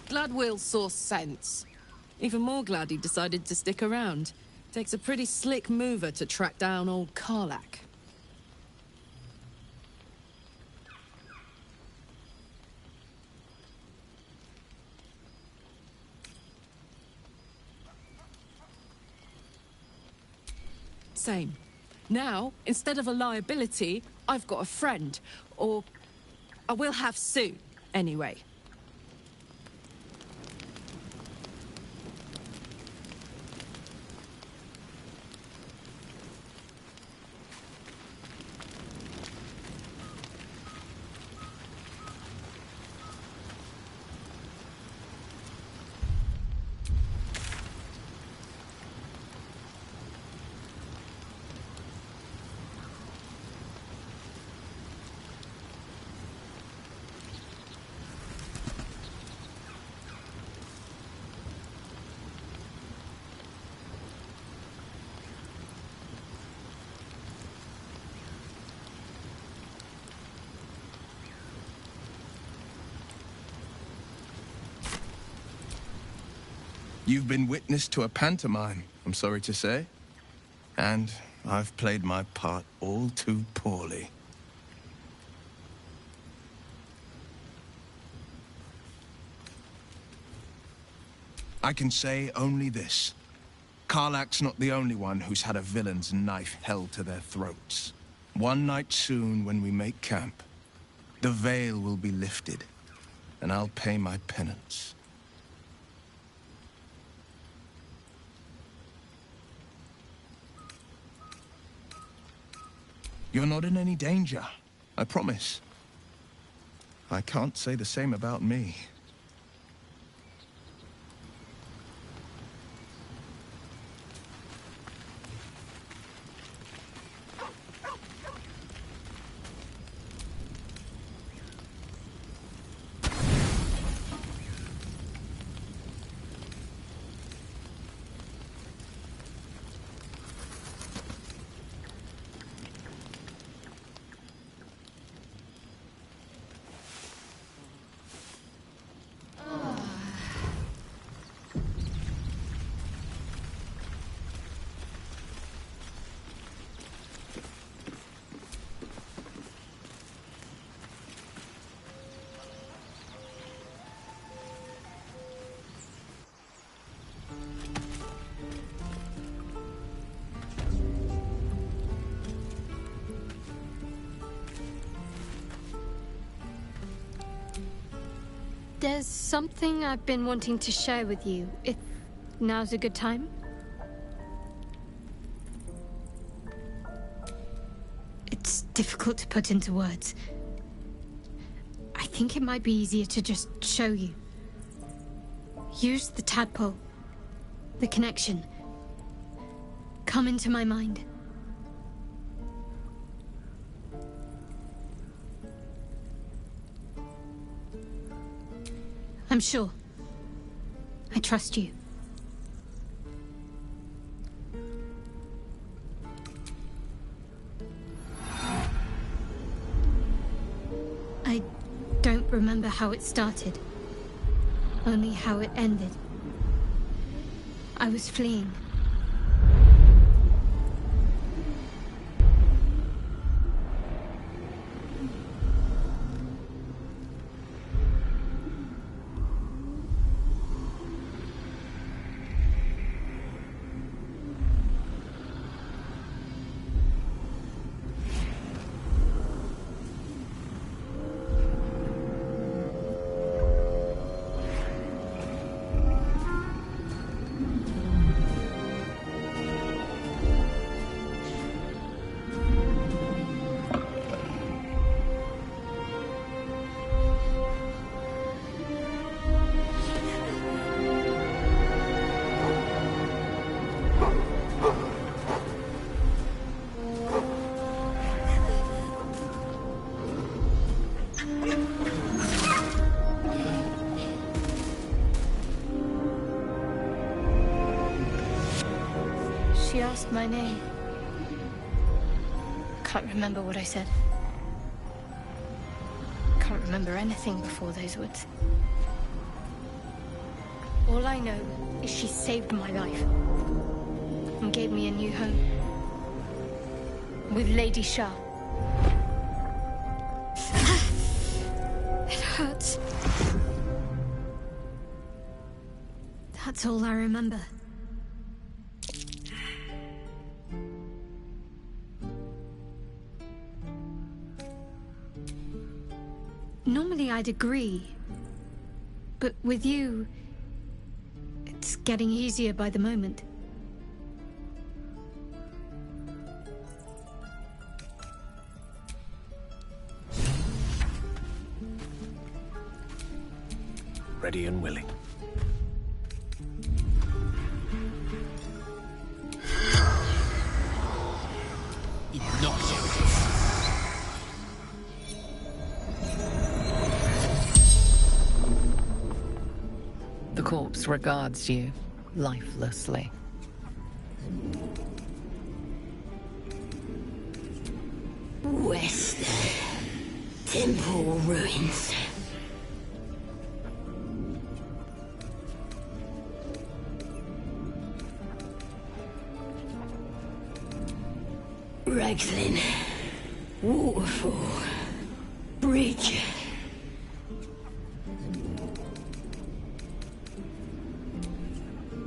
Glad Will saw sense. Even more glad he decided to stick around. Takes a pretty slick mover to track down old Karlach. Same. Now, instead of a liability, I've got a friend. Or I will have soon, anyway. You've been witness to a pantomime, I'm sorry to say. And I've played my part all too poorly. I can say only this. Karlach's not the only one who's had a villain's knife held to their throats. One night soon, when we make camp, the veil will be lifted, and I'll pay my penance. You're not in any danger, I promise. I can't say the same about me. There's something I've been wanting to share with you, if now's a good time. It's difficult to put into words. I think it might be easier to just show you. Use the tadpole, the connection. Come into my mind. I'm sure. I trust you. I don't remember how it started. Only how it ended. I was fleeing. She asked my name. Can't remember what I said. Can't remember anything before those words. All I know is she saved my life and gave me a new home with Lady Shar. It hurts. That's all I remember. Normally I'd agree, but with you, it's getting easier by the moment. Ready and willing. The corpse regards you lifelessly. West Temple Ruins. Ragslin. Waterfall. Bridge.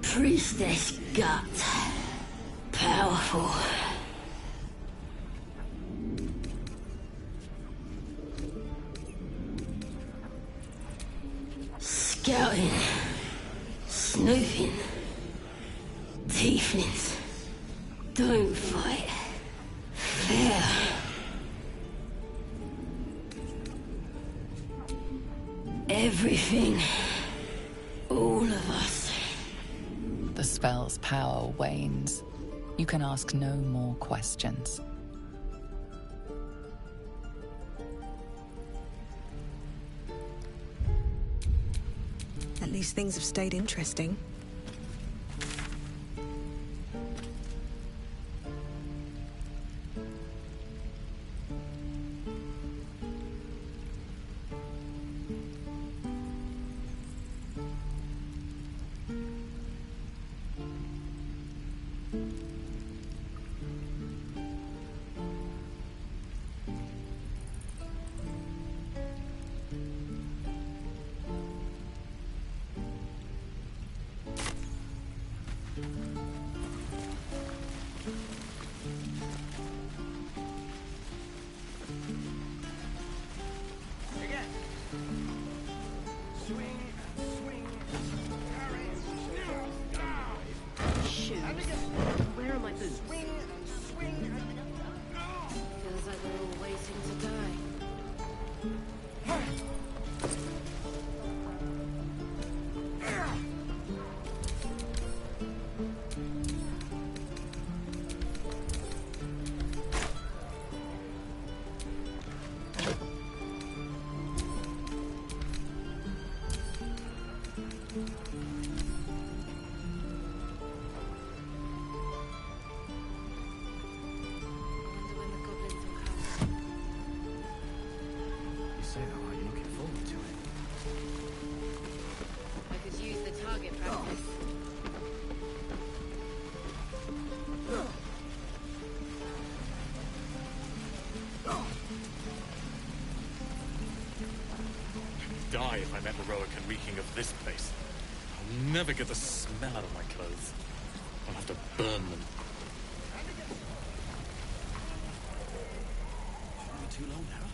Priestess gut. Powerful. Scouting. Snooping. Tieflings. Don't fight. Fair. Everything. All of us. The spell's power wanes. You can ask no more questions. At least things have stayed interesting. Where are my boots? Feels like we're all waiting to die. Die if I met Heroic and reeking of this place. I'll never get the smell out of my clothes. I'll have to burn them. Too long now.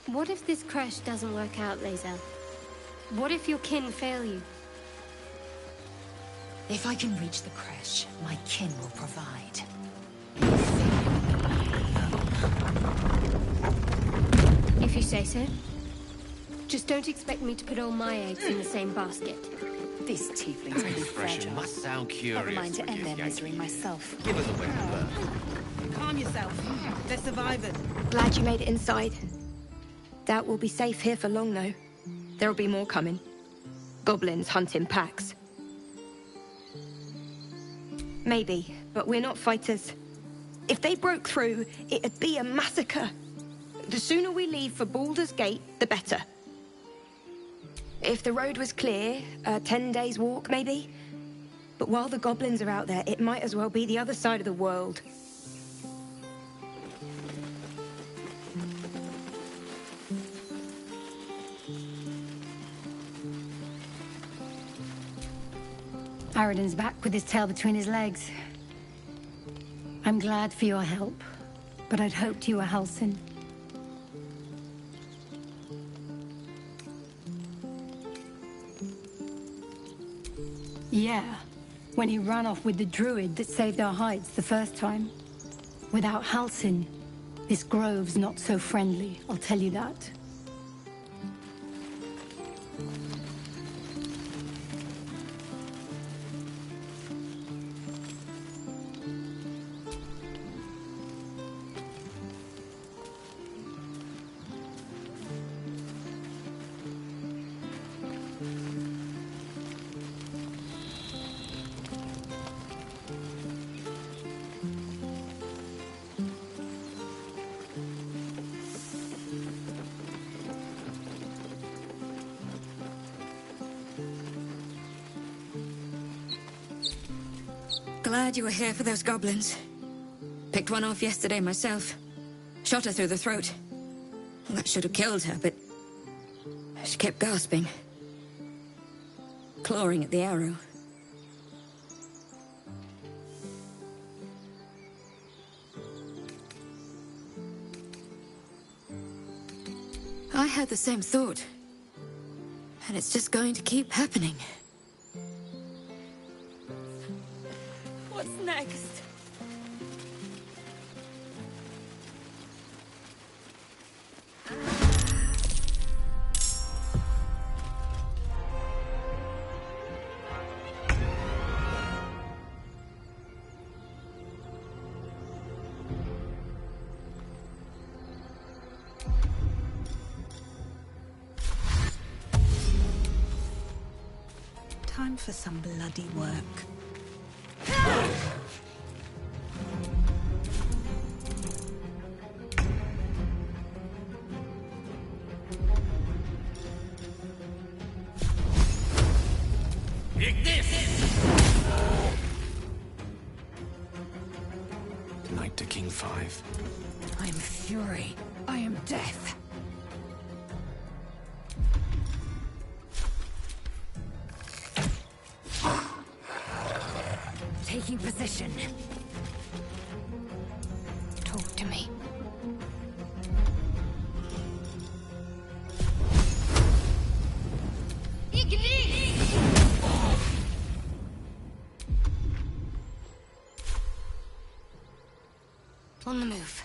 What if this crash doesn't work out, Lae'zel? What if your kin fail you? If I can reach the crash, my kin will provide. If you say so. Just don't expect me to put all my eggs in the same basket. These tieflings will be fragile. Must sound curious. Never mind to would end you, their Yankee? misery myself. Give us a way to burn. Calm yourself. They're survivors. Glad you made it inside. Doubt we'll be safe here for long, though. There'll be more coming. Goblins hunting packs. Maybe, but we're not fighters. If they broke through, it'd be a massacre. The sooner we leave for Baldur's Gate, the better. If the road was clear, a 10 days walk, maybe? But while the goblins are out there, it might as well be the other side of the world. Aradin's back with his tail between his legs. I'm glad for your help, but I'd hoped you were Halsin. Yeah, when he ran off with the druid that saved our hides the first time. Without Halsin, This grove's not so friendly, I'll tell you that. Glad you were here for those goblins. Picked one off yesterday myself. Shot her through the throat. Well, that should have killed her, but she kept gasping. Clawing at the arrow. I had the same thought. And it's just going to keep happening. What's next? Time for some bloody work. Knight to King 5. I am fury. I am death. Taking position. Talk to me. On the move.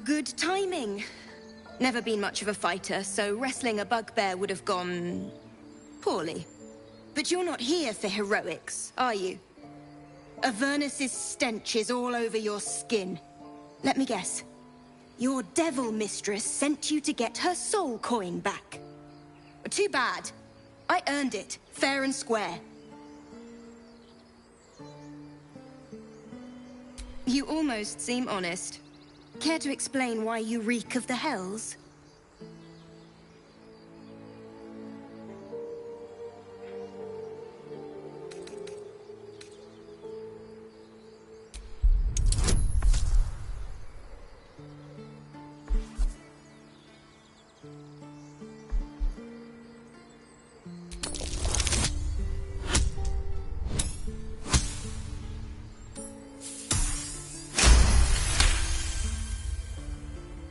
Good timing. Never been much of a fighter, so wrestling a bugbear would have gone poorly. But you're not here for heroics, are you? Avernus's stench is all over your skin. Let me guess. Your devil mistress sent you to get her soul coin back. Too bad. I earned it, fair and square. You almost seem honest. Care to explain why you reek of the Hells?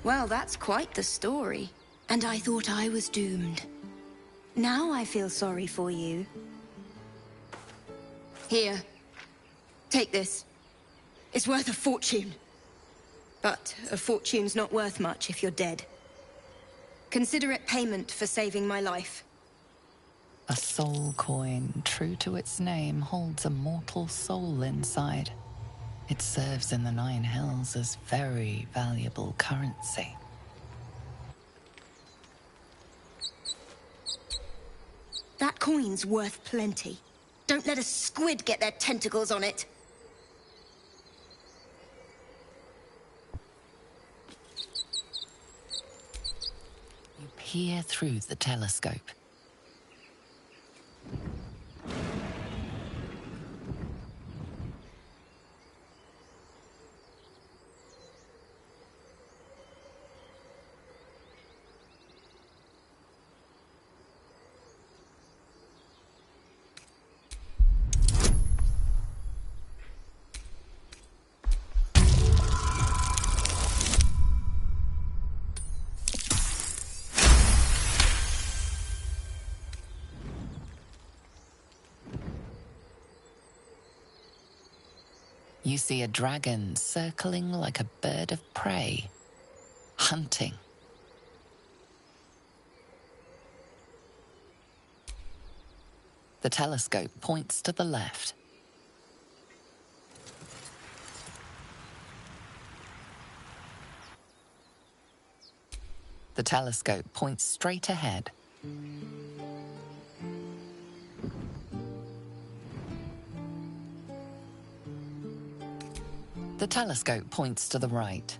Well, that's quite the story. And I thought I was doomed. Now I feel sorry for you. Here. Take this. It's worth a fortune. But a fortune's not worth much if you're dead. Consider it payment for saving my life. A soul coin, true to its name, holds a mortal soul inside. It serves in the Nine Hells as very valuable currency. That coin's worth plenty. Don't let a squid get their tentacles on it. You peer through the telescope. You see a dragon circling like a bird of prey, hunting. The telescope points to the left. The telescope points straight ahead. The telescope points to the right.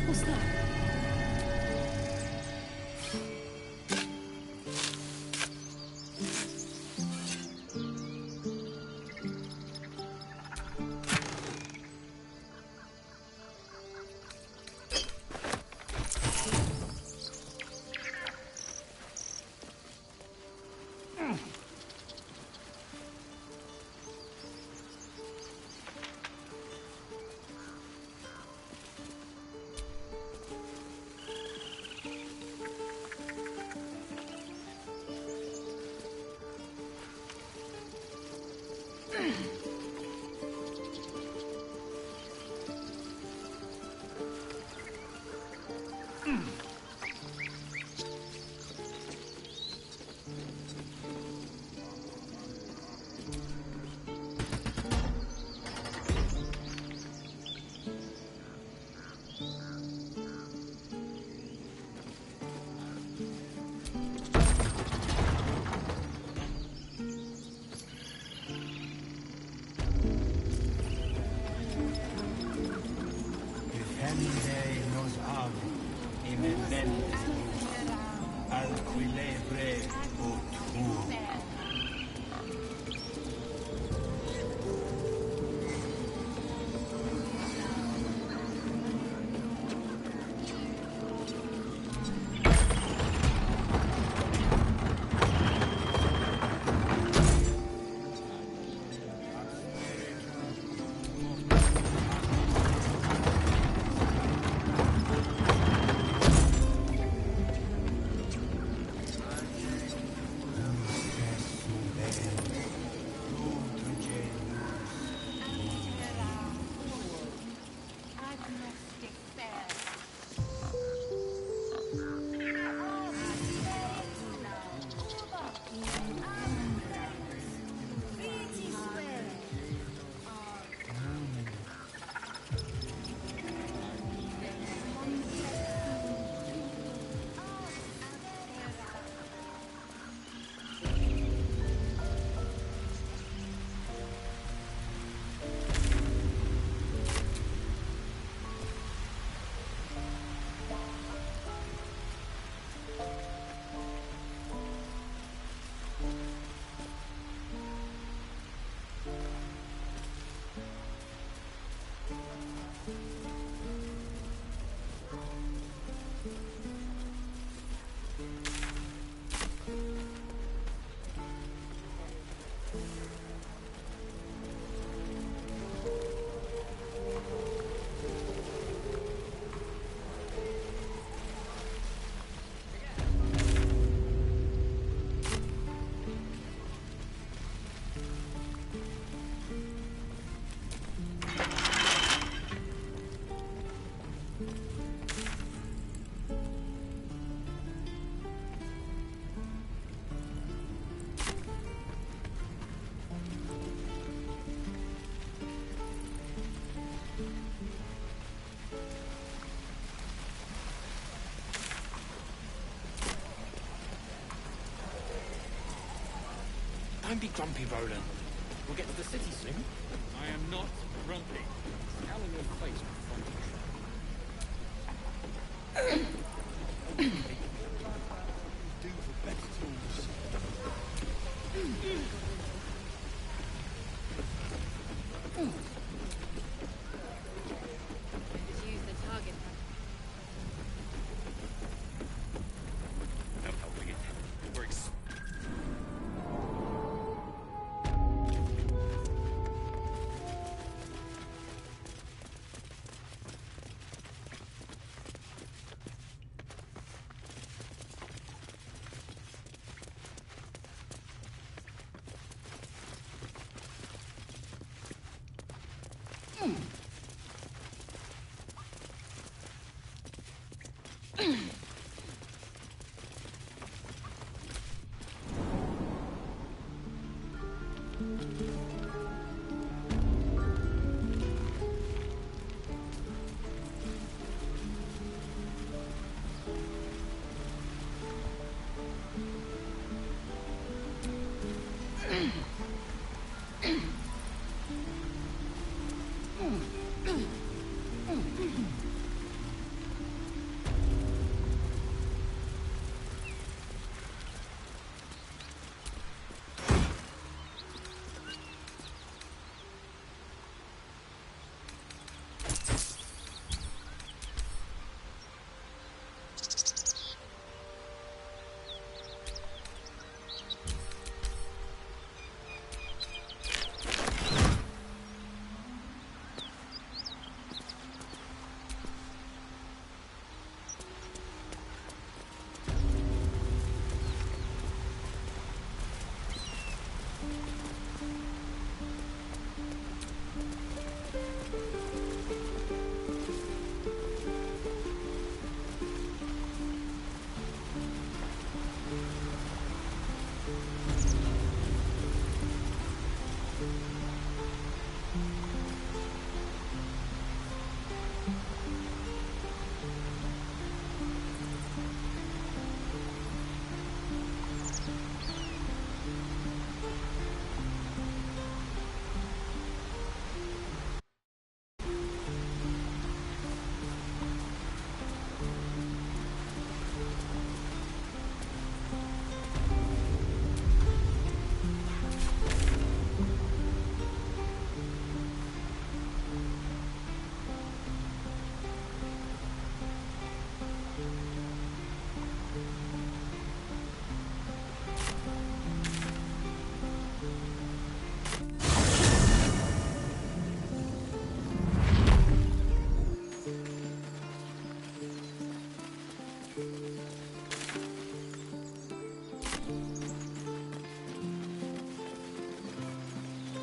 What's that? be grumpy, Roland. We'll get to the city soon. I am not grumpy. Scowl on your face before you do for better tools. Just use the target. No helping it. We're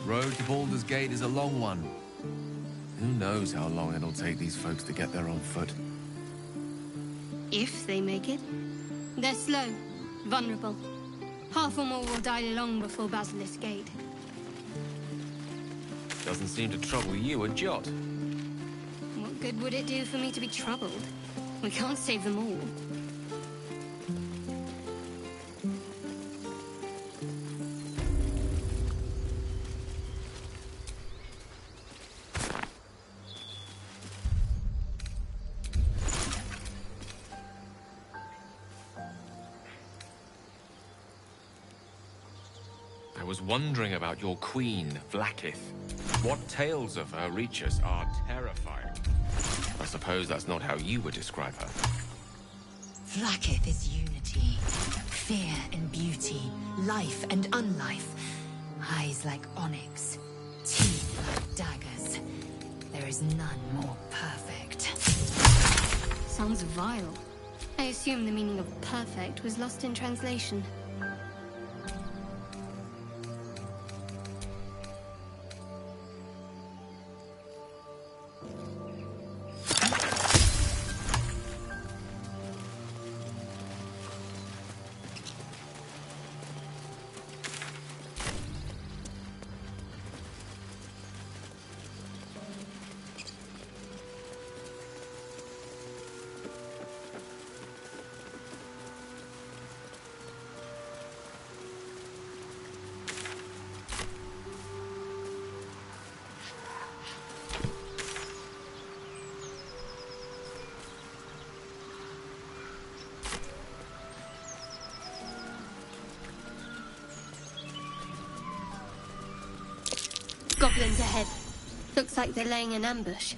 Road to Baldur's Gate is a long one. Who knows how long it'll take these folks to get there on foot. If they make it. They're slow, vulnerable. Half or more will die long before Basilisk Gate. Doesn't seem to trouble you a jot. What good would it do for me to be troubled? We can't save them all. I was wondering about your queen, Vlaakith. What tales of her reach us are terrifying. I suppose that's not how you would describe her. Vlaakith is unity, fear and beauty, life and unlife. Eyes like onyx, teeth like daggers. There is none more perfect. Sounds vile. I assume the meaning of perfect was lost in translation. goblins ahead. Looks like they're laying an ambush.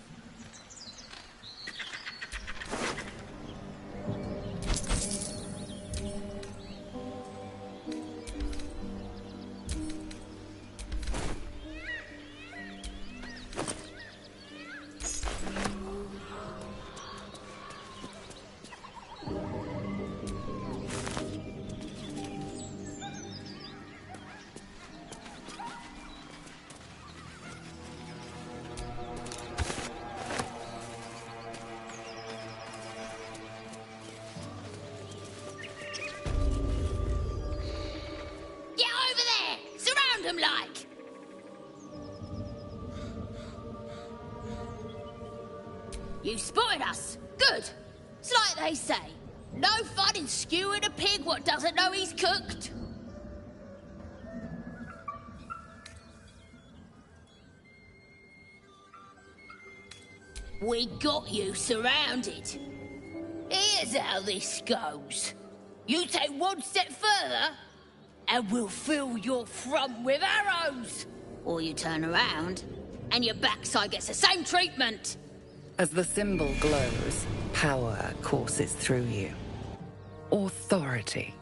Like. You spotted us. Good. It's like they say. No fun in skewing a pig what doesn't know he's cooked. We got you surrounded. Here's how this goes. You take one step further, and we'll fill your front with arrows. Or you turn around, and your backside gets the same treatment. As the symbol glows, power courses through you. Authority.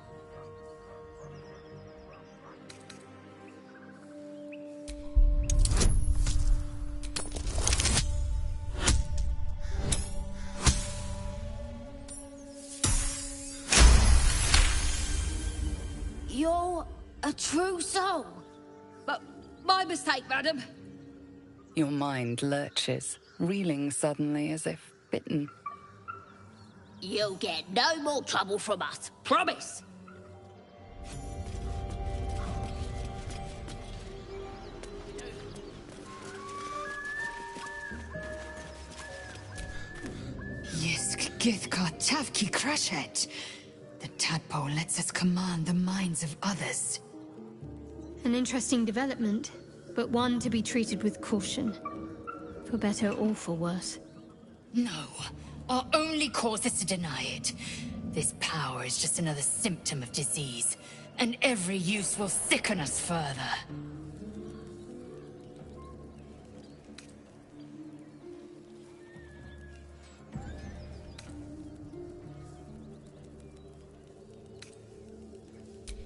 You're a true soul. But my mistake, madam. Your mind lurches, reeling suddenly as if bitten. You'll get no more trouble from us. Promise. Yisk Githkar Tavki Krashet. The tadpole lets us command the minds of others. An interesting development, but one to be treated with caution. For better or for worse. No. Our only course is to deny it. This power is just another symptom of disease, and every use will sicken us further.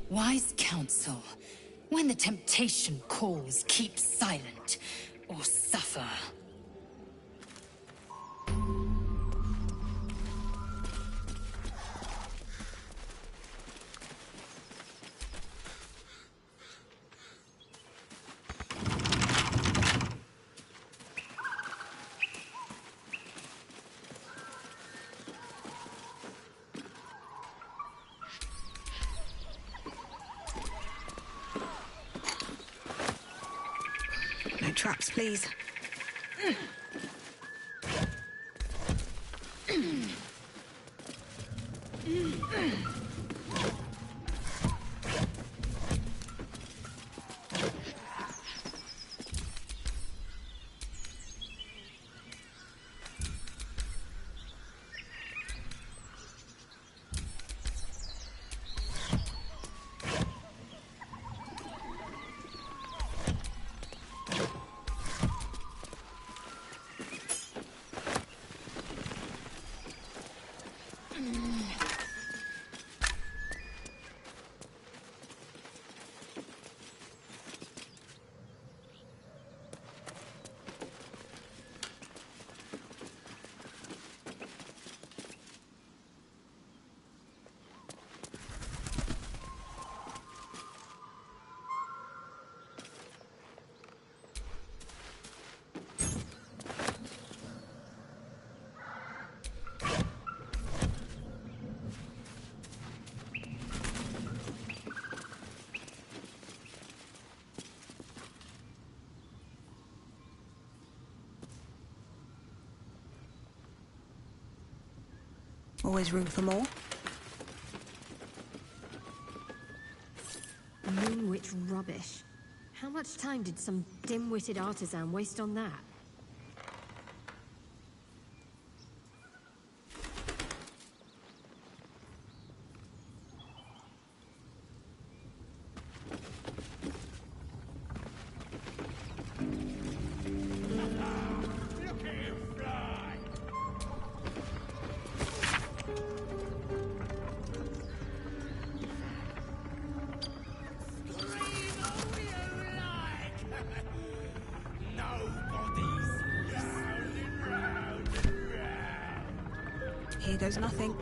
Wise counsel. When the temptation calls, keep silent, or suffer. No traps, please. Always room for more. Moonwitch rubbish. How much time did some dim-witted artisan waste on that? Here goes nothing.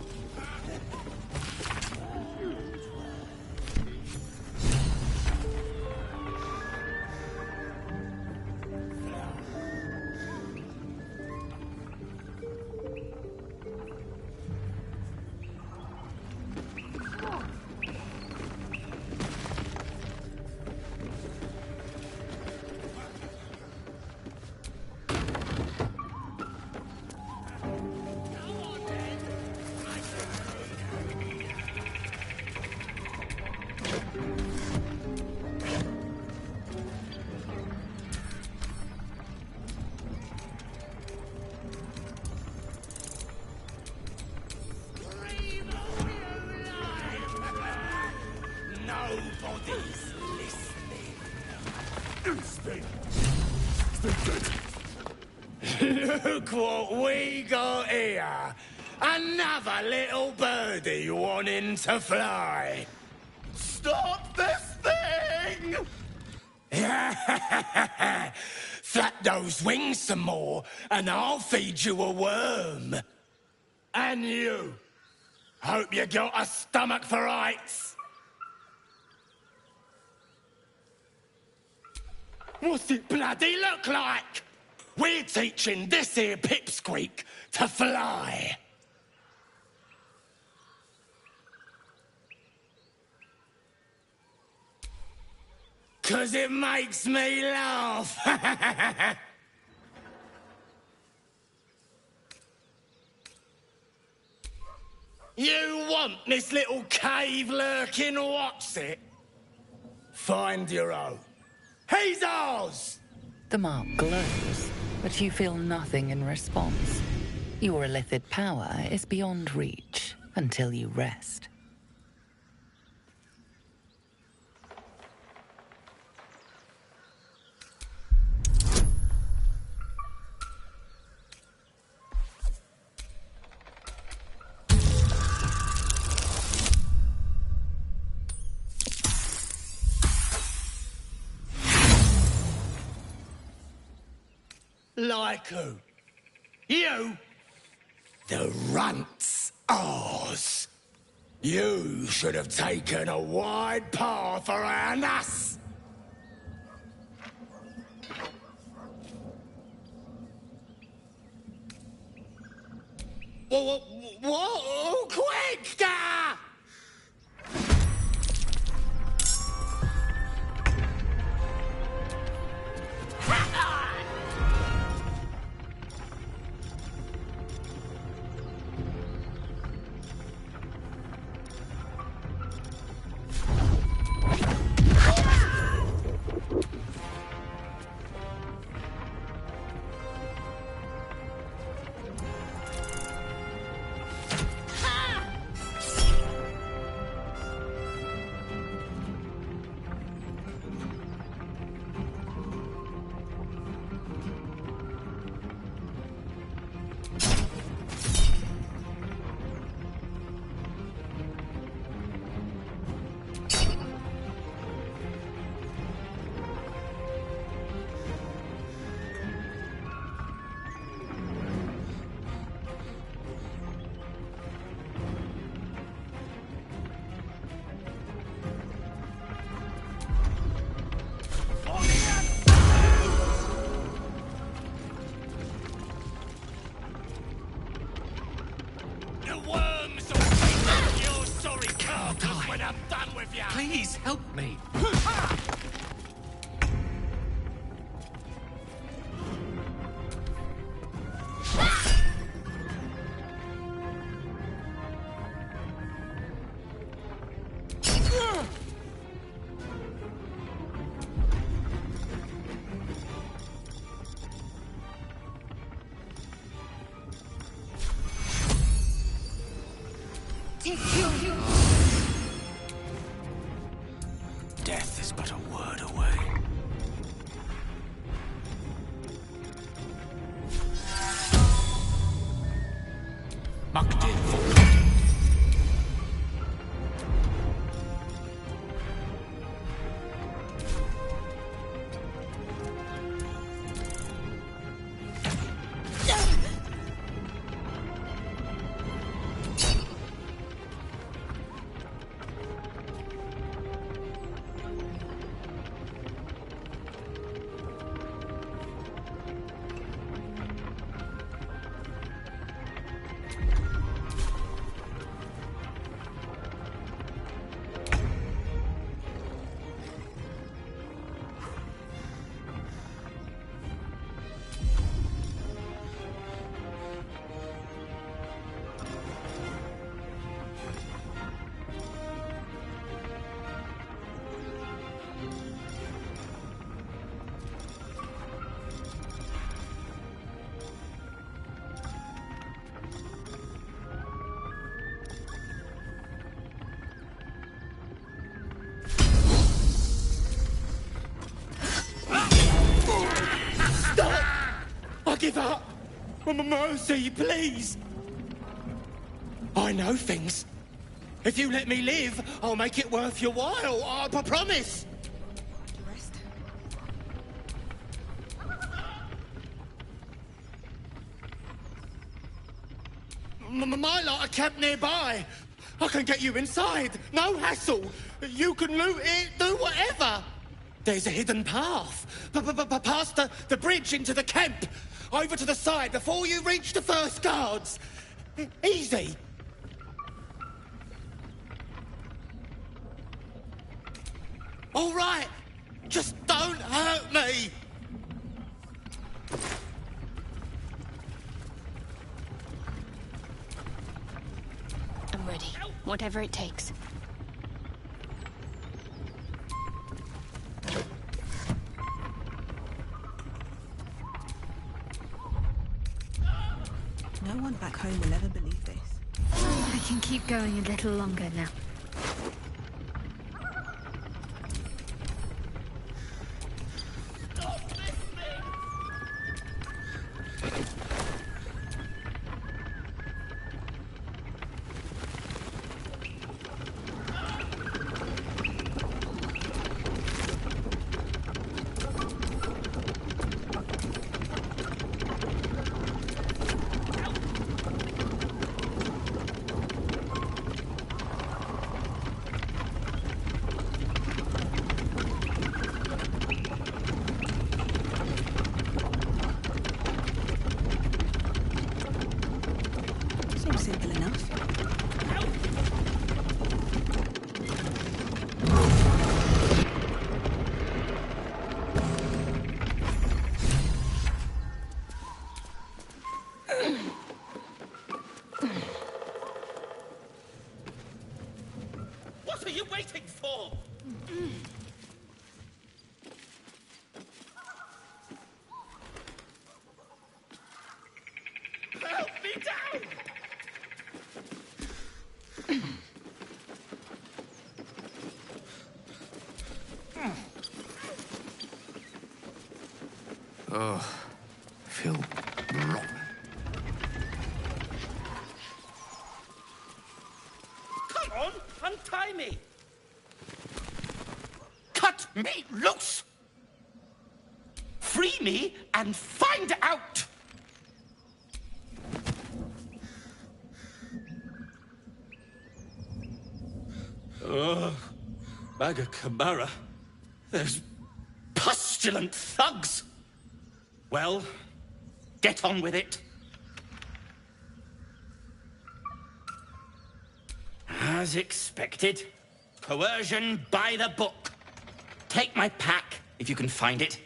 Nobody's listening. Look what we got here. Another little birdie wanting to fly. Stop this thing! Flap those wings some more, and I'll feed you a worm. And you. Hope you got a stomach for heights. What's it bloody look like? We're teaching this here pipsqueak to fly. 'Cause it makes me laugh. You want this little cave lurking what's it? Find your own. He's ours! The mark glows, but you feel nothing in response. Your illithid power is beyond reach until you rest. Like who? You? The runt's ours. You should have taken a wide path around us. Whoa, quick! Please help me. Death is but a word away. Mucked in for give up. Mercy, please. I know things. If you let me live, I'll make it worth your while. I promise. Rest. My lot are camped nearby. I can get you inside. No hassle. You can loot it, do whatever. There's a hidden path. Past the bridge into the camp. Over to the side before you reach the first guards. Easy. All right. Just don't hurt me. I'm ready. Whatever it takes. No one back home will ever believe this. I can keep going a little longer now. Seems simple enough. What are you waiting for? Help me down! Oh, I feel rotten. Come on, untie me! Cut me loose! Free me and find out! Ugh, Maga Kamara. There's pestilent thugs! Well, get on with it. As expected, coercion by the book. Take my pack, if you can find it.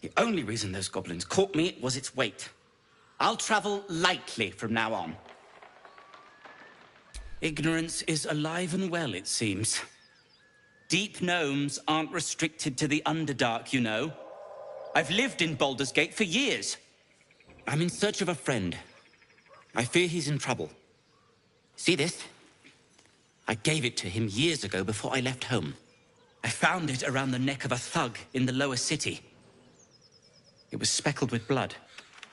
The only reason those goblins caught me was its weight. I'll travel lightly from now on. Ignorance is alive and well, it seems. Deep gnomes aren't restricted to the Underdark, you know. I've lived in Baldur's Gate for years. I'm in search of a friend. I fear he's in trouble. See this? I gave it to him years ago before I left home. I found it around the neck of a thug in the lower city. It was speckled with blood.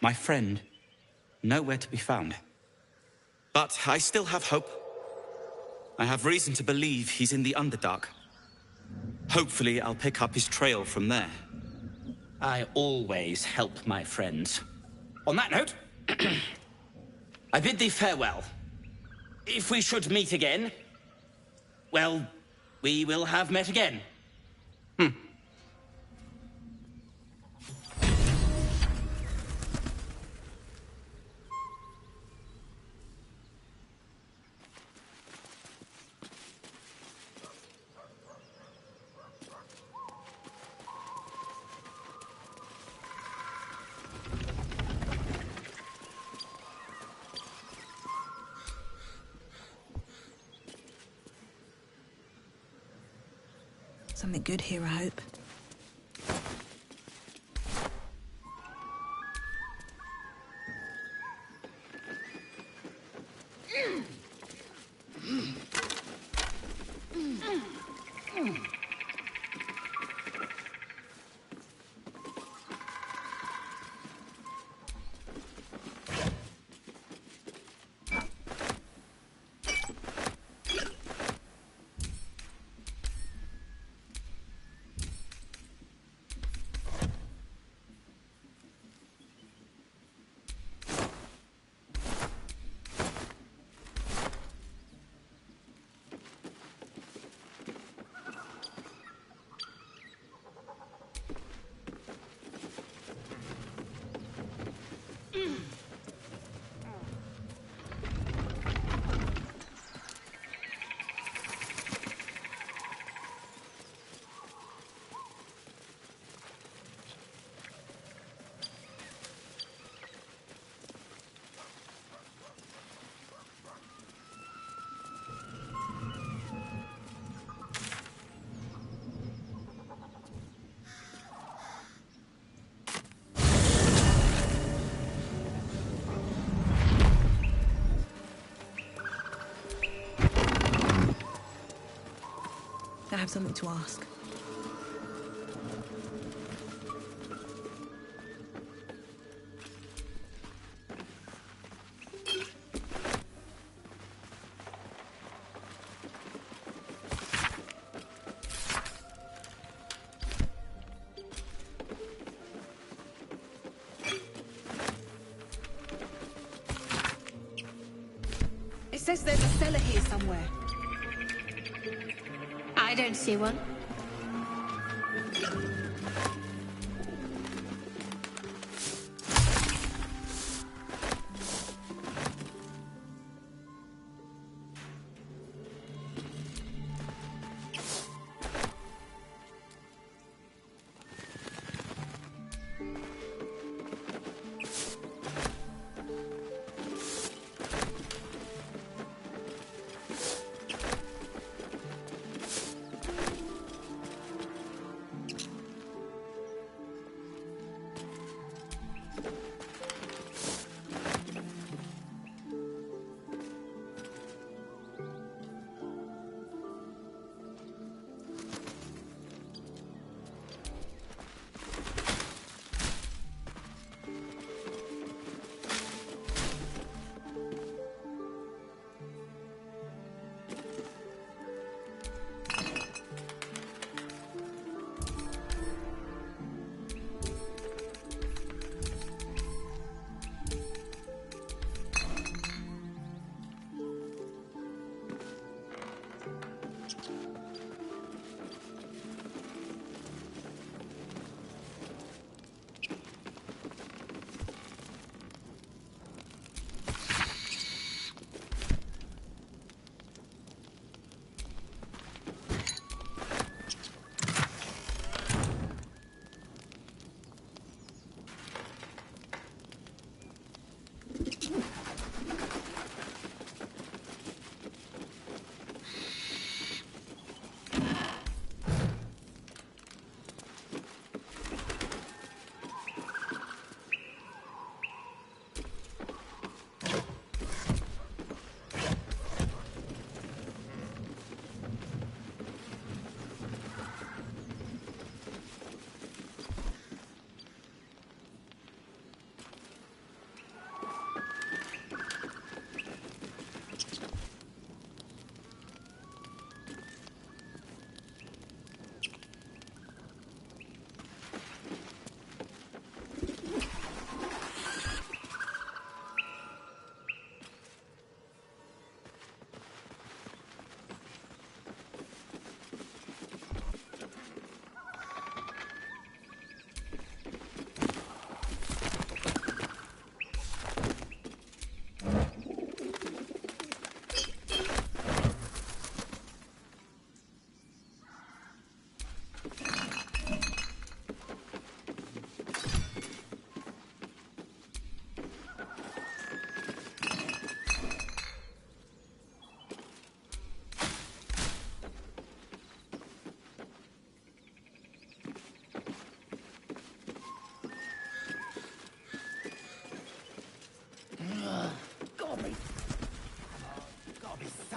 My friend, nowhere to be found. But I still have hope. I have reason to believe he's in the Underdark. Hopefully, I'll pick up his trail from there. I always help my friends. On that note, I bid thee farewell. If we should meet again, well, we will have met again. Something good here, I hope. have something to ask. It says there's a cellar here somewhere. I don't see one.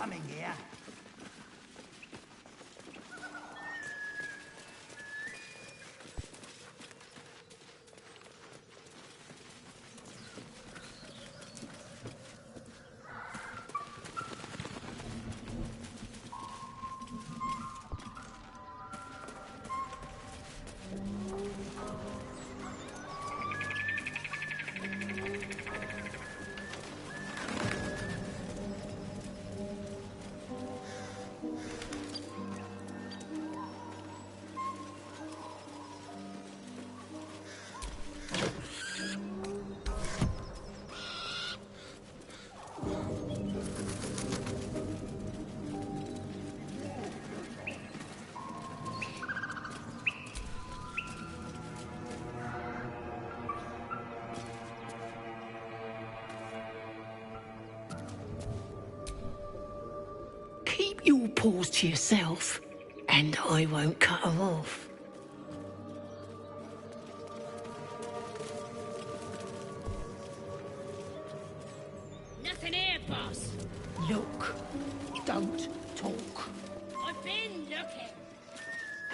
Coming here. Keep your paws to yourself, and I won't cut them off. Nothing here, boss. Look. Don't talk. I've been looking.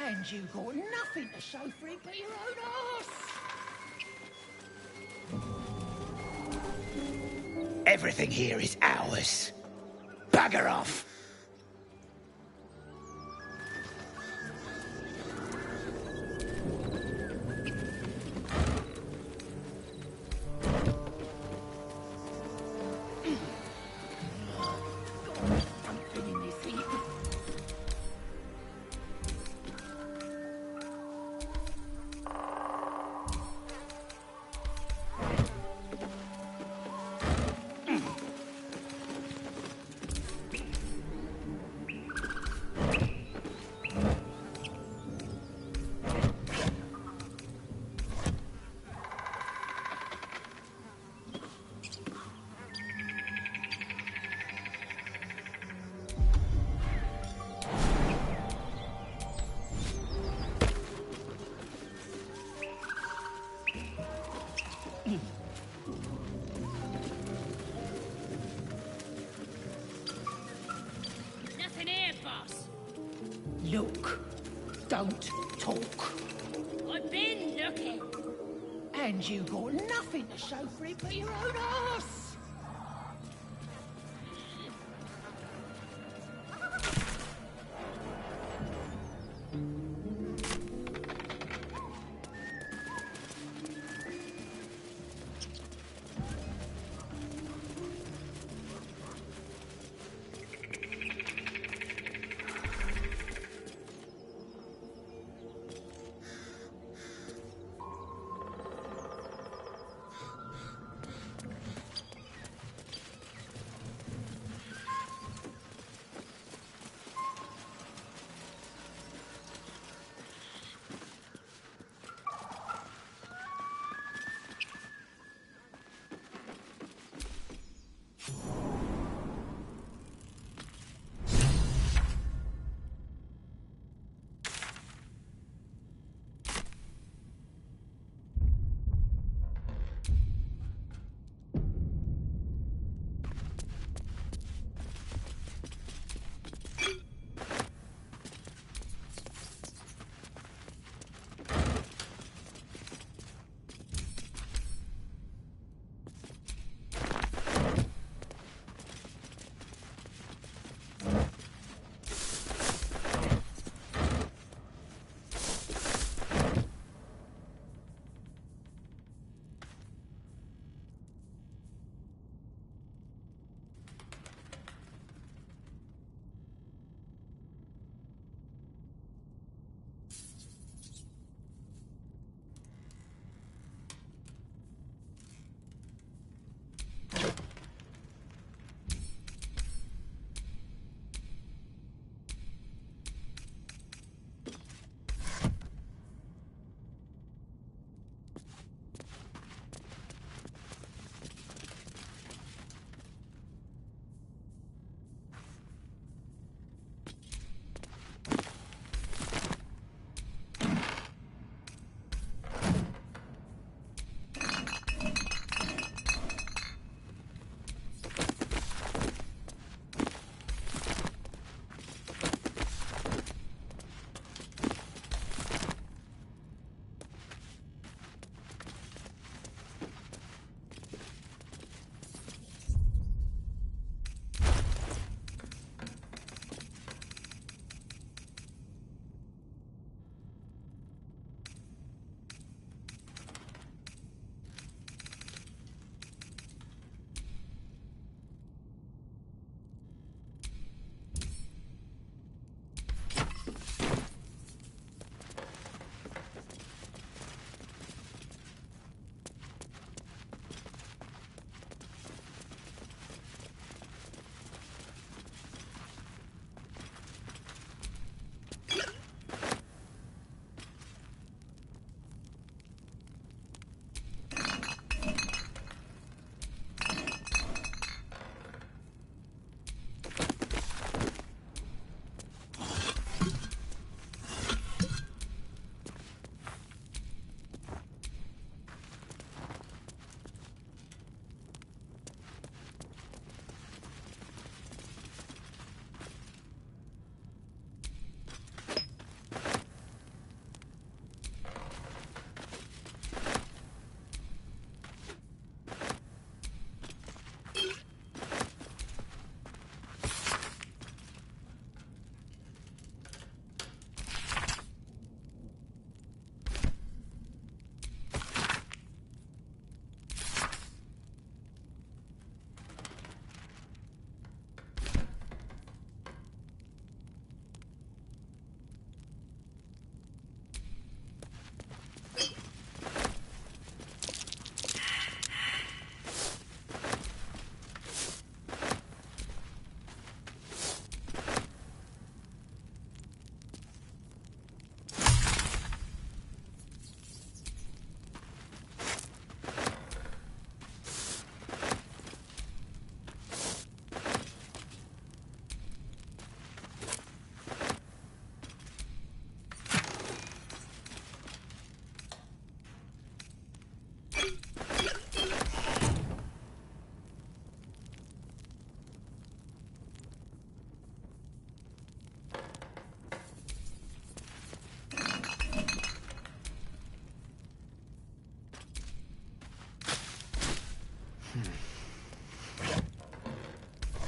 And you got nothing to show for it but your own arse. Everything here is ours. Bugger off. Nothing here, boss. Look. Don't talk. I've been looking. And you got nothing to show for it but your own arse.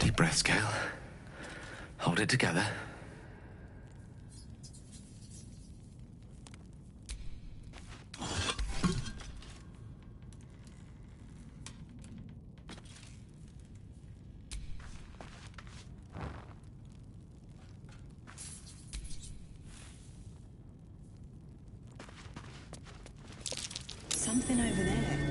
Deep breath, Gale. Hold it together. Something over there.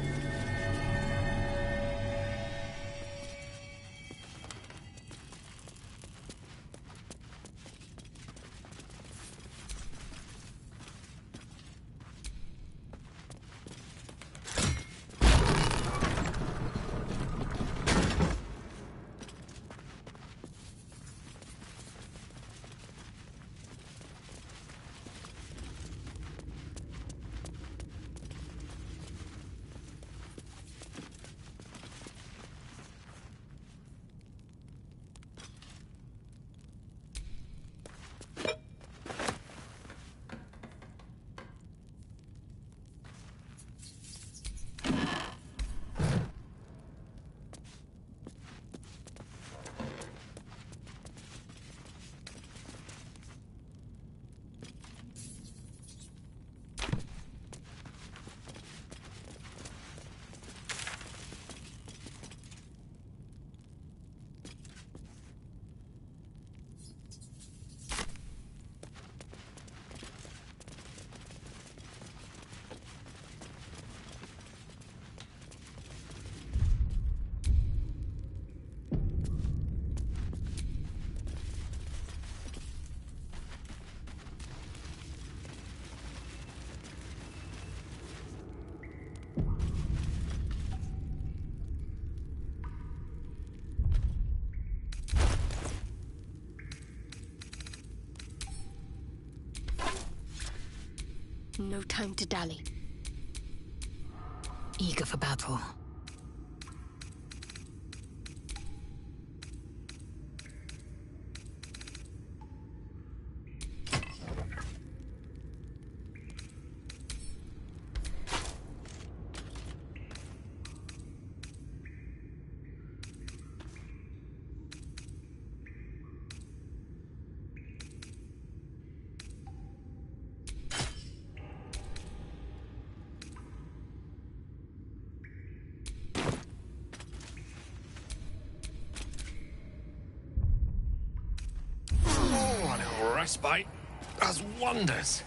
No time to dally. Eager for battle. Respite does wonders.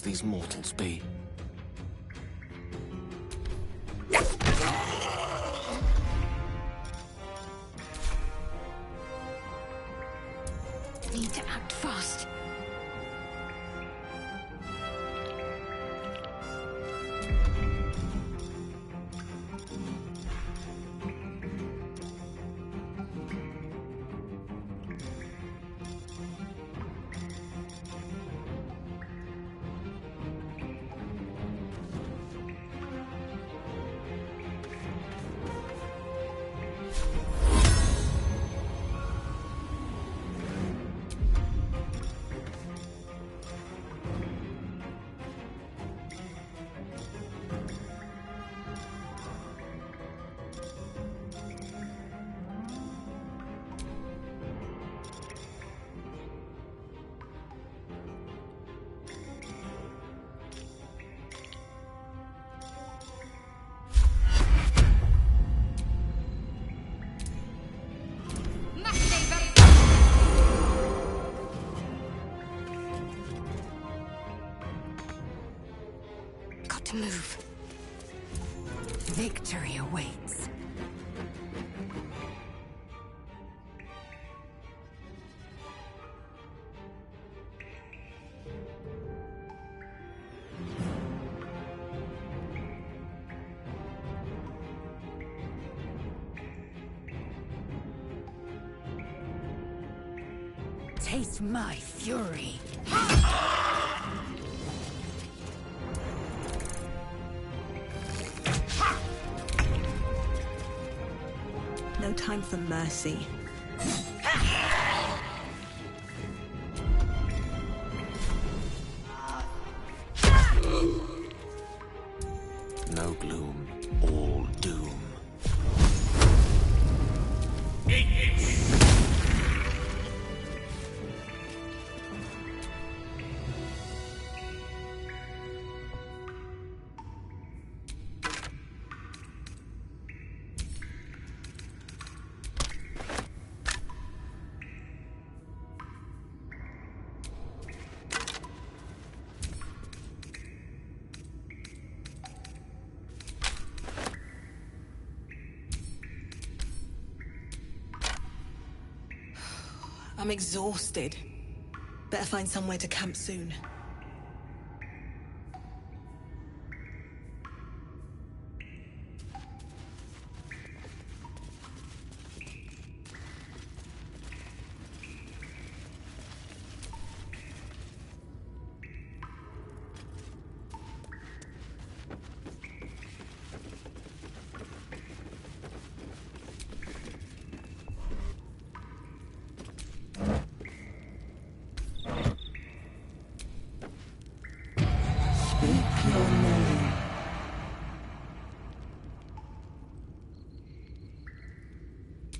These mortals be? Need to act fast. Victory awaits. Taste my fury. No time for mercy. No gloom, all doom. I'm exhausted. Better find somewhere to camp soon.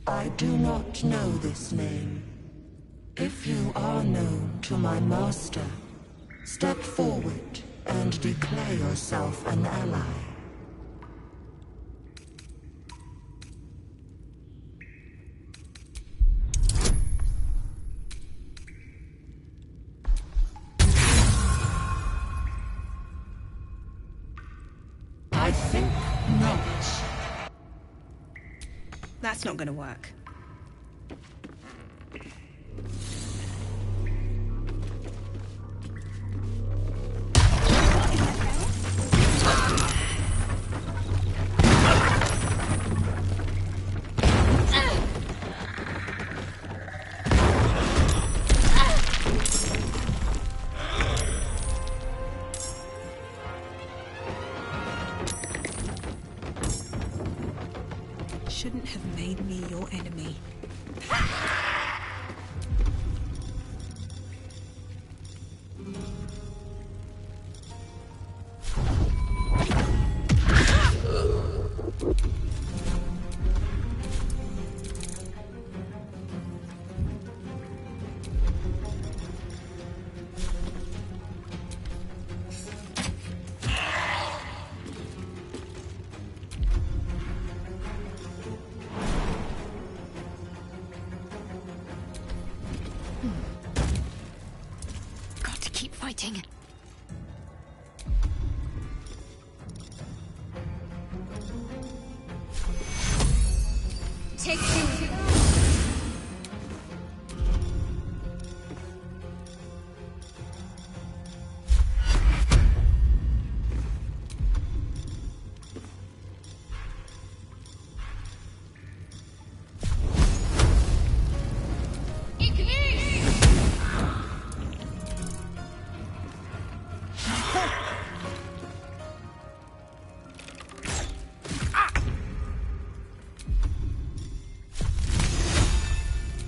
I do not know this name. If you are known to my master, step forward and declare yourself an ally. I think not. That's not gonna work. Shouldn't have made me your enemy. Fighting. Take two.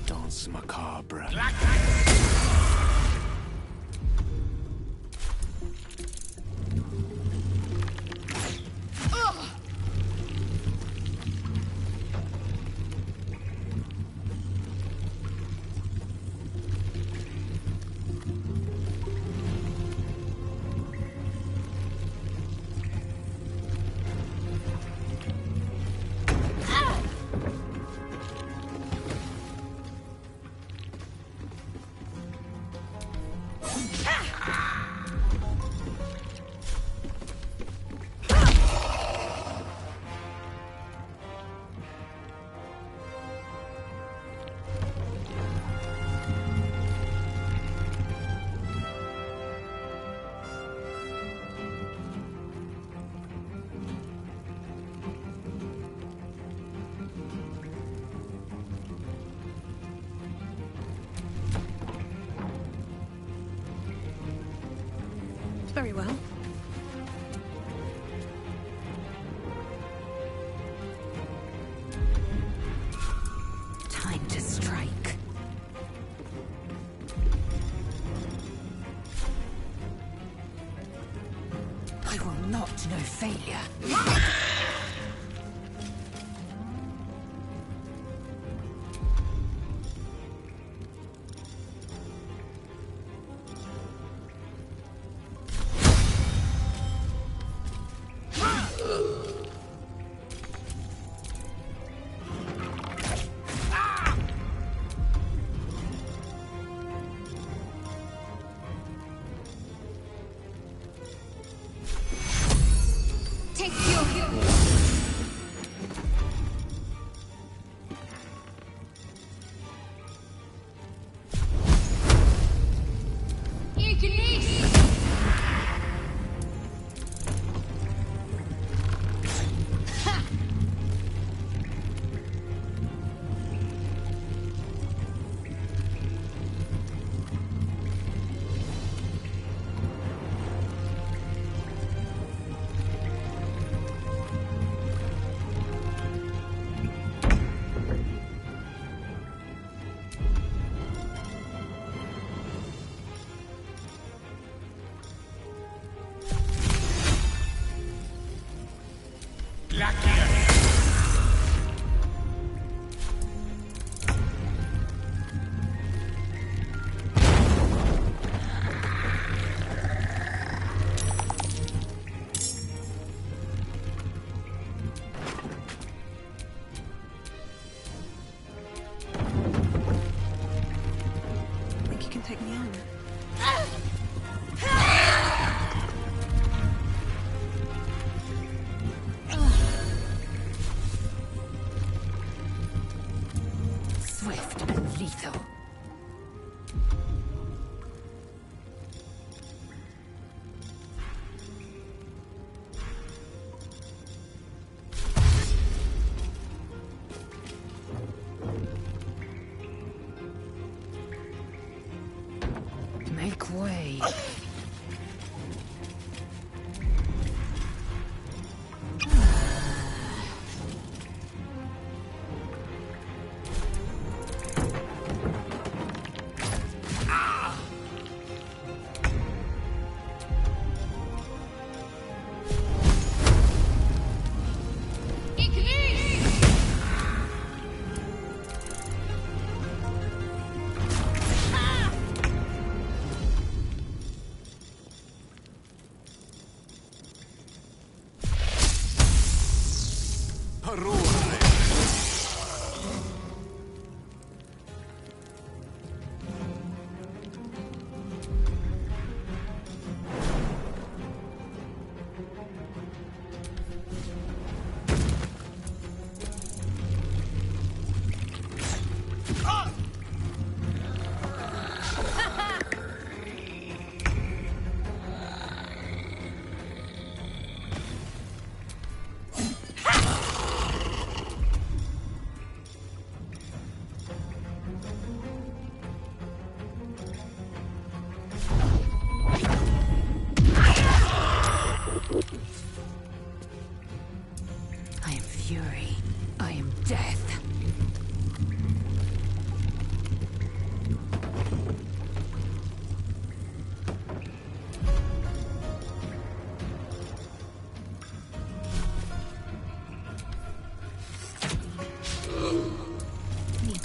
Danse macabre. failure. Make way.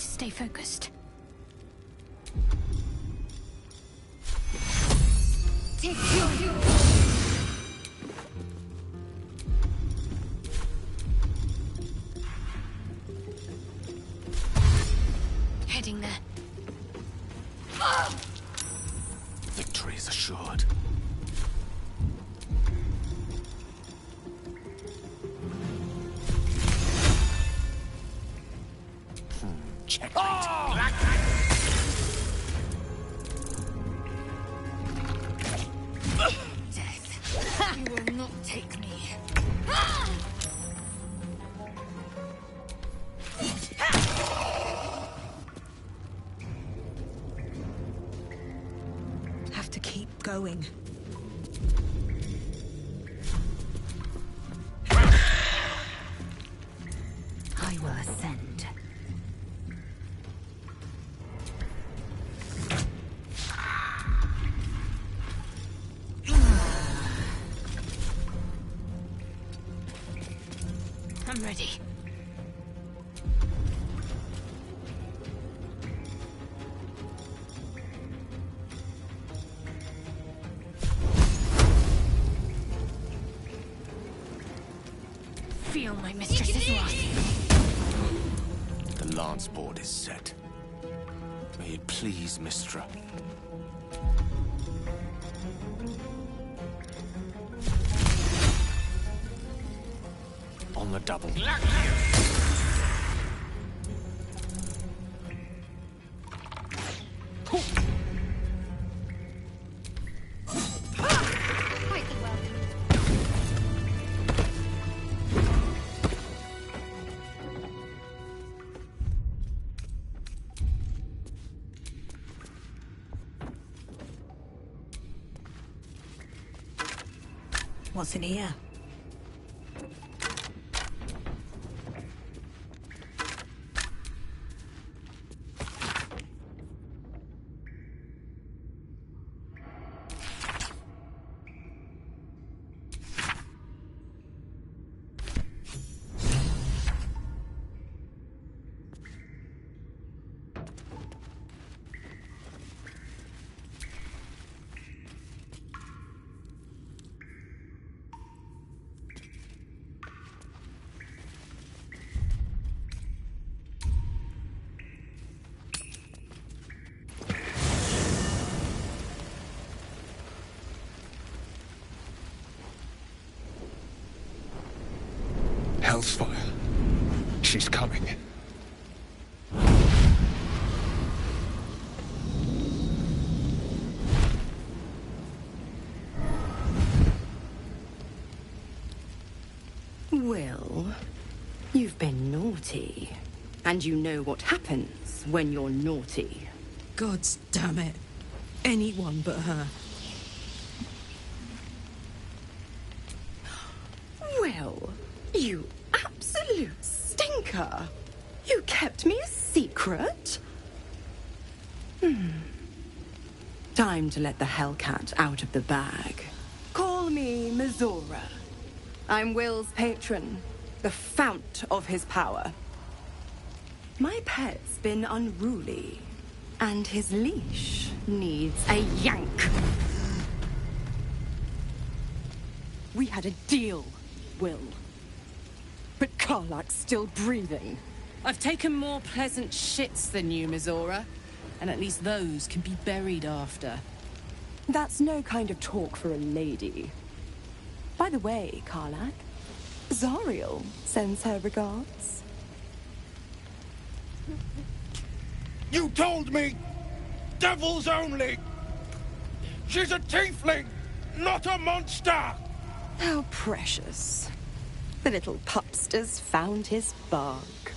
Stay focused. Take you. Heading there. Victory is assured. You will not take me. Have to keep going. I will ascend. I'm ready. Feel my mistress's wrath. The lance board is set. May it please, Mystra. On the double. What's in here? Hellsfire. She's coming. Well, you've been naughty. And you know what happens when you're naughty. God damn it. Anyone but her. Well, you absolute stinker. You kept me a secret? Time to let the Hellcat out of the bag. Call me Mizora. I'm Will's patron, the fount of his power. My pet's been unruly, and his leash needs a yank. We had a deal, Will. But Karlach's still breathing. I've taken more pleasant shits than you, Mizora. And at least those can be buried after. That's no kind of talk for a lady. By the way, Karlach, Zariel sends her regards. You told me! Devils only! She's a tiefling, not a monster! How precious. The little pupster's found his bark.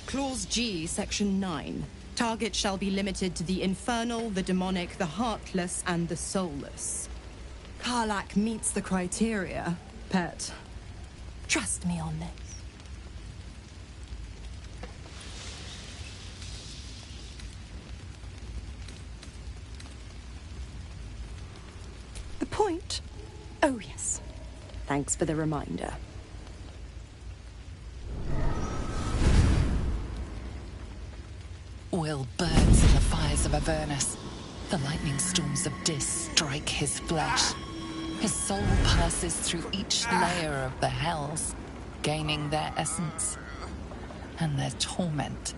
Clause G, Section 9. Target shall be limited to the infernal, the demonic, the heartless, and the soulless. Karlach meets the criteria, pet. Trust me on this. The point? Oh, yes. Thanks for the reminder. Will burns in the fires of Avernus. The lightning storms of Dis strike his flesh. His soul passes through each layer of the hells, gaining their essence and their torment.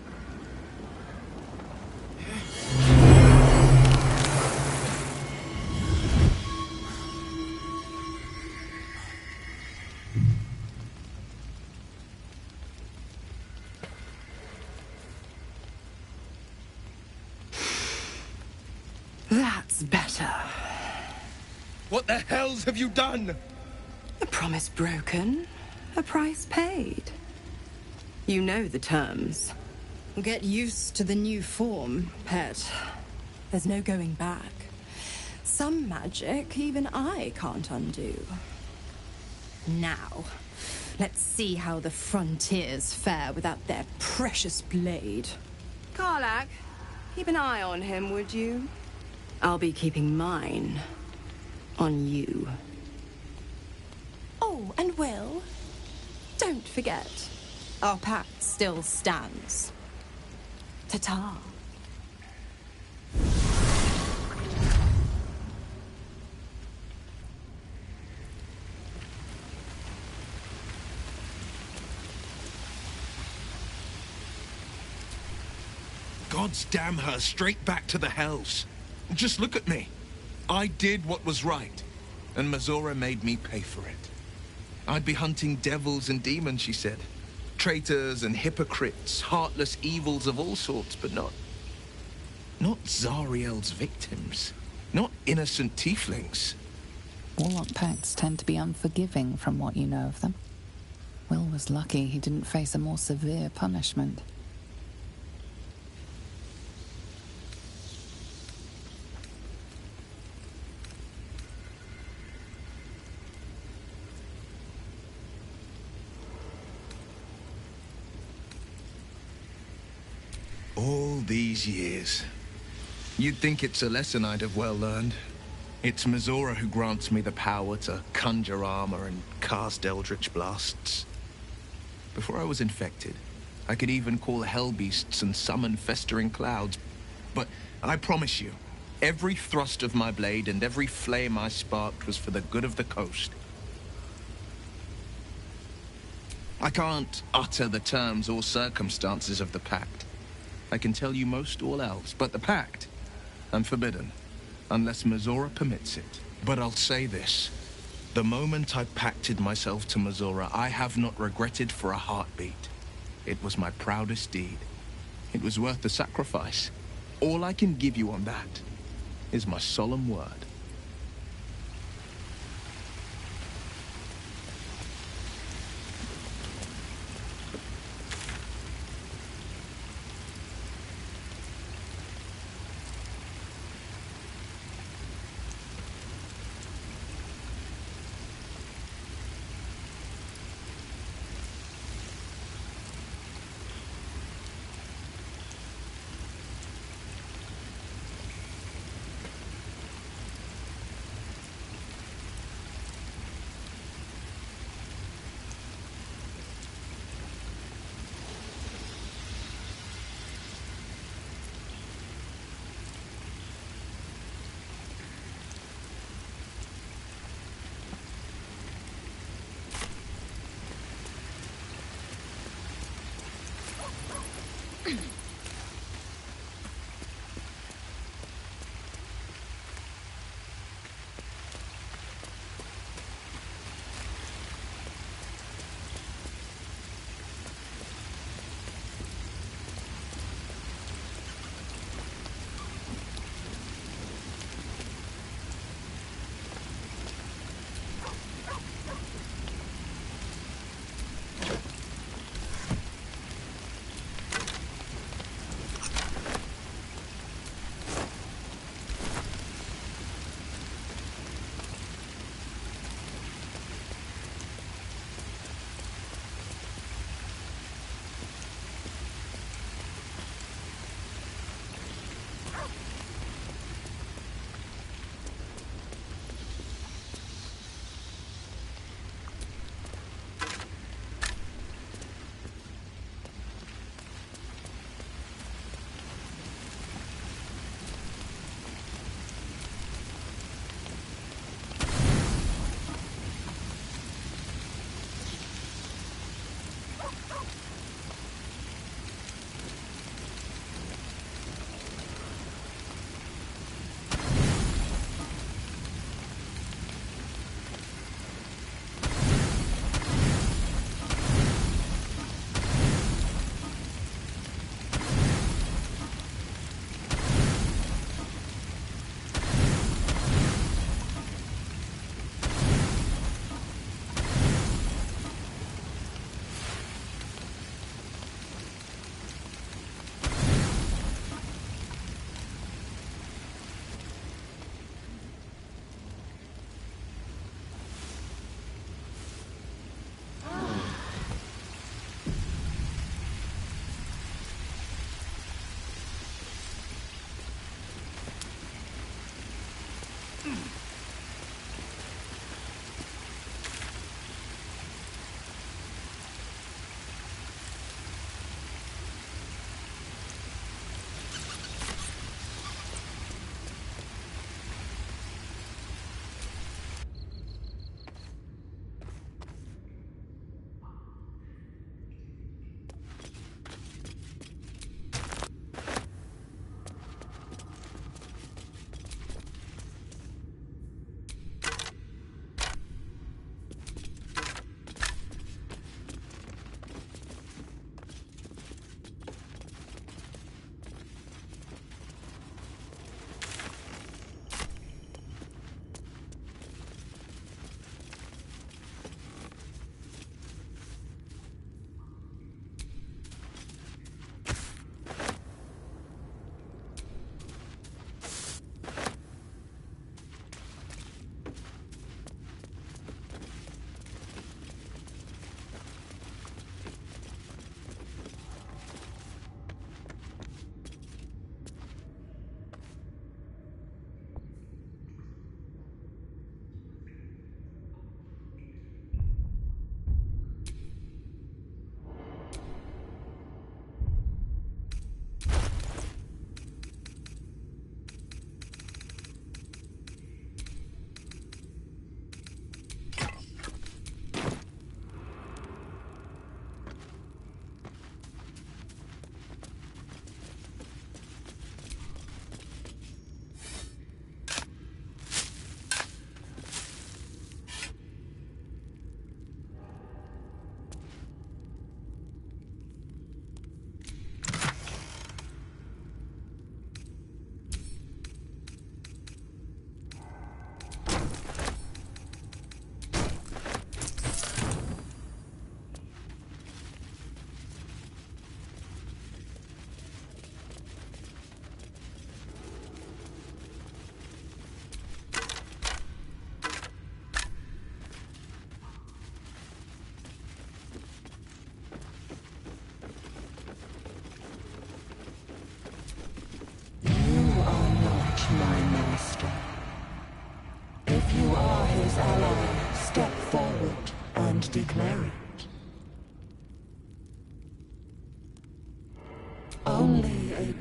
That's better. What the hells have you done? A promise broken, a price paid. You know the terms. Get used to the new form, pet. There's no going back. Some magic even I can't undo. Now, let's see how the frontiers fare without their precious blade. Karlach, keep an eye on him, would you? I'll be keeping mine on you. Oh, and Will, don't don't forget, our pact still stands. Ta-ta. Gods damn her, straight back to the hells. Just look at me. I did what was right, and Mizora made me pay for it. I'd be hunting devils and demons, she said. Traitors and hypocrites, heartless evils of all sorts, but not Zariel's victims. Not innocent tieflings. Warlock pacts tend to be unforgiving from what you know of them. Will was lucky he didn't face a more severe punishment. All these years. You'd think it's a lesson I'd have well learned. It's Mizora who grants me the power to conjure armor and cast eldritch blasts. Before I was infected, I could even call hell beasts and summon festering clouds. But I promise you, every thrust of my blade and every flame I sparked was for the good of the coast. I can't utter the terms or circumstances of the pact. I can tell you most all else, but the pact, I'm forbidden, unless Mizora permits it. But I'll say this. The moment I pacted myself to Mizora, I have not regretted for a heartbeat. It was my proudest deed. It was worth the sacrifice. All I can give you on that is my solemn word.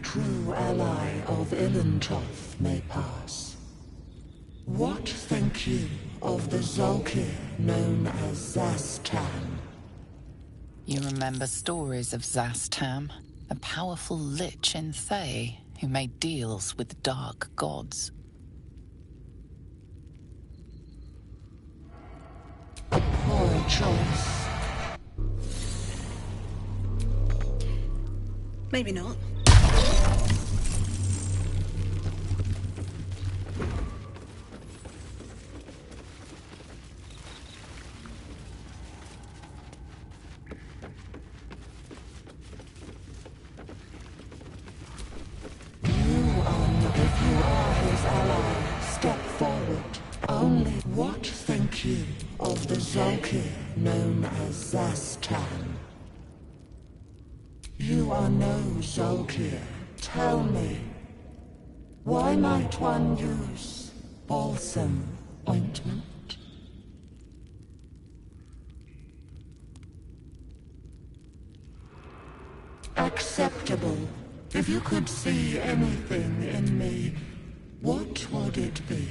true ally of Ilintoth may pass. What think you of the Zolkir known as Zastam? You remember stories of Zastam, a powerful lich in Thay who made deals with dark gods. Poor choice. Maybe not. If you are his ally, step forward. Only what think you of the Zolkir known as Zastam? You are no Zolkir. Tell me, why might one use balsam ointment? Acceptable. If you could see anything in me, what would it be?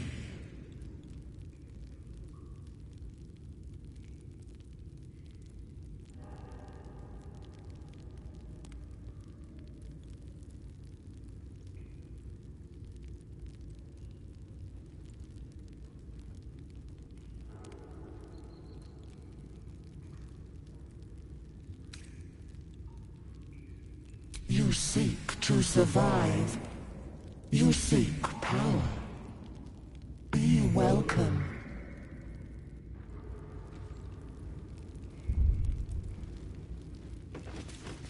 You seek to survive. You seek power. Be welcome.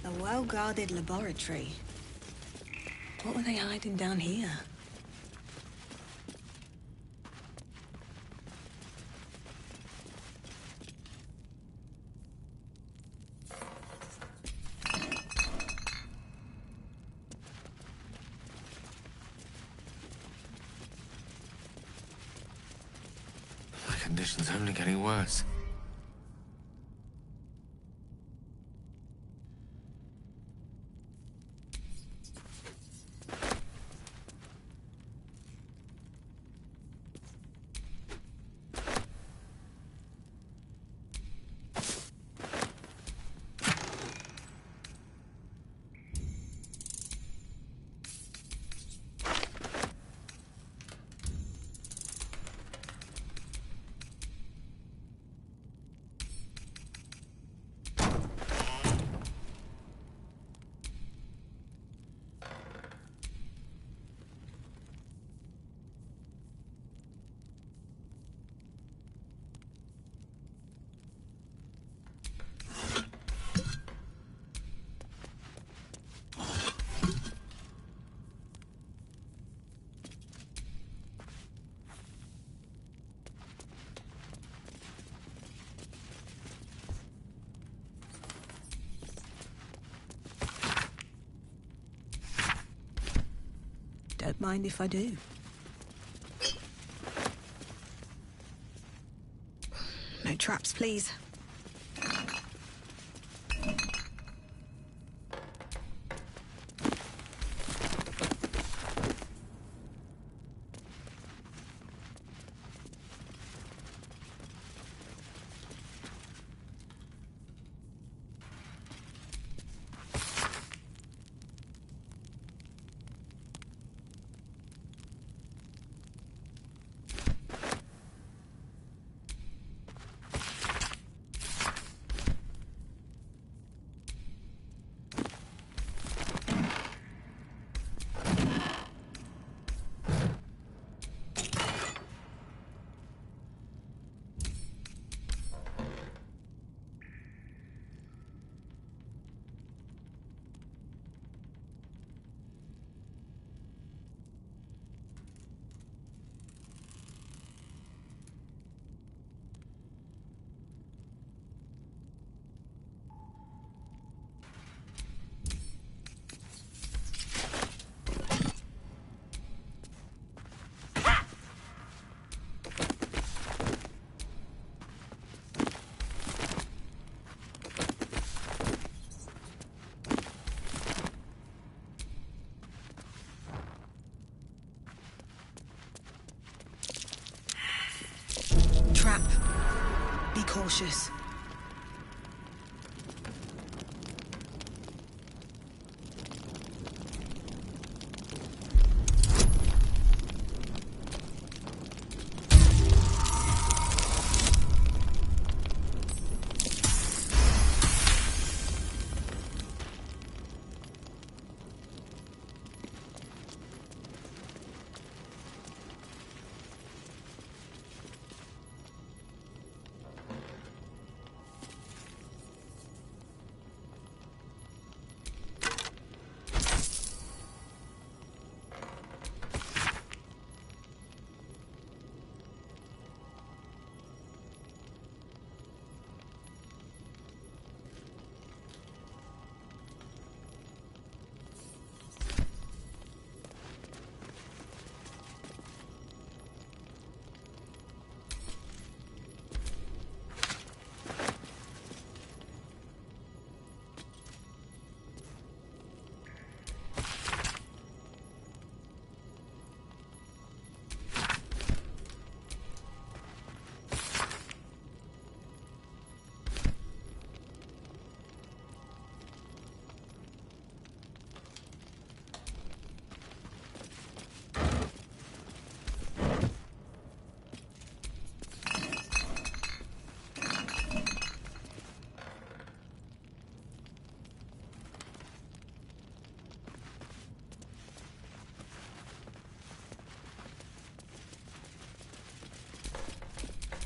A well-guarded laboratory. What were they hiding down here? My condition's only getting worse. Don't mind if I do. No traps, please. cautious.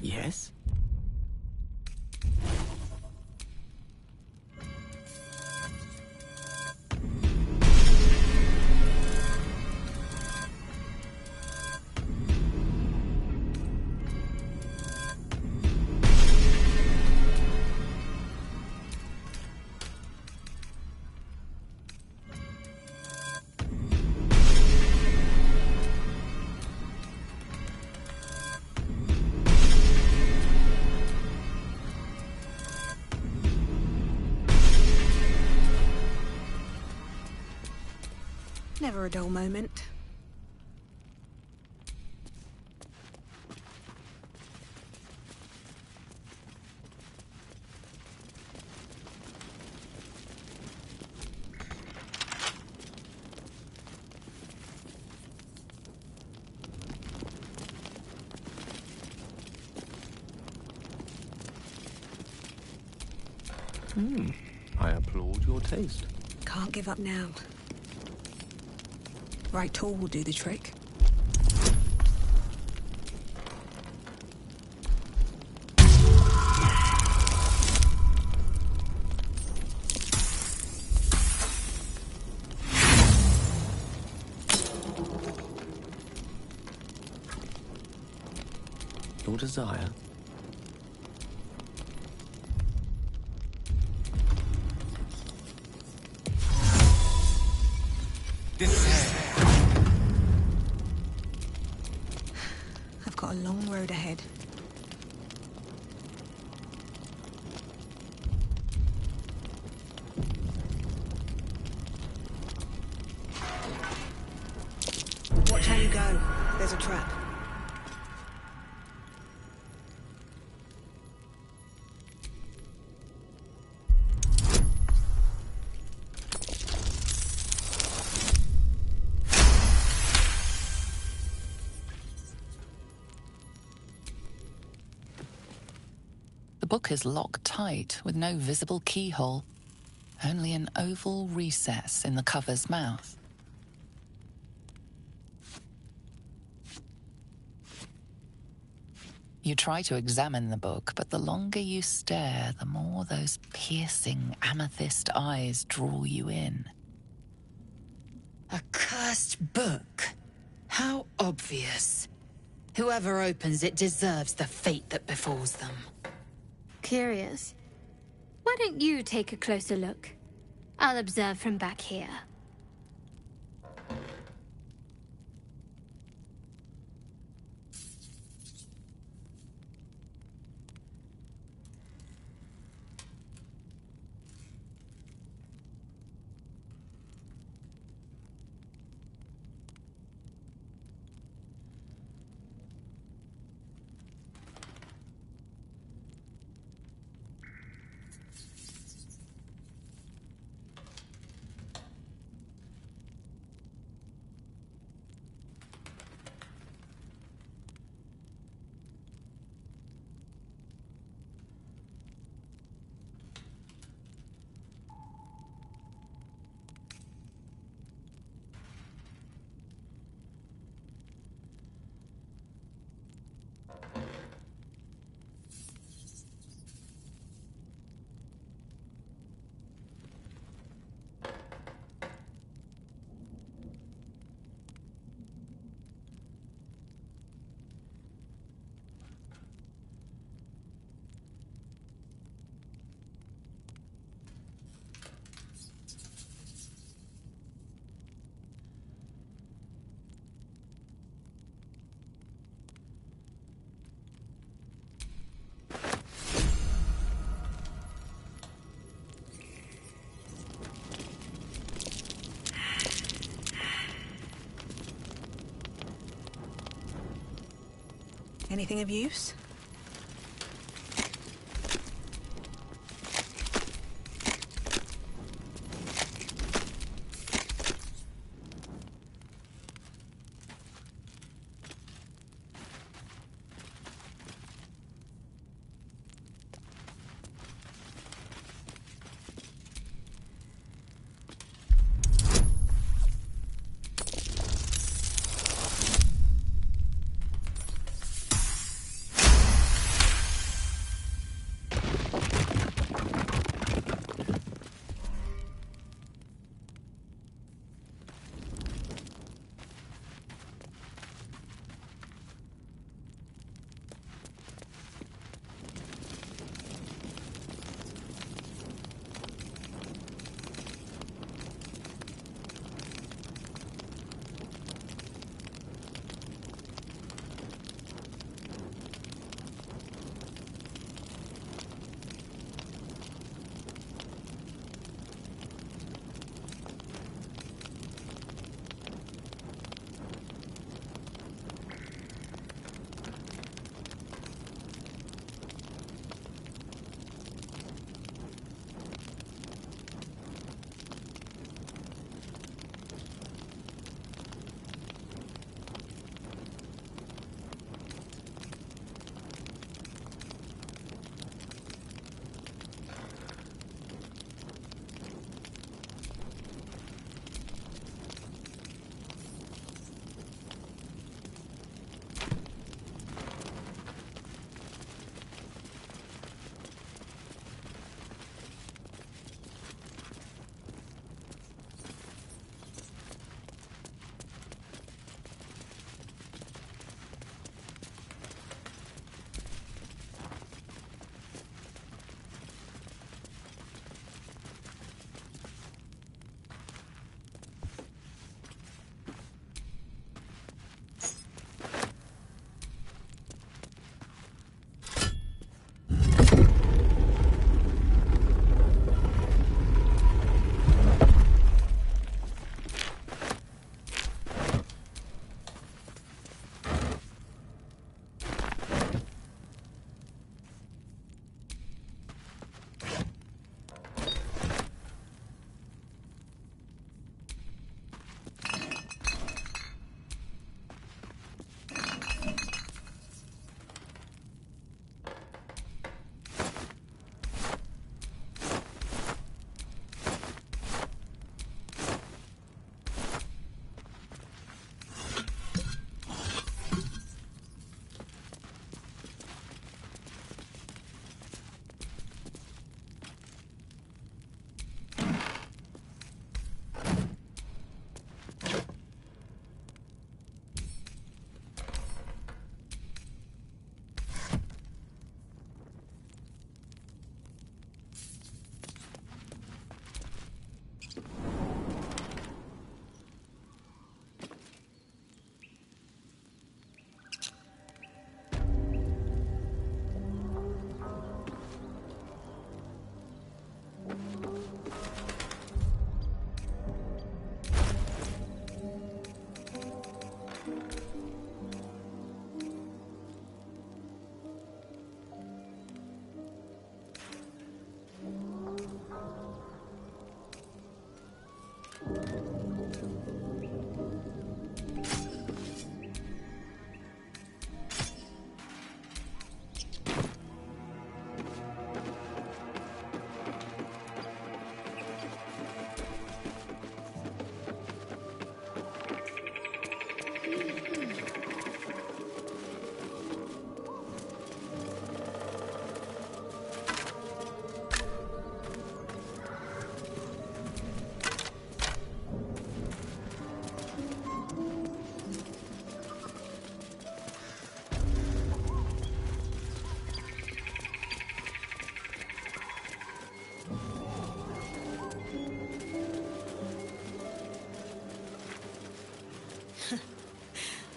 Yes? Never a dull moment. I applaud your taste. Can't give up now. Right tool will do the trick. Your desire. I've got a long road ahead. Watch how you go. There's a trap. The book is locked tight with no visible keyhole, only an oval recess in the cover's mouth. You try to examine the book, but the longer you stare, the more those piercing amethyst eyes draw you in. A cursed book. How obvious. Whoever opens it deserves the fate that befalls them. Curious. Why don't you take a closer look? I'll observe from back here. Anything of use?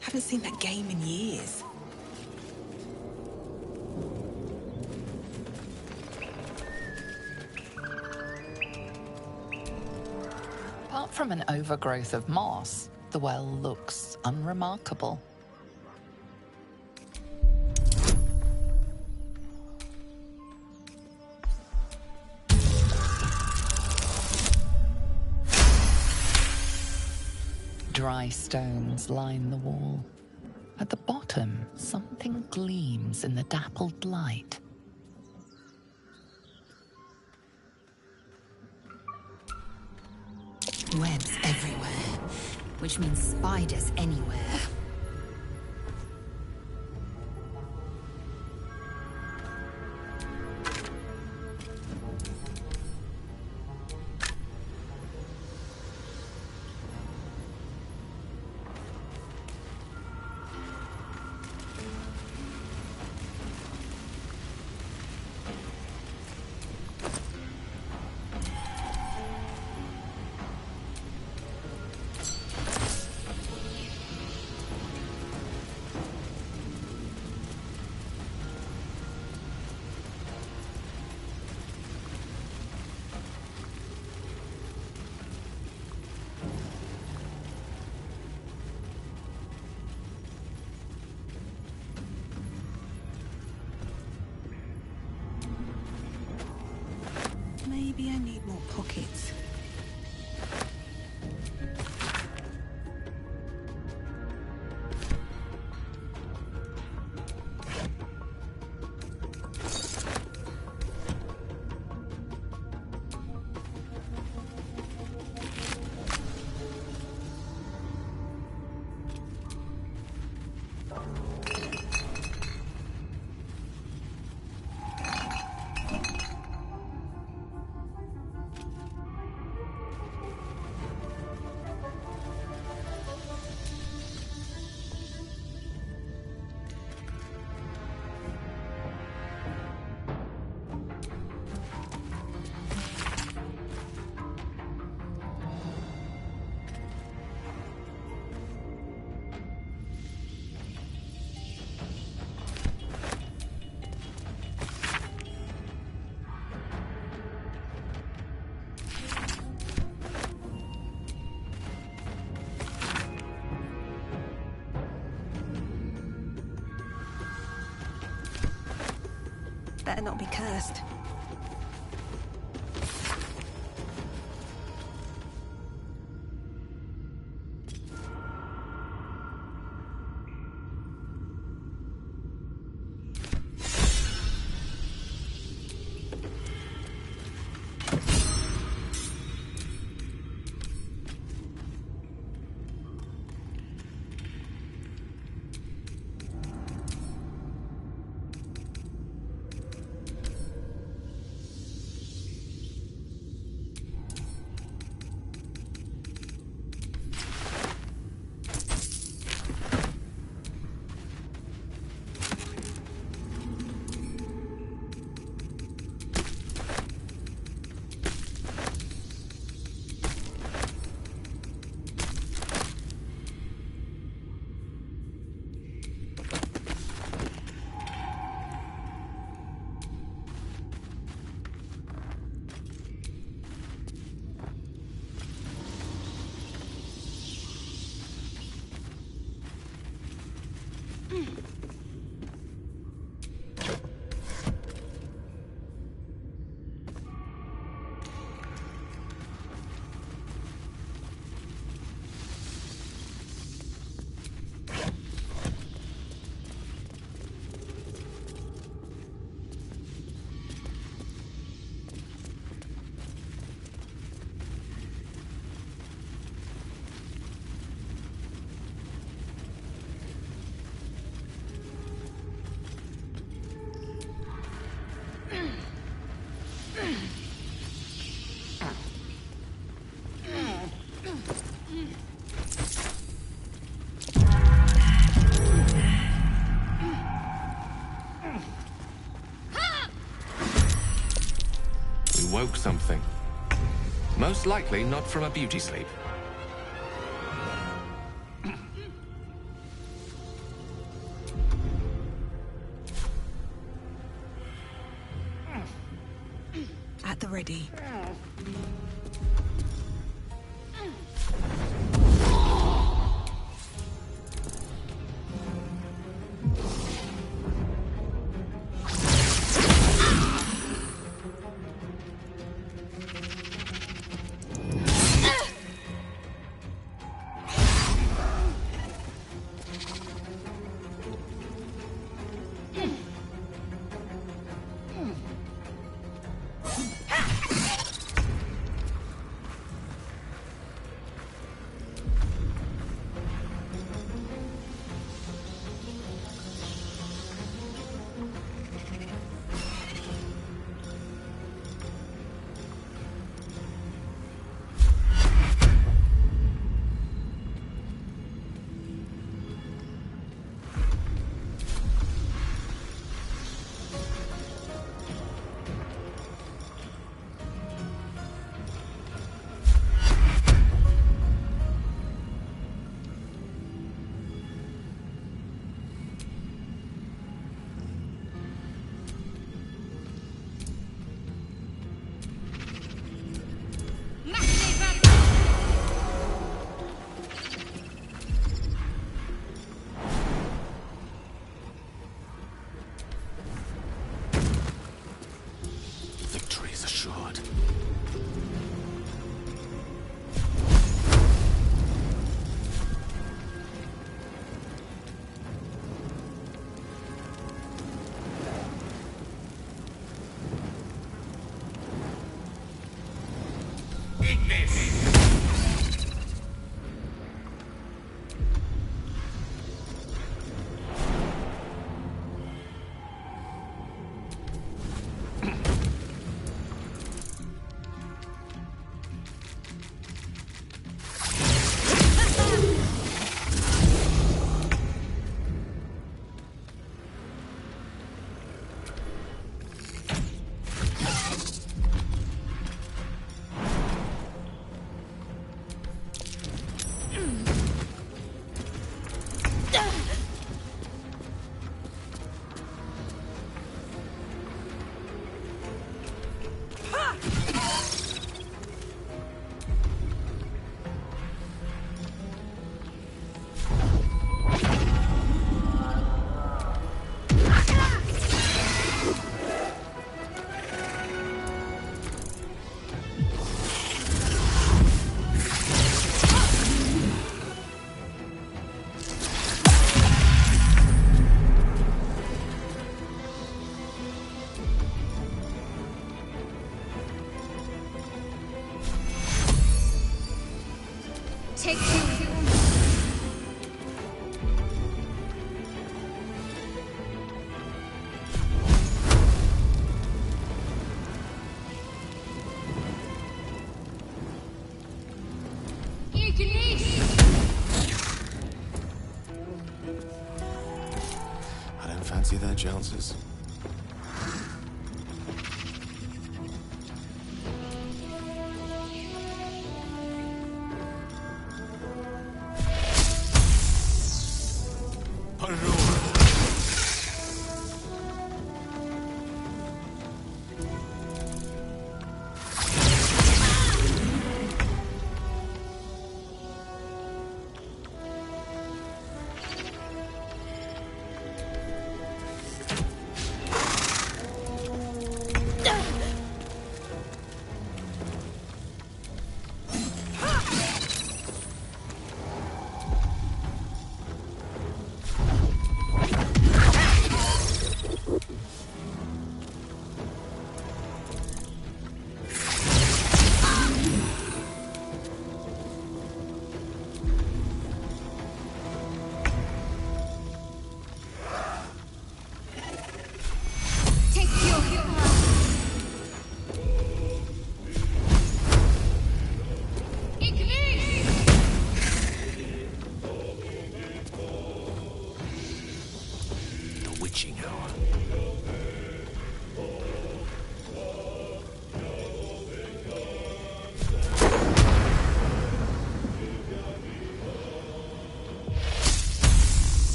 Haven't seen that game in years. Apart from an overgrowth of moss, the well looks unremarkable. Dry stones line the wall. At the bottom, something gleams in the dappled light. Webs everywhere, which means spiders anywhere. Maybe I need more pockets. Better not be cursed. Woke something. Most likely not from a beauty sleep. At the ready. Eat this! Take you. I don't fancy their chances.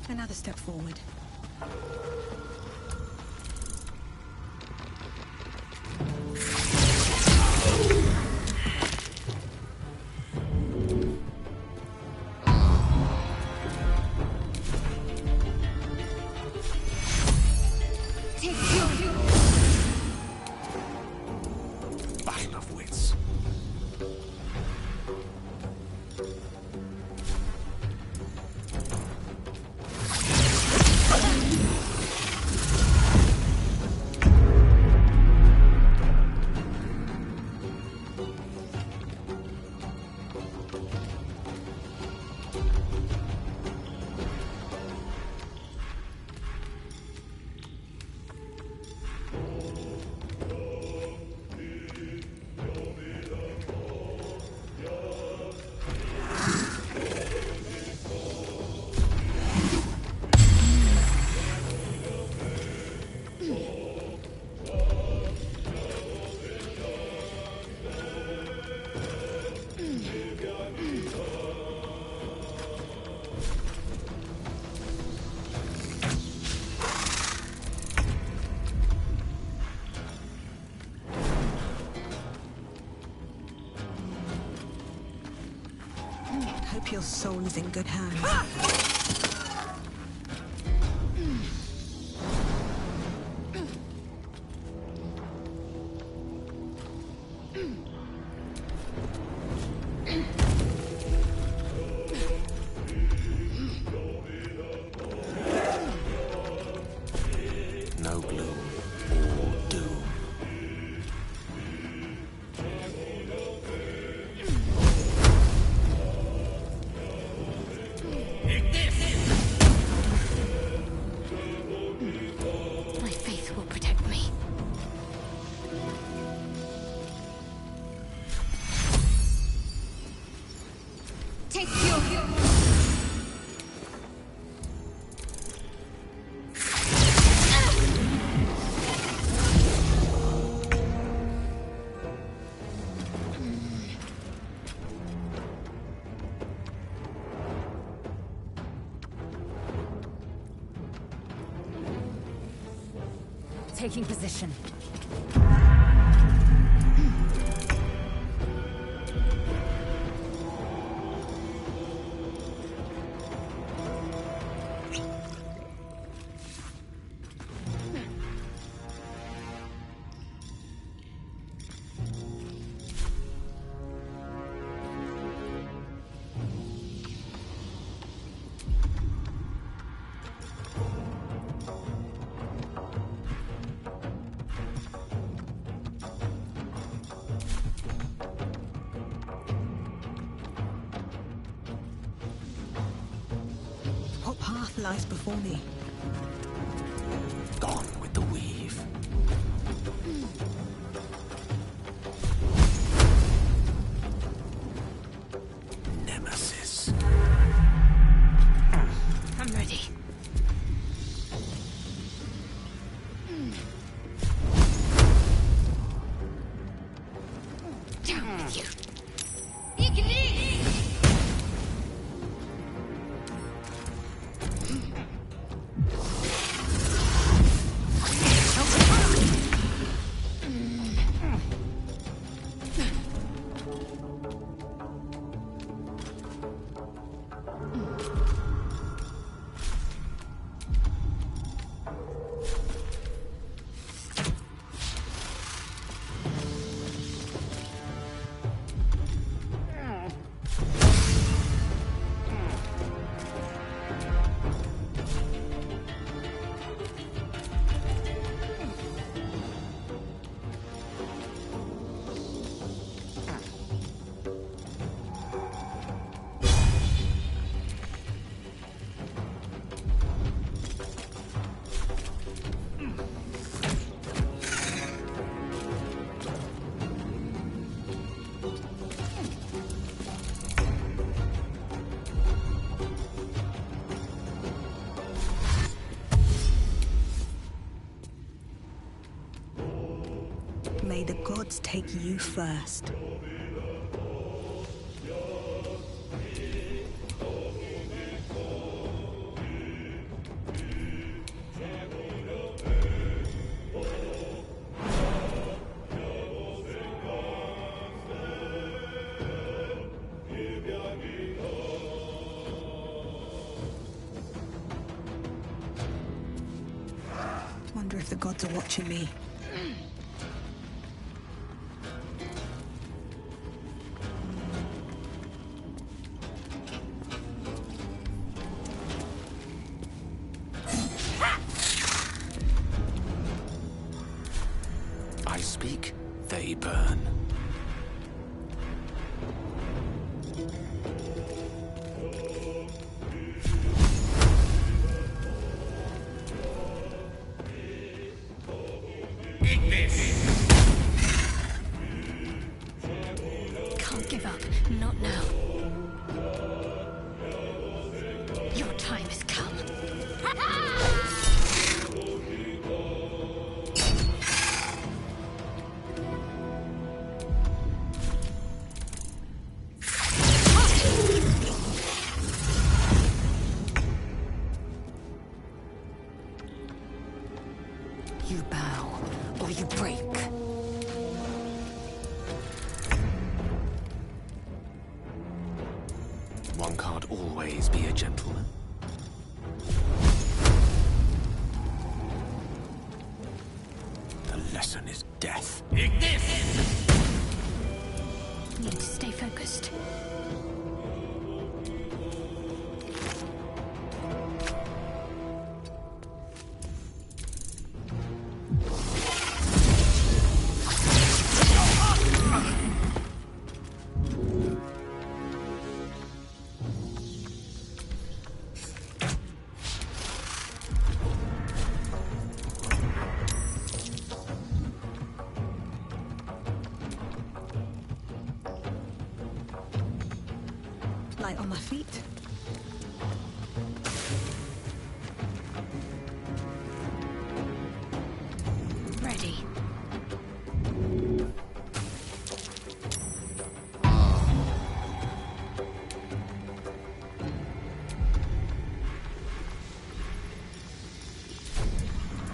Another step forward. Battle of wits. Hope your soul is in good hands. No gloom or doom. My faith will protect me. Take your... Taking position. What path lies before me? Gone with the weave. Nemesis. I'm ready. Down with you. May the gods take you first. if the gods are watching me. I speak, they burn. Can't give up. Not now. Your time has come. You bow, or you break. One can't always be a gentleman. The lesson is death. Need to stay focused. Light on my feet. Ready.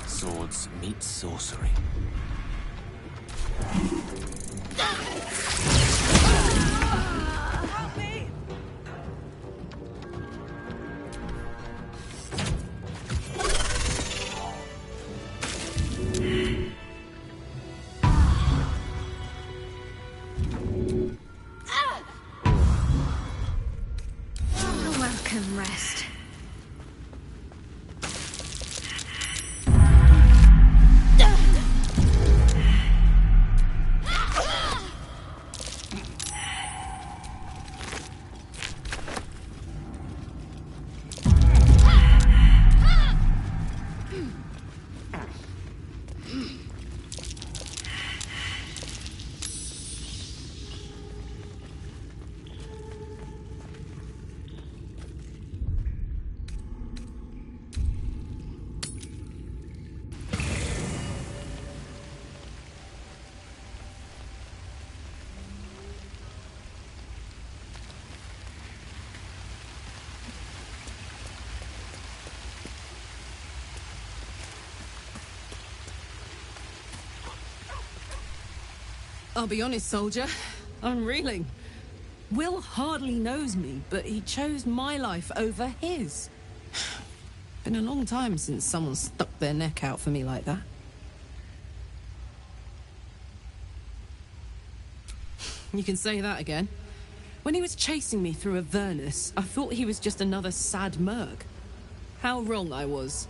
Swords meet sorcery. Welcome, rest. I'll be honest, soldier. I'm reeling. Will hardly knows me, but he chose my life over his. Been a long time since someone stuck their neck out for me like that. You can say that again. When he was chasing me through Avernus, I thought he was just another sad merc. How wrong I was.